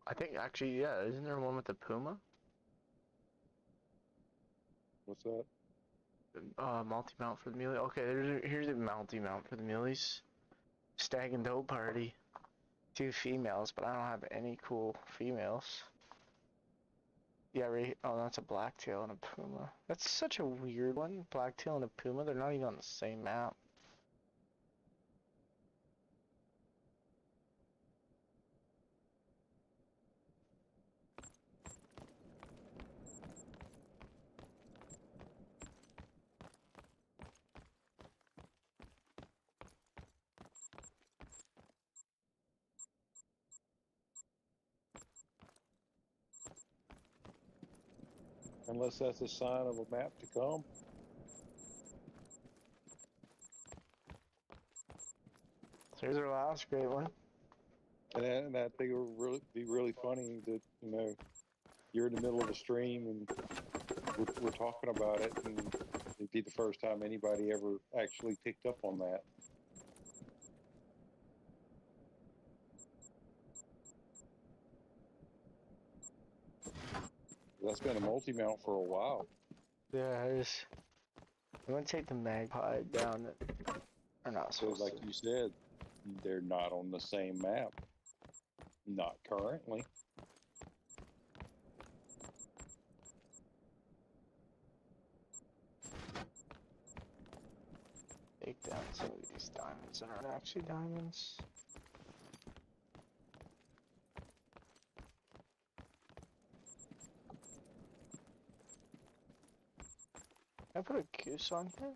I think actually, yeah, isn't there one with the puma? What's that? Multi-mount for the muley. Okay, here's a multi-mount for the muleys. Stag and doe party. 2 females, but I don't have any cool females. Yeah, right. Oh, that's a blacktail and a puma. That's such a weird one. Blacktail and a puma, they're not even on the same map. Unless that's a sign of a map to come. So here's our last great one. And I think it would be really funny that, you know, you're in the middle of a stream and we're talking about it, and it'd be the first time anybody ever actually picked up on that. That's been a multi-mount for a while. Yeah, I'm gonna take the magpie down. Or not So supposed like to. you said, they're not on the same map. Not currently. Take down some of these diamonds that aren't actually diamonds. Can I put a goose on here?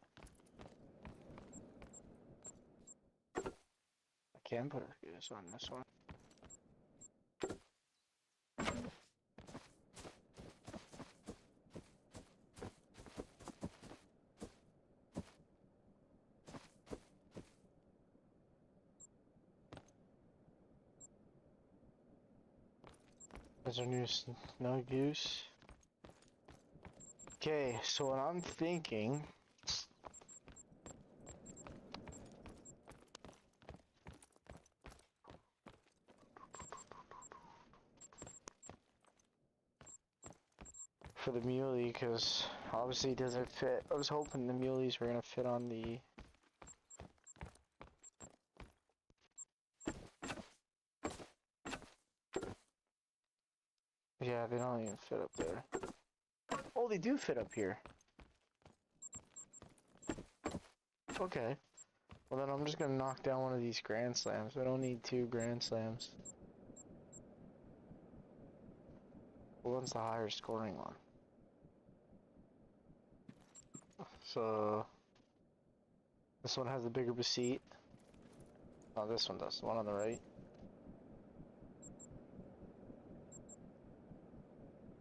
I can put a fuse on this one. There's our new snug goose. Okay, so what I'm thinking. For the muley, because obviously it doesn't fit. I was hoping the muleys were gonna fit on the. Yeah, they don't even fit up there. Oh, they do fit up here. Okay. Well, then I'm just gonna knock down one of these Grand Slams. I don't need 2 Grand Slams. Well, one's the higher scoring one. So this one has the bigger seat. Oh, this one does. The one on the right.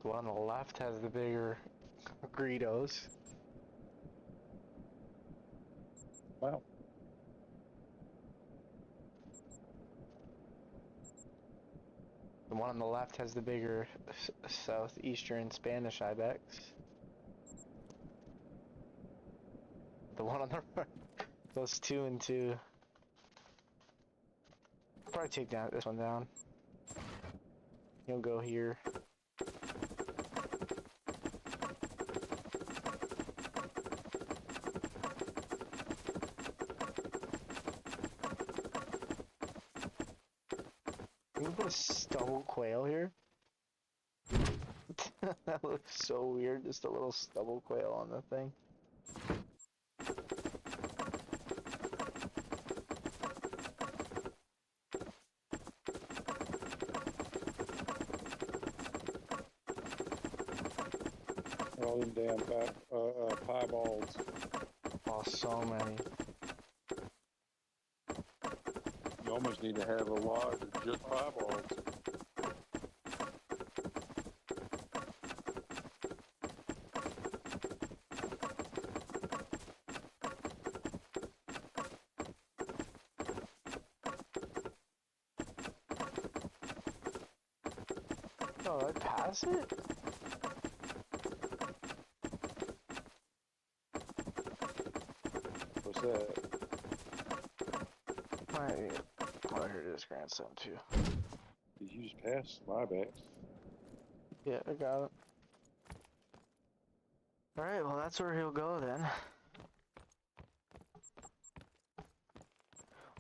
The one on the left has the bigger Greedos. Wow. The one on the left has the bigger southeastern Spanish ibex. The one on the right, those 2 and 2. Probably take this one down. He'll go here. Can we put a stubble quail here? That looks so weird, just a little stubble quail on the thing. All them damn pieballs. Oh, so many. You almost need to have a lodge of just pieballs. Oh, did I pass it? What's that? Oh, here it is, Grand Slam too. Did you just pass my backs? Yeah, I got it. Alright, well that's where he'll go then.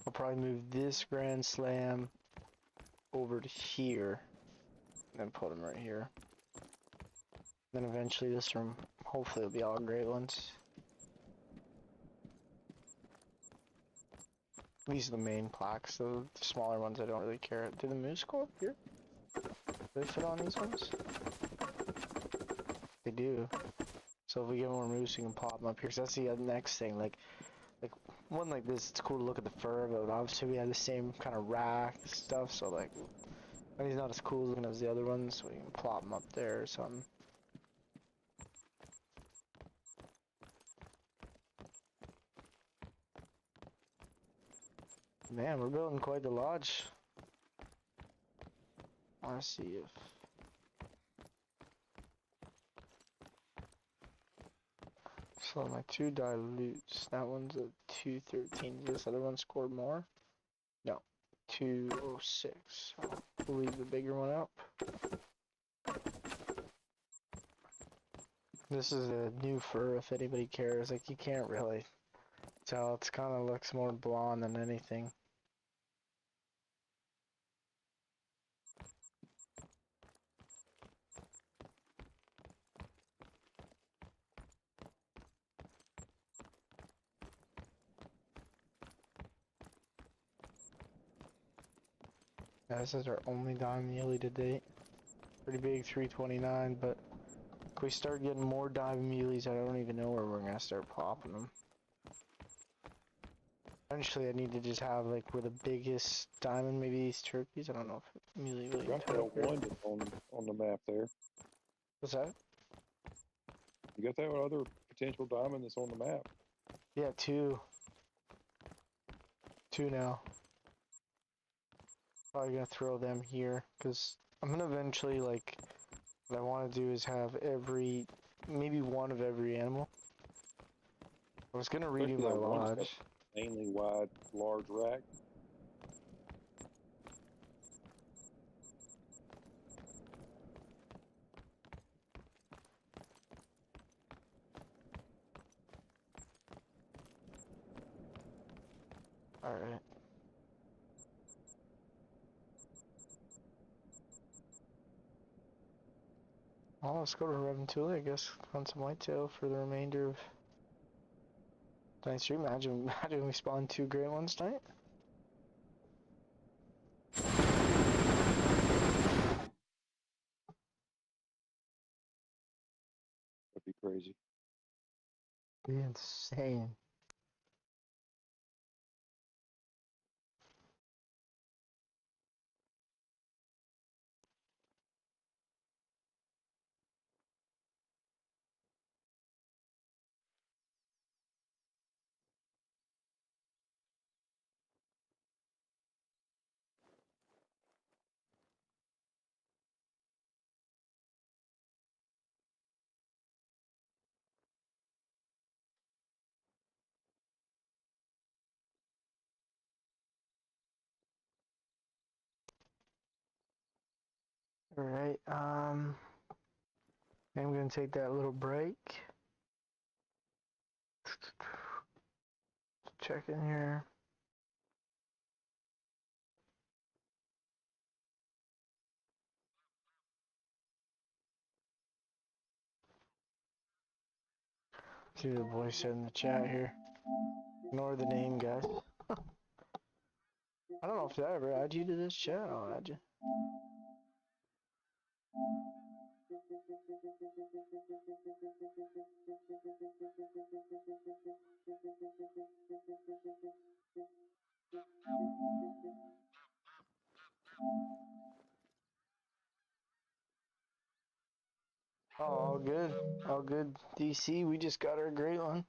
I'll probably move this Grand Slam over to here. And then put him right here. Then eventually this room, hopefully it'll be all great ones. These are the main plaques, the smaller ones I don't really care. Do the moose go up here? Do they fit on these ones? They do. So if we get more moose, we can pop them up here. 'Cause that's the next thing. Like one like this, it's cool to look at the fur, but obviously we have the same kind of rack stuff. So like, he's not as cool looking as the other ones. So we can plop them up there or something. Man, we're building quite the lodge. I want to see if... So my 2 dilutes, that one's a 213. This other one scored more? No, 206. So we'll leave the bigger one up. This is a new fur if anybody cares. Like, you can't really tell. It kind of looks more blonde than anything. Yeah, this is our only diamond muley to date. Pretty big, 329, but if we start getting more diamond muleys, I don't even know where we're gonna start popping them. Eventually, I need to just have like where the biggest diamond, maybe these turkeys. I don't know if Muley really You got entitled that here. one that's on the map there. What's that? You got that other potential diamond that's on the map. Yeah, two. Two now. Probably gonna throw them here because I'm gonna eventually like. What I want to do is have maybe one of every animal. I was gonna redo Especially my that one that's got lodge. mainly wide, large rack. Alright. Well, let's go to Reventuli, I guess. Hunt some whitetail for the remainder of tonight's stream. Imagine we spawn 2 great ones tonight. That'd be crazy. Be insane. Alright, I'm gonna take that little break. Check in here. See what the boys said in the chat here. Ignore the name, guys. I don't know if I ever add you to this chat. I'll add you. Oh, all good. All good. DC, we just got our great one.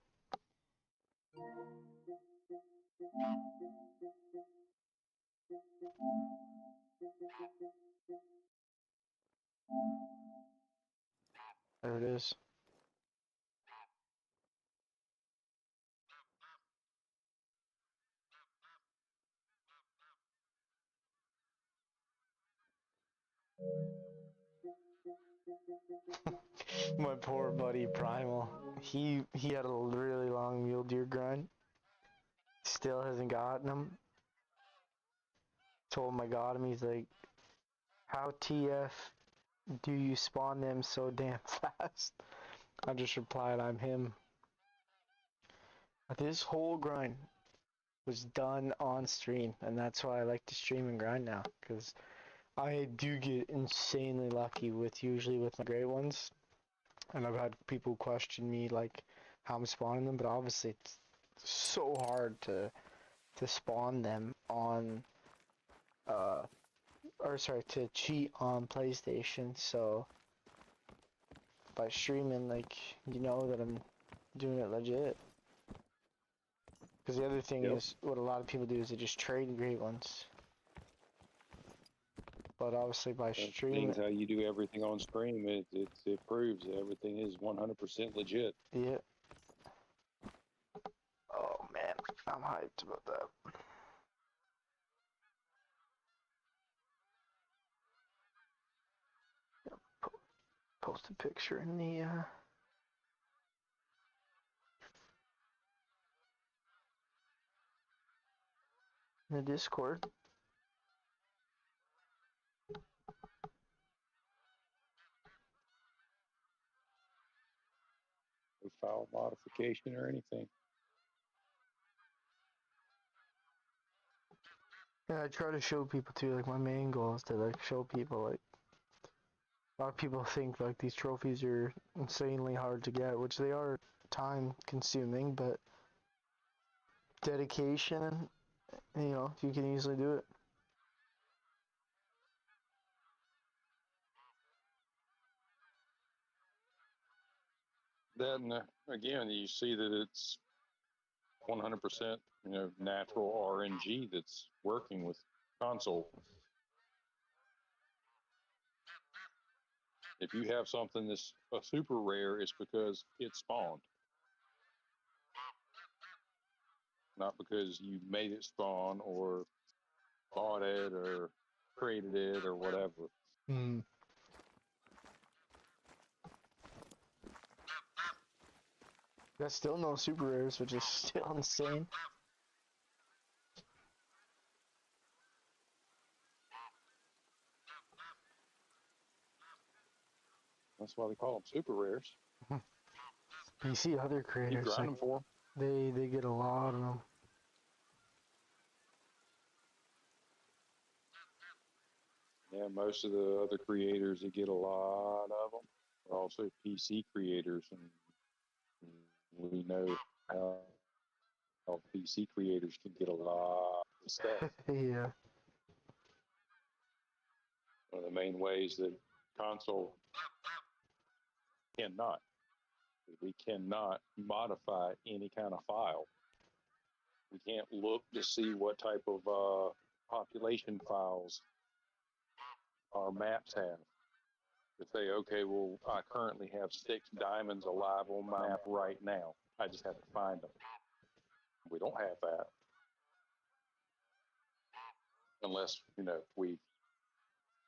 There it is. My poor buddy Primal. He had a really long mule deer grind. Still hasn't gotten him. Told him I got him. He's like, "How TF do you spawn them so damn fast?" I just replied, "I'm him." This whole grind was done on stream, and that's why I like to stream and grind now, because I do get insanely lucky usually with my great ones. And I've had people question me like how I'm spawning them, but obviously it's so hard to spawn them on to cheat on PlayStation. So by streaming, like, you know that I'm doing it legit. Because the other thing is, what a lot of people do is they just trade great ones. But obviously by streaming, How you do everything on stream, it proves that everything is 100% legit. yeah. Oh man, I'm hyped about that. Post a picture in the Discord. No file modification or anything. Yeah, I try to show people too, like my main goal is to like show people, like, a lot of people think like these trophies are insanely hard to get, which they are time consuming, but dedication, you know, you can easily do it. Then again, you see that it's 100%, natural RNG that's working with console. If you have something that's a super rare, it's because it spawned, not because you made it spawn or bought it or created it or whatever. Hmm. That's still no super rares, which is still insane. That's why they call them super rares. You see other Keep creators, like, grinding for them. they get a lot of them. Yeah, most of the other creators that get a lot of them are also PC creators, and we know how PC creators can get a lot of stuff. Yeah. One of the main ways that console cannot, we cannot modify any kind of file. We can't look to see what type of population files our maps have. To say, okay, well, I currently have 6 diamonds alive on my map right now. I just have to find them. We don't have that. Unless, we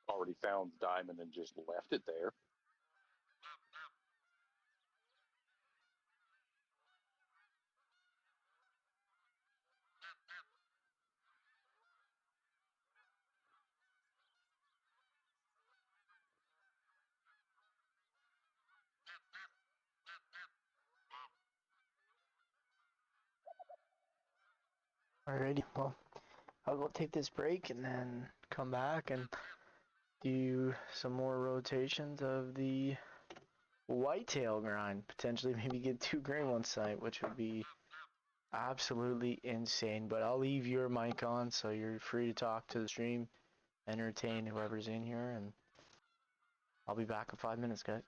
already found the diamond and just left it there. Alrighty, well, I'll go take this break and then come back and do some more rotations of the whitetail grind. Potentially maybe get 2 gray one site, which would be absolutely insane. But I'll leave your mic on so you're free to talk to the stream, entertain whoever's in here, and I'll be back in 5 minutes, guys.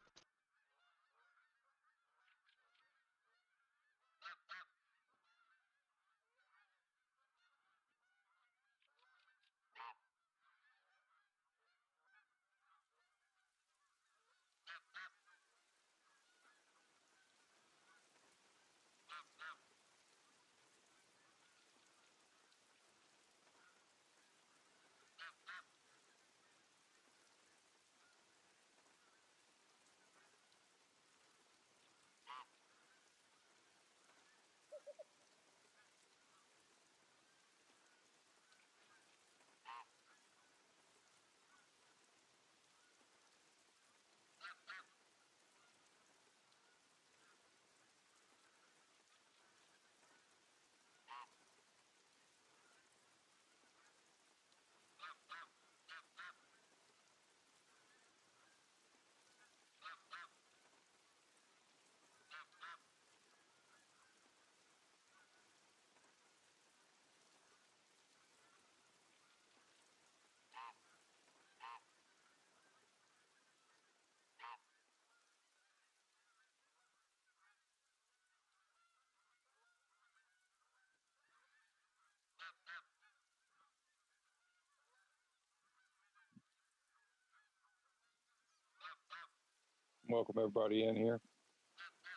Welcome everybody in here.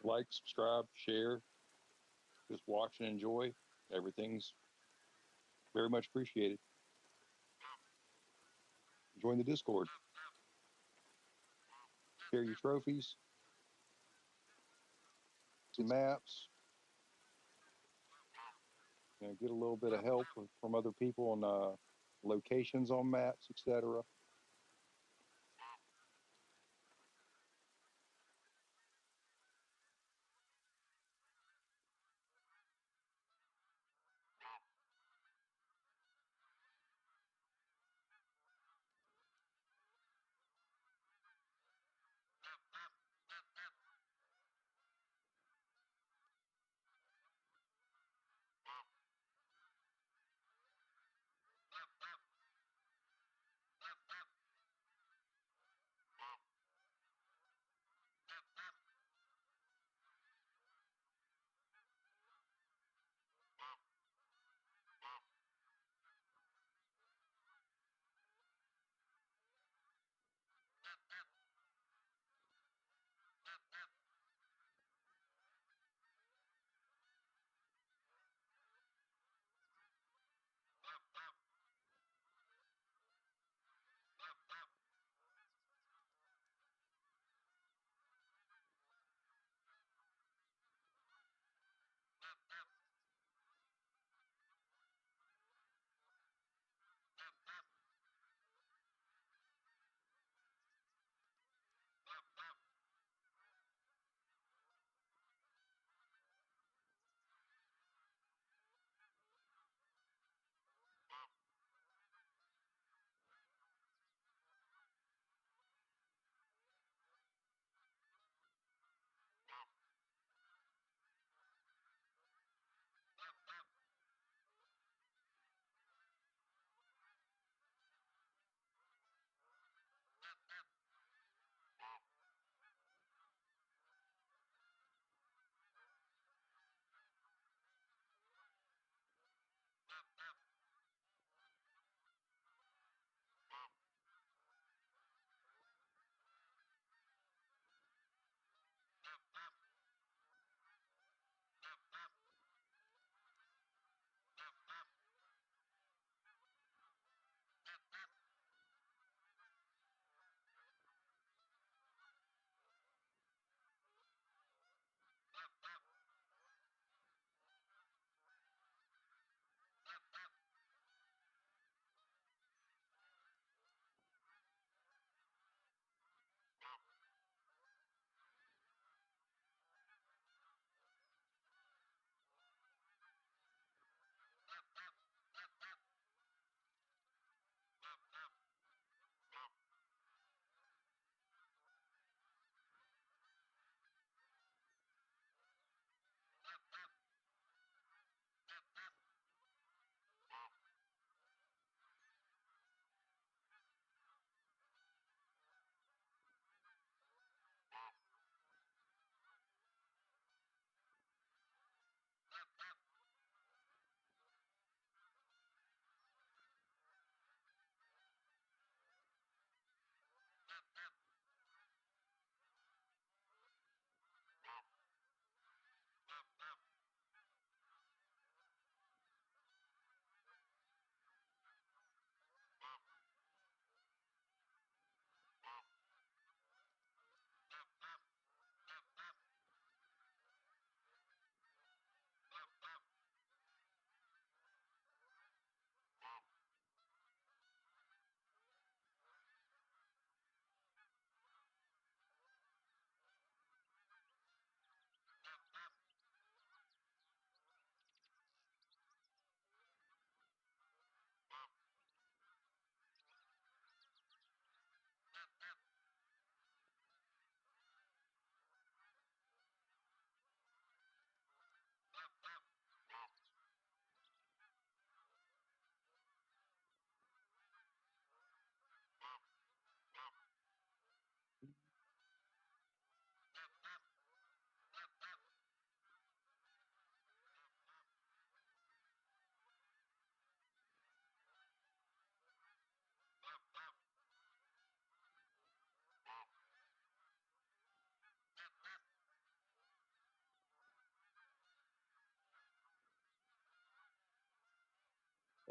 Like, subscribe, share, just watch and enjoy. Everything's very much appreciated. Join the Discord. Share your trophies, some maps, get a little bit of help from other people on locations on maps, etc.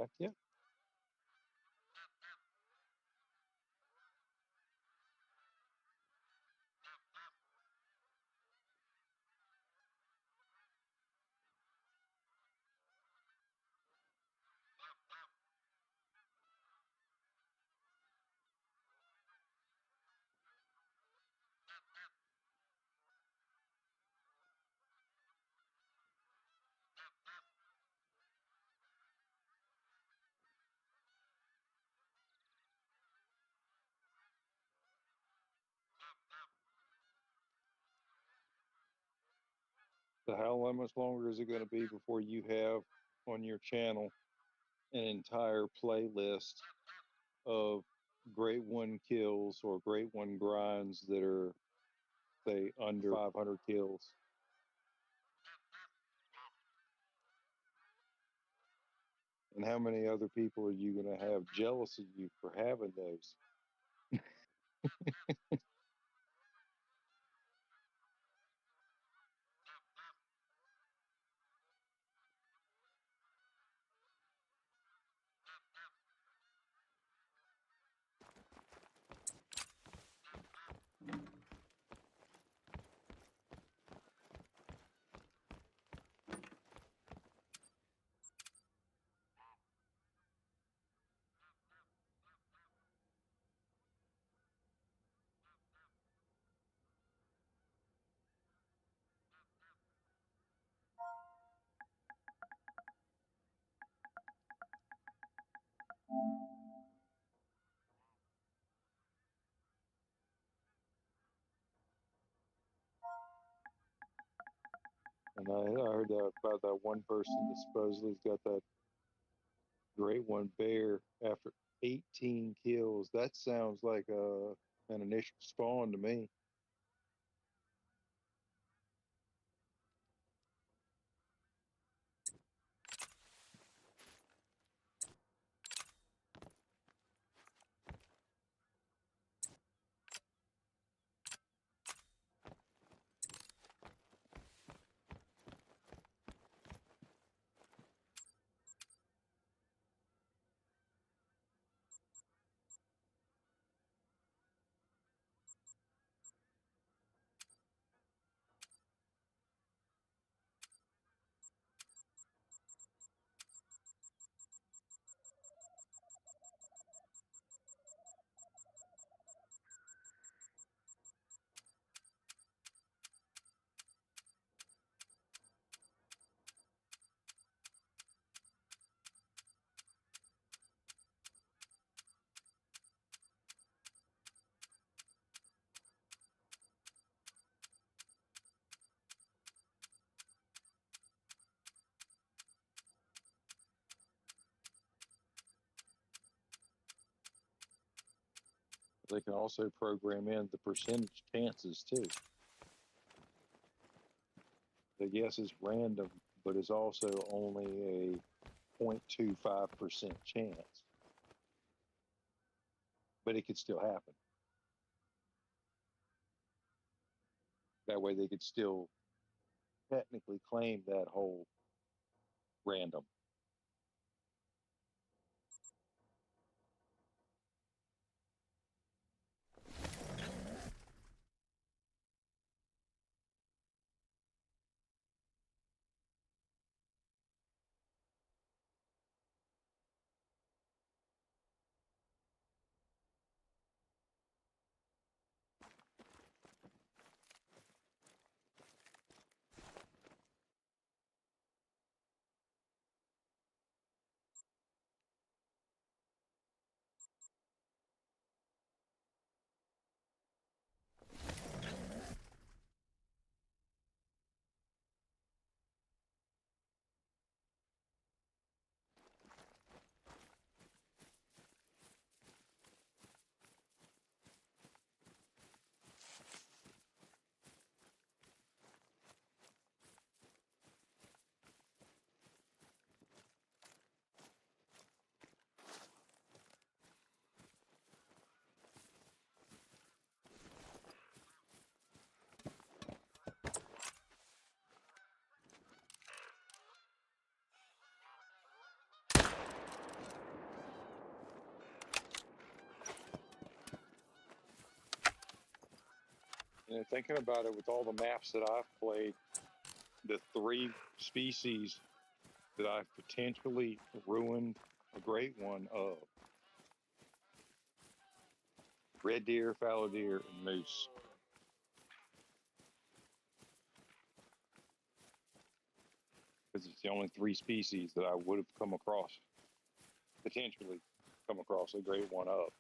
Heck yeah. So how much longer is it going to be before you have on your channel an entire playlist of grade 1 kills or grade 1 grinds that are, say, under 500 kills? And how many other people are you going to have jealous of you for having those? And I heard about that one person that supposedly got that great one bear after 18 kills. That sounds like an initial spawn to me. They can also program in the percentage chances too. The guess is random, but it's also only a 0.25% chance. But it could still happen. That way they could still technically claim that whole random. And thinking about it, with all the maps that I've played, the 3 species that I've potentially ruined a great one of: red deer, fallow deer, and moose. Because it's the only 3 species that I would have potentially come across a great one of.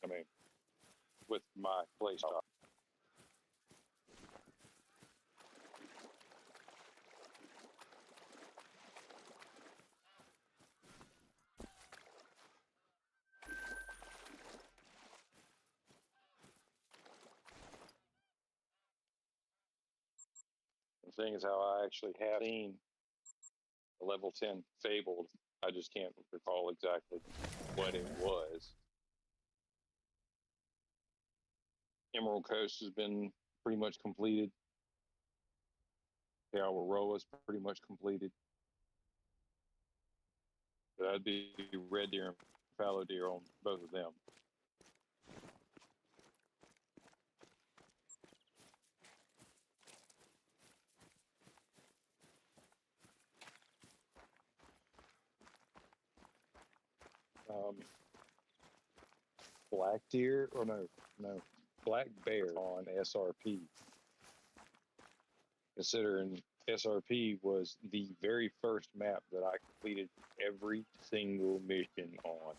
I mean, with my play style. The thing is, how I actually have seen a level 10 fabled. I just can't recall exactly what it was. Emerald Coast has been pretty much completed. The Alwaroa's pretty much completed. That'd be red deer and fallow deer on both of them. Black deer, or no, black bear on SRP. Considering SRP was the very first map that I completed every single mission on.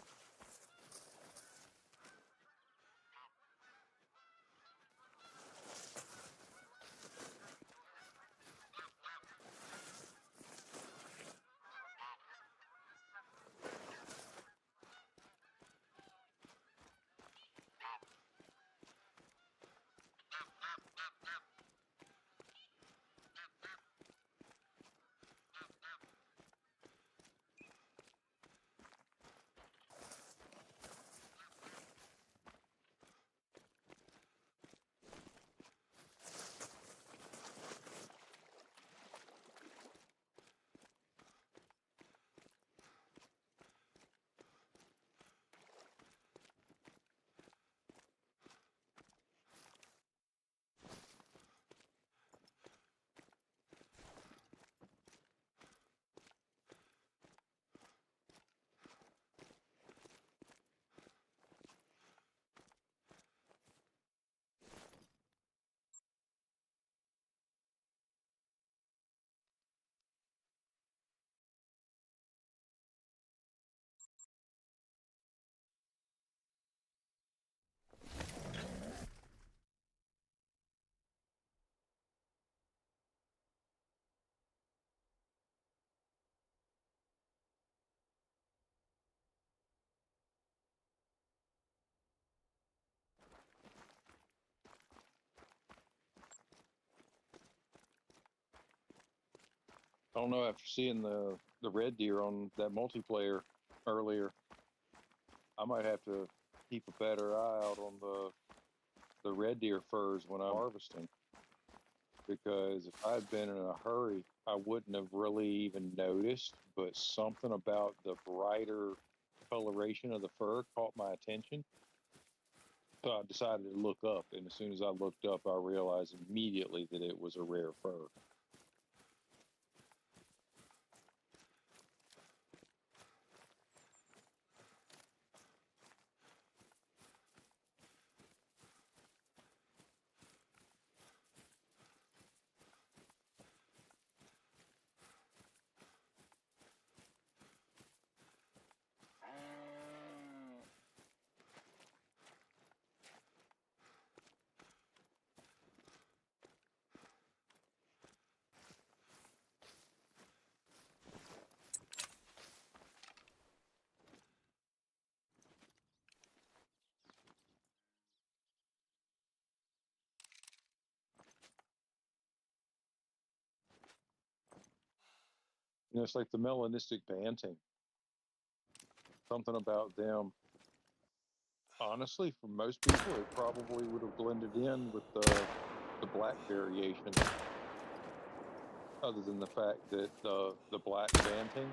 I don't know, after seeing the red deer on that multiplayer earlier, I might have to keep a better eye out on the red deer furs when I'm harvesting. Because if I'd been in a hurry, I wouldn't have really even noticed, but something about the brighter coloration of the fur caught my attention. So I decided to look up, and as soon as I looked up, I realized immediately that it was a rare fur. You know, it's like the melanistic banting. Something about them. Honestly, for most people, it probably would have blended in with the black variation. Other than the fact that the black banting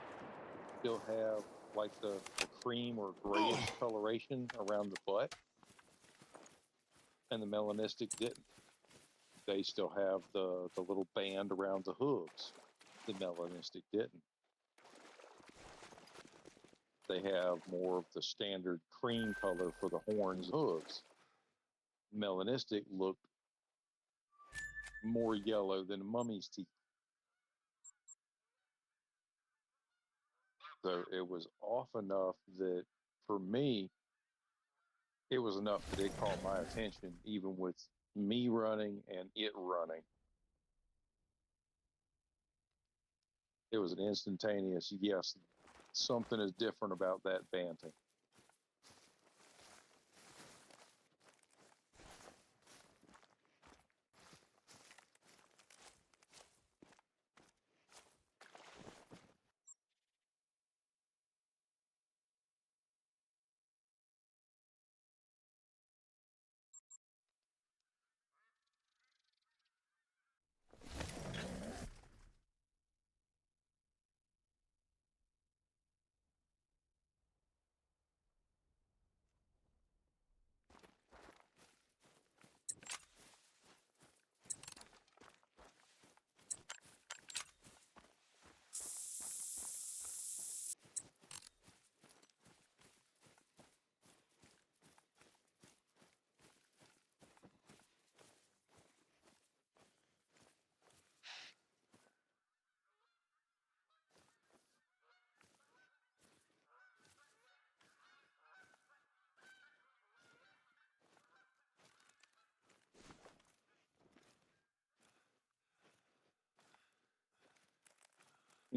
still have like the cream or grayish coloration around the butt. and the melanistic didn't. They still have the little band around the hooves. The melanistic didn't. They have more of the standard cream color for the horns and hooves. Melanistic looked more yellow than a mummy's teeth. So it was off enough that, for me, it was enough that it caught my attention, even with me running and it running. It was an instantaneous, yes, something is different about that banting.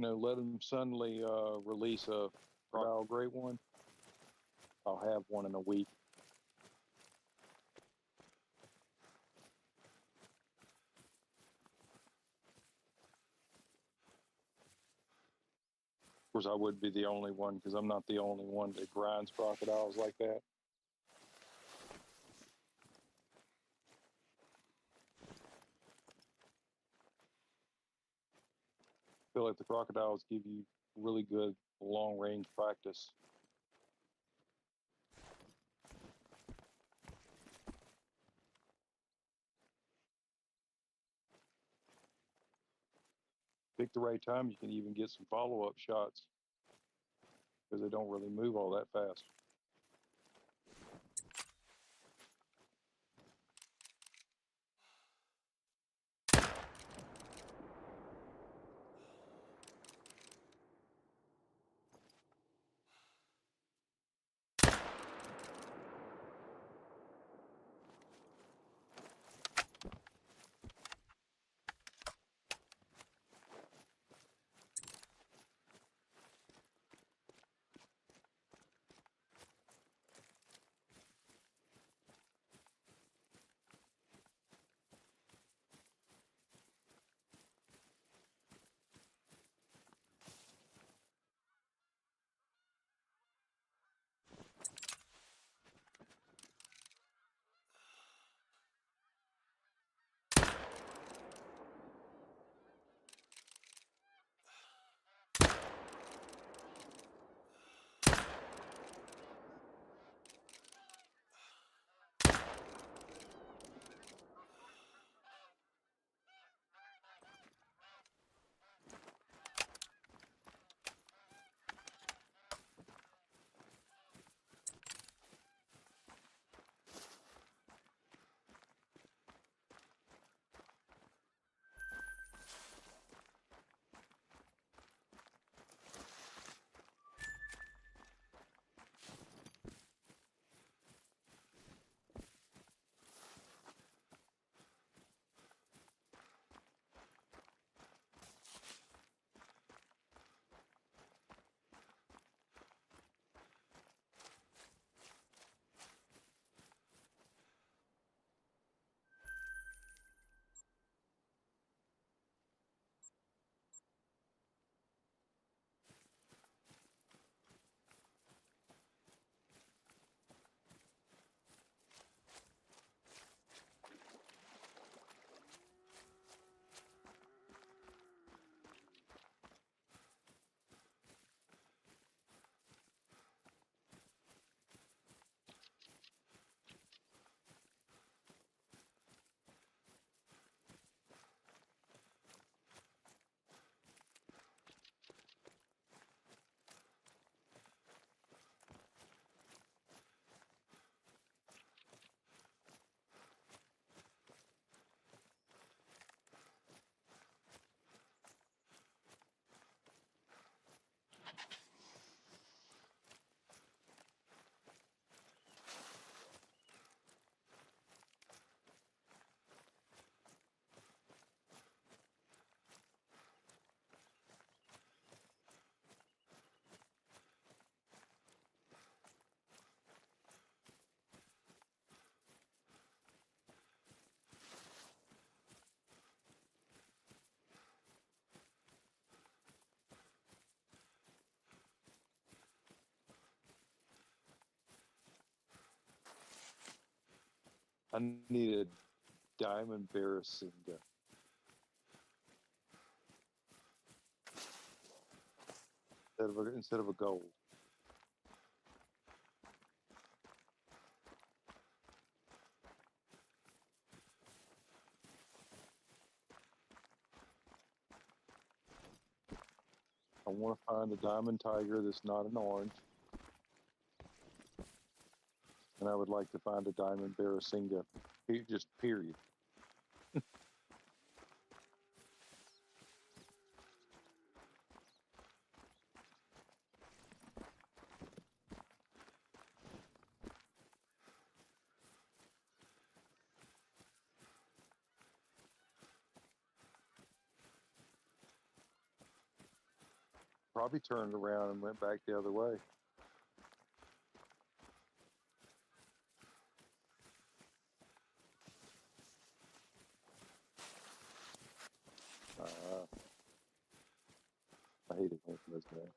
Let them suddenly release a crocodile great one. I'll have one in a week. Of course, I would be the only one because I'm not the only one that grinds crocodiles like that. I feel like the crocodiles give you really good long-range practice. Pick the right time, you can even get some follow-up shots because they don't really move all that fast. I need a diamond barracinga. Instead of a gold. I want to find a diamond tiger that's not an orange. And I would like to find a diamond barracinga. Just period. Probably turned around and went back the other way. I hate it when it does that.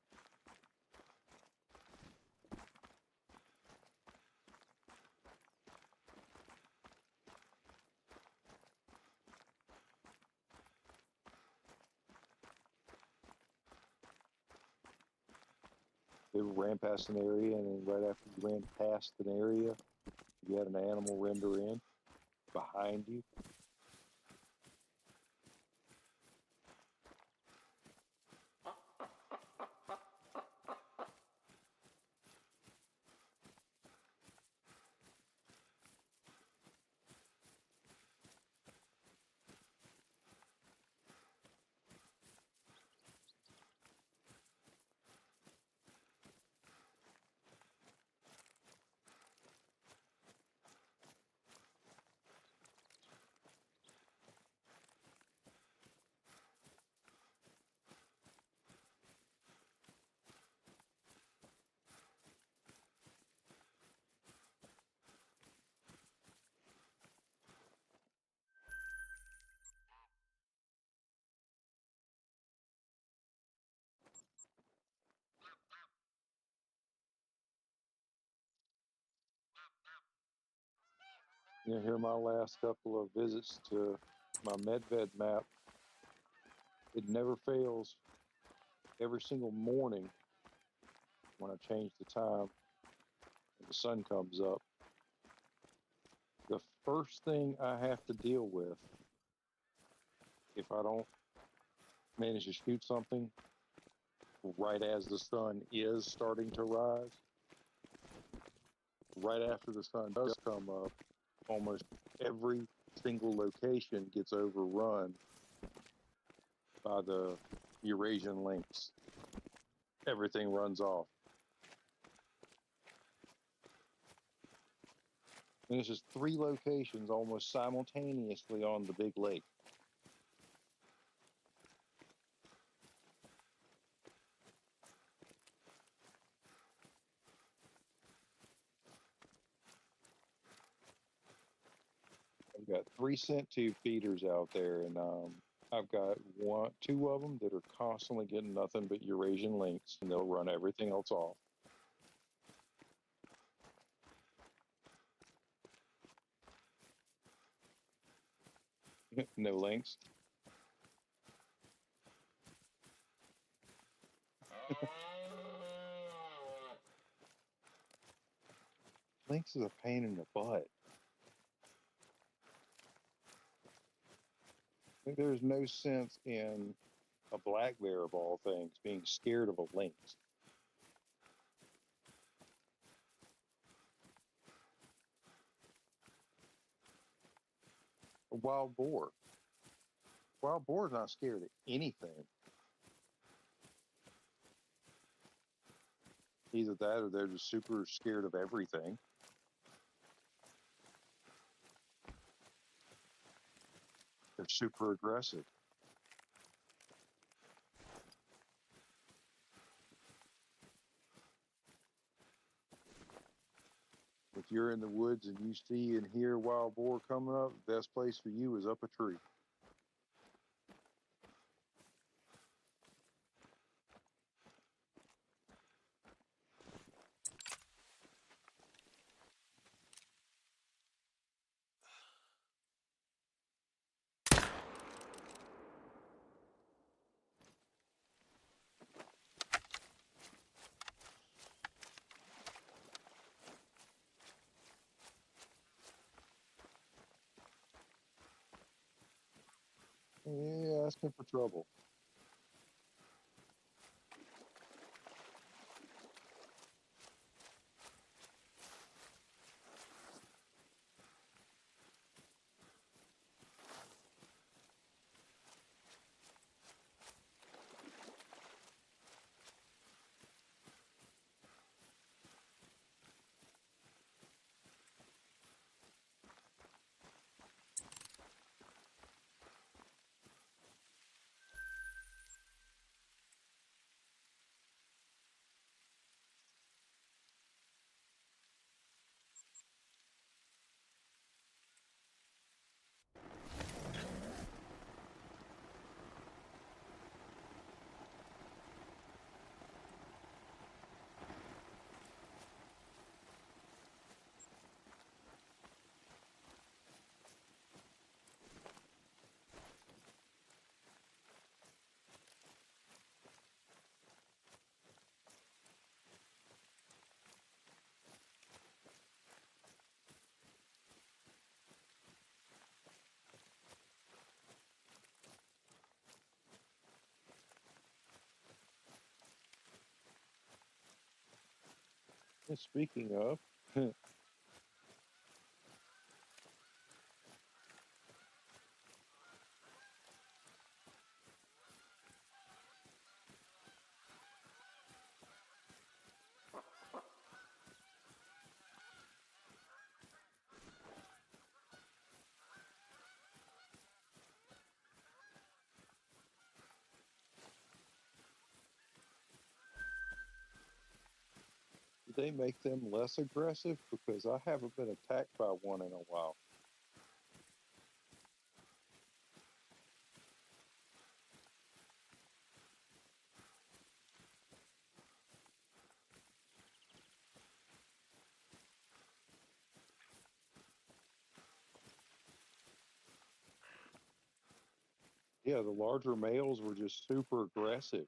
They ran past an area, and then right after you ran past an area, you had an animal render in behind you. You know, here are my last couple of visits to my MedVed map. It never fails. Every single morning when I change the time and the sun comes up, the first thing I have to deal with, if I don't manage to shoot something right as the sun is starting to rise, right after the sun does come up, almost every single location gets overrun by the Eurasian lynx. Everything runs off. And it's just 3 locations almost simultaneously on the big lake. I've got 3 scent tube feeders out there, and I've got 2 of them that are constantly getting nothing but Eurasian lynx, and they'll run everything else off. No lynx. Lynx is a pain in the butt. There's no sense in a black bear of all things being scared of a lynx. A wild boar. Wild boar's not scared of anything. Either that or they're just super scared of everything. They're super aggressive. If you're in the woods and you see and hear wild boar coming up, the best place for you is up a tree. Yeah, asking for trouble. And speaking of, do they make them less aggressive? Because I haven't been attacked by one in a while. Yeah, the larger males were just super aggressive.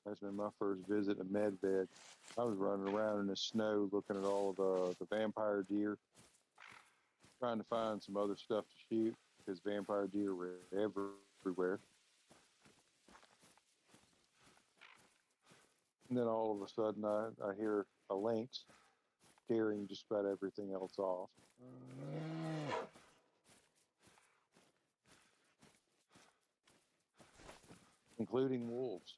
That's been my first visit to Medved. I was running around in the snow looking at all of the vampire deer, trying to find some other stuff to shoot because vampire deer were everywhere. And then all of a sudden, I hear a lynx scaring just about everything else off, including wolves.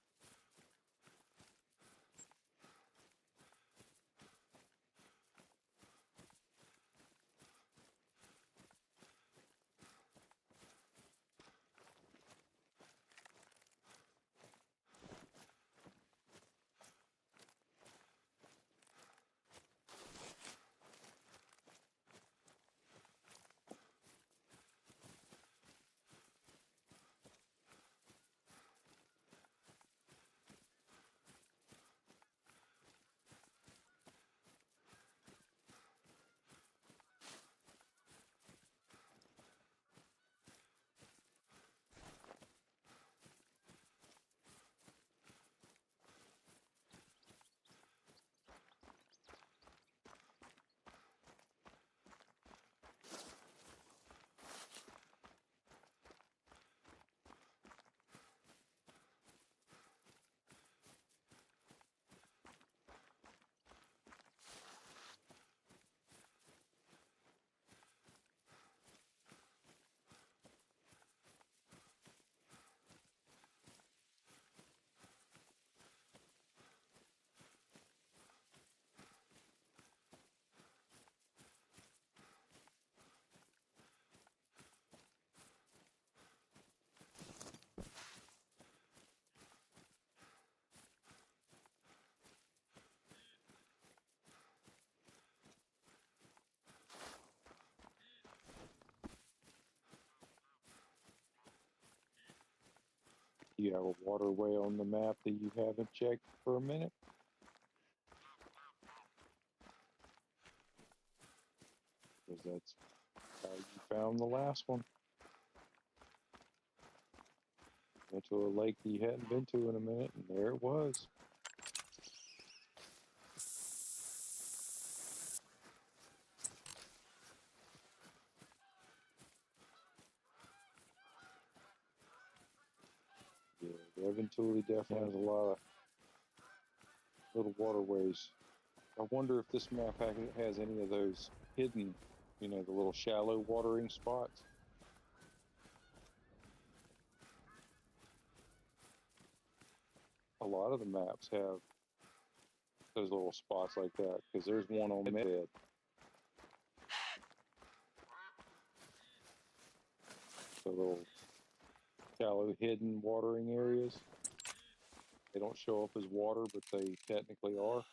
You have a waterway on the map that you haven't checked for a minute? Because that's You found the last one. Went to a lake you hadn't been to in a minute, and there it was. Yeah, the Ventuli definitely has a lot of little waterways. I wonder if this map has any of those hidden, you know, the little shallow watering spots. A lot of the maps have those little spots like that, because there's one on Med. The little shallow hidden watering areas. They don't show up as water, but they technically are.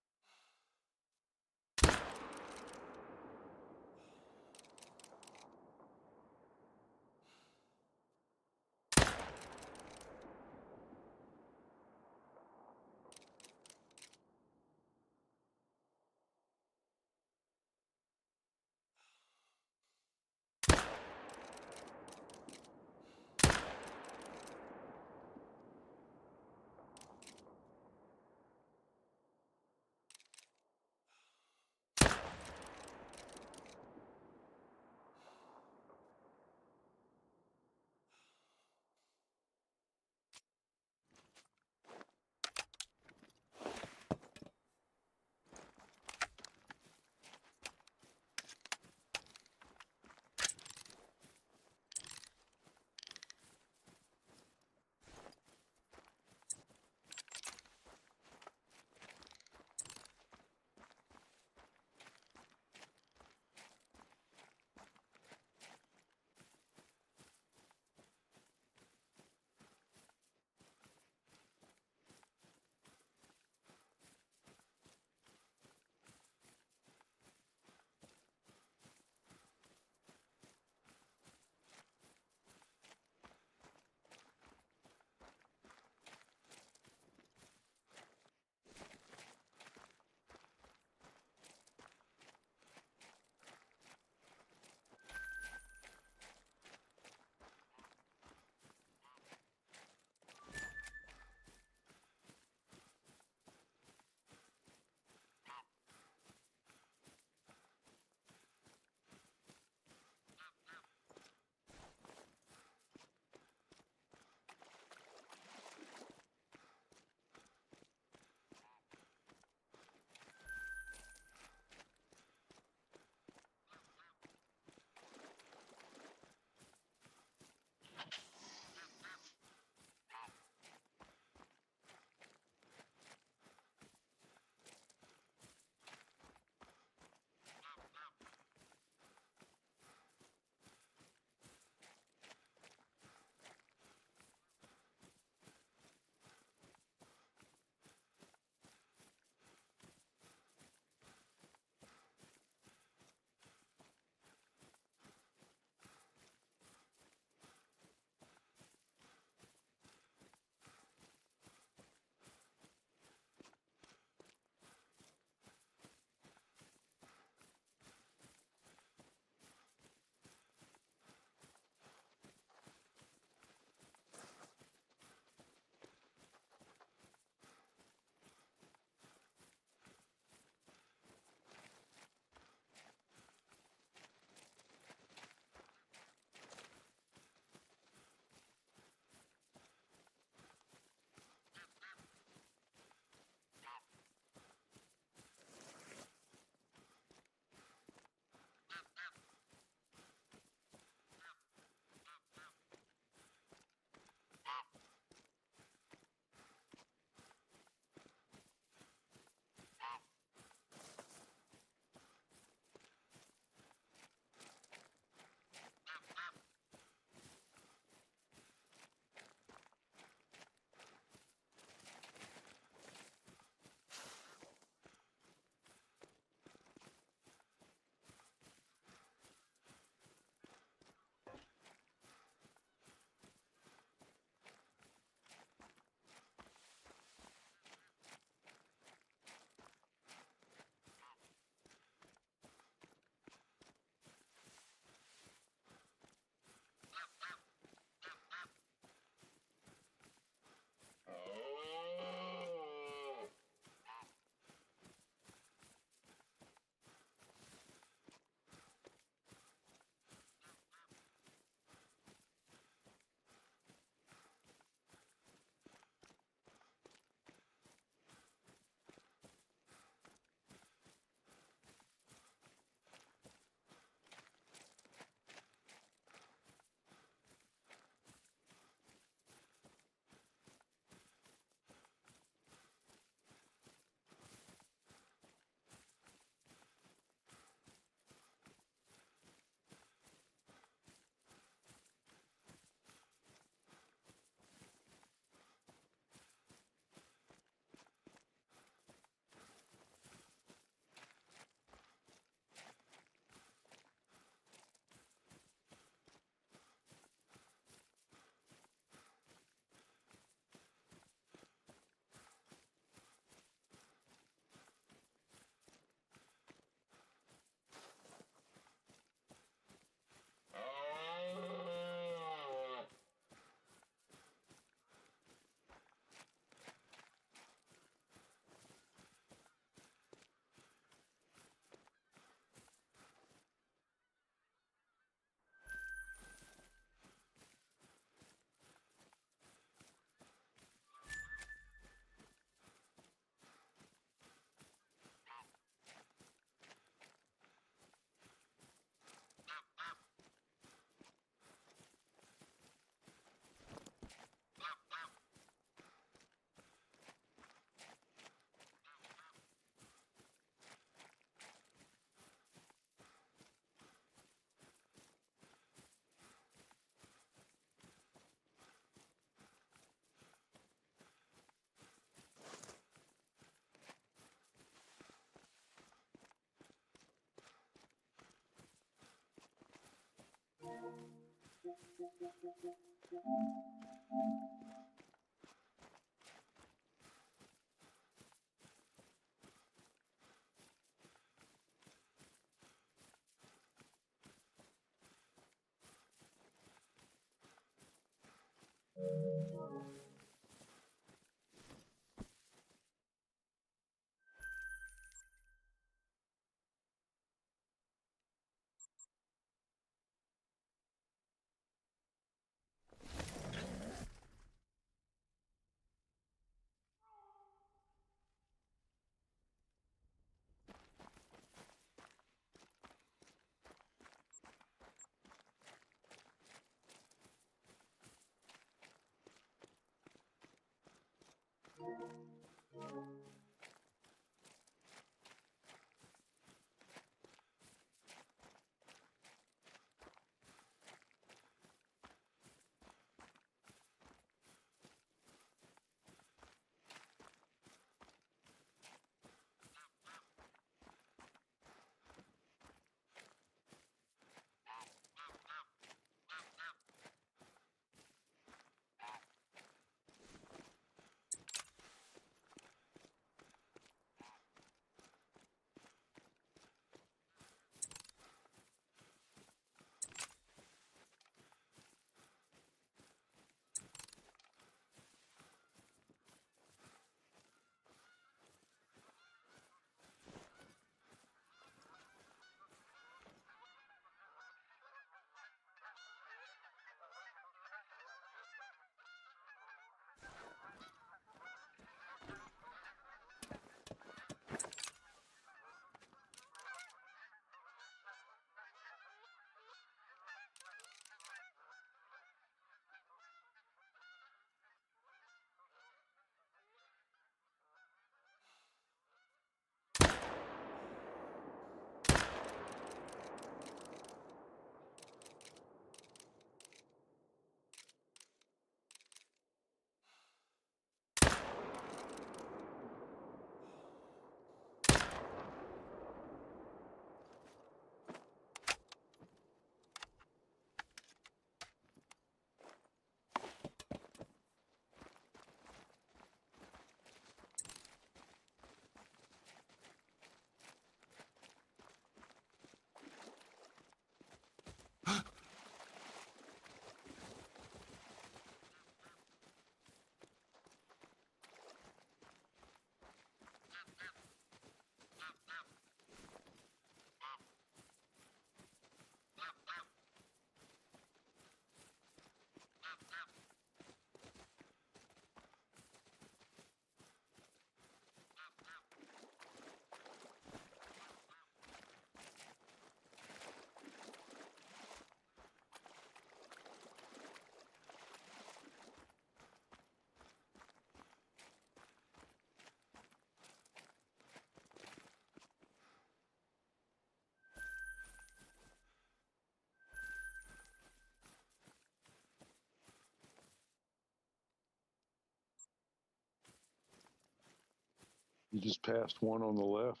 You just passed one on the left.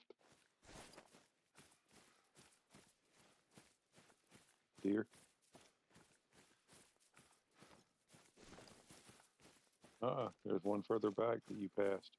Deer. There's one further back that you passed.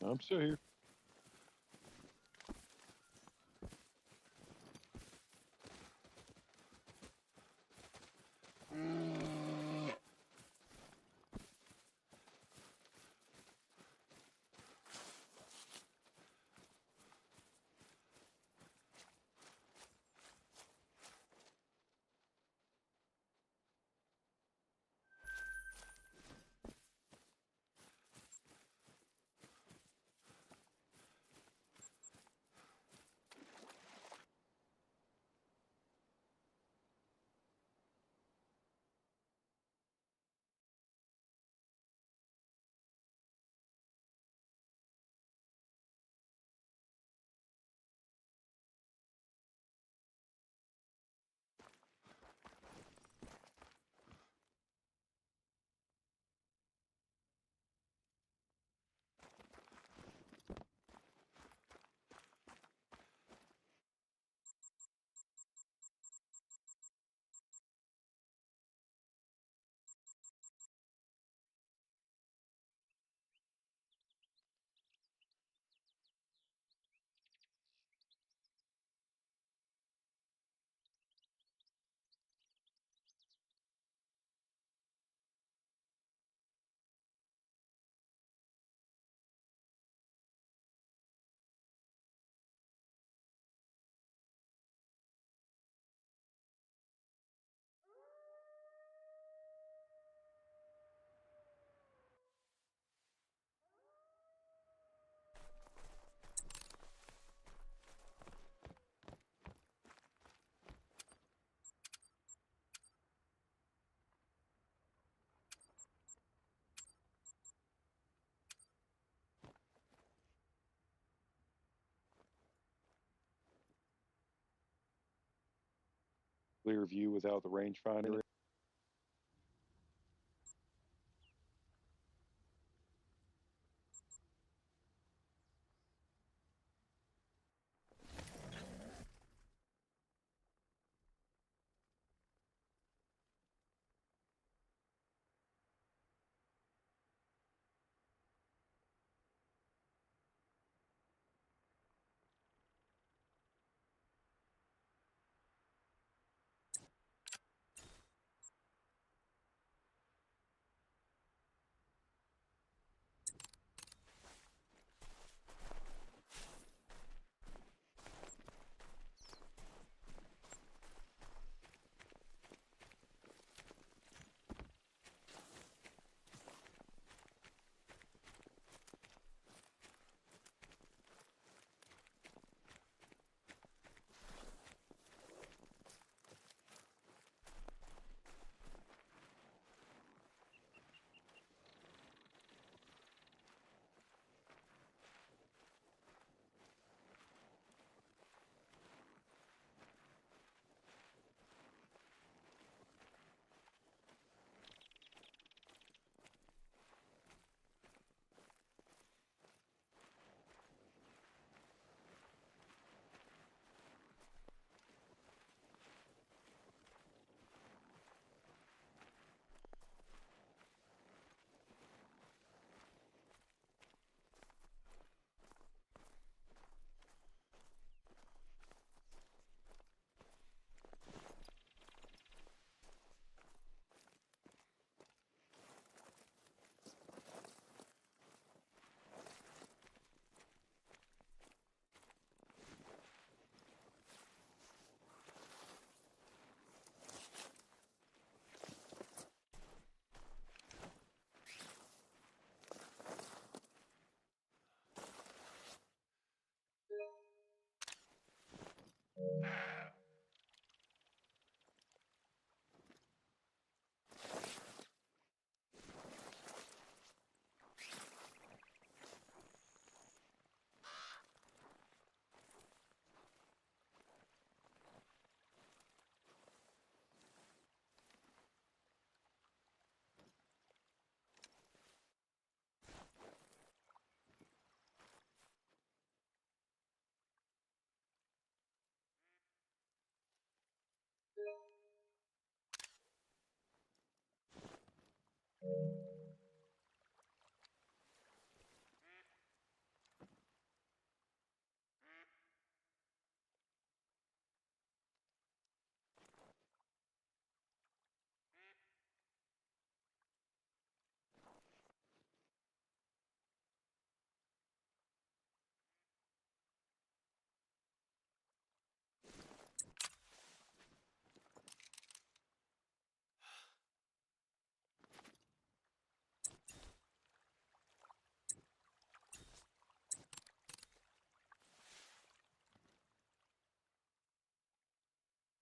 I'm still here. Clear view without the rangefinder.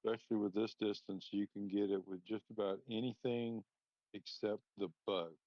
especially with this distance, you can get it with just about anything except the bugs.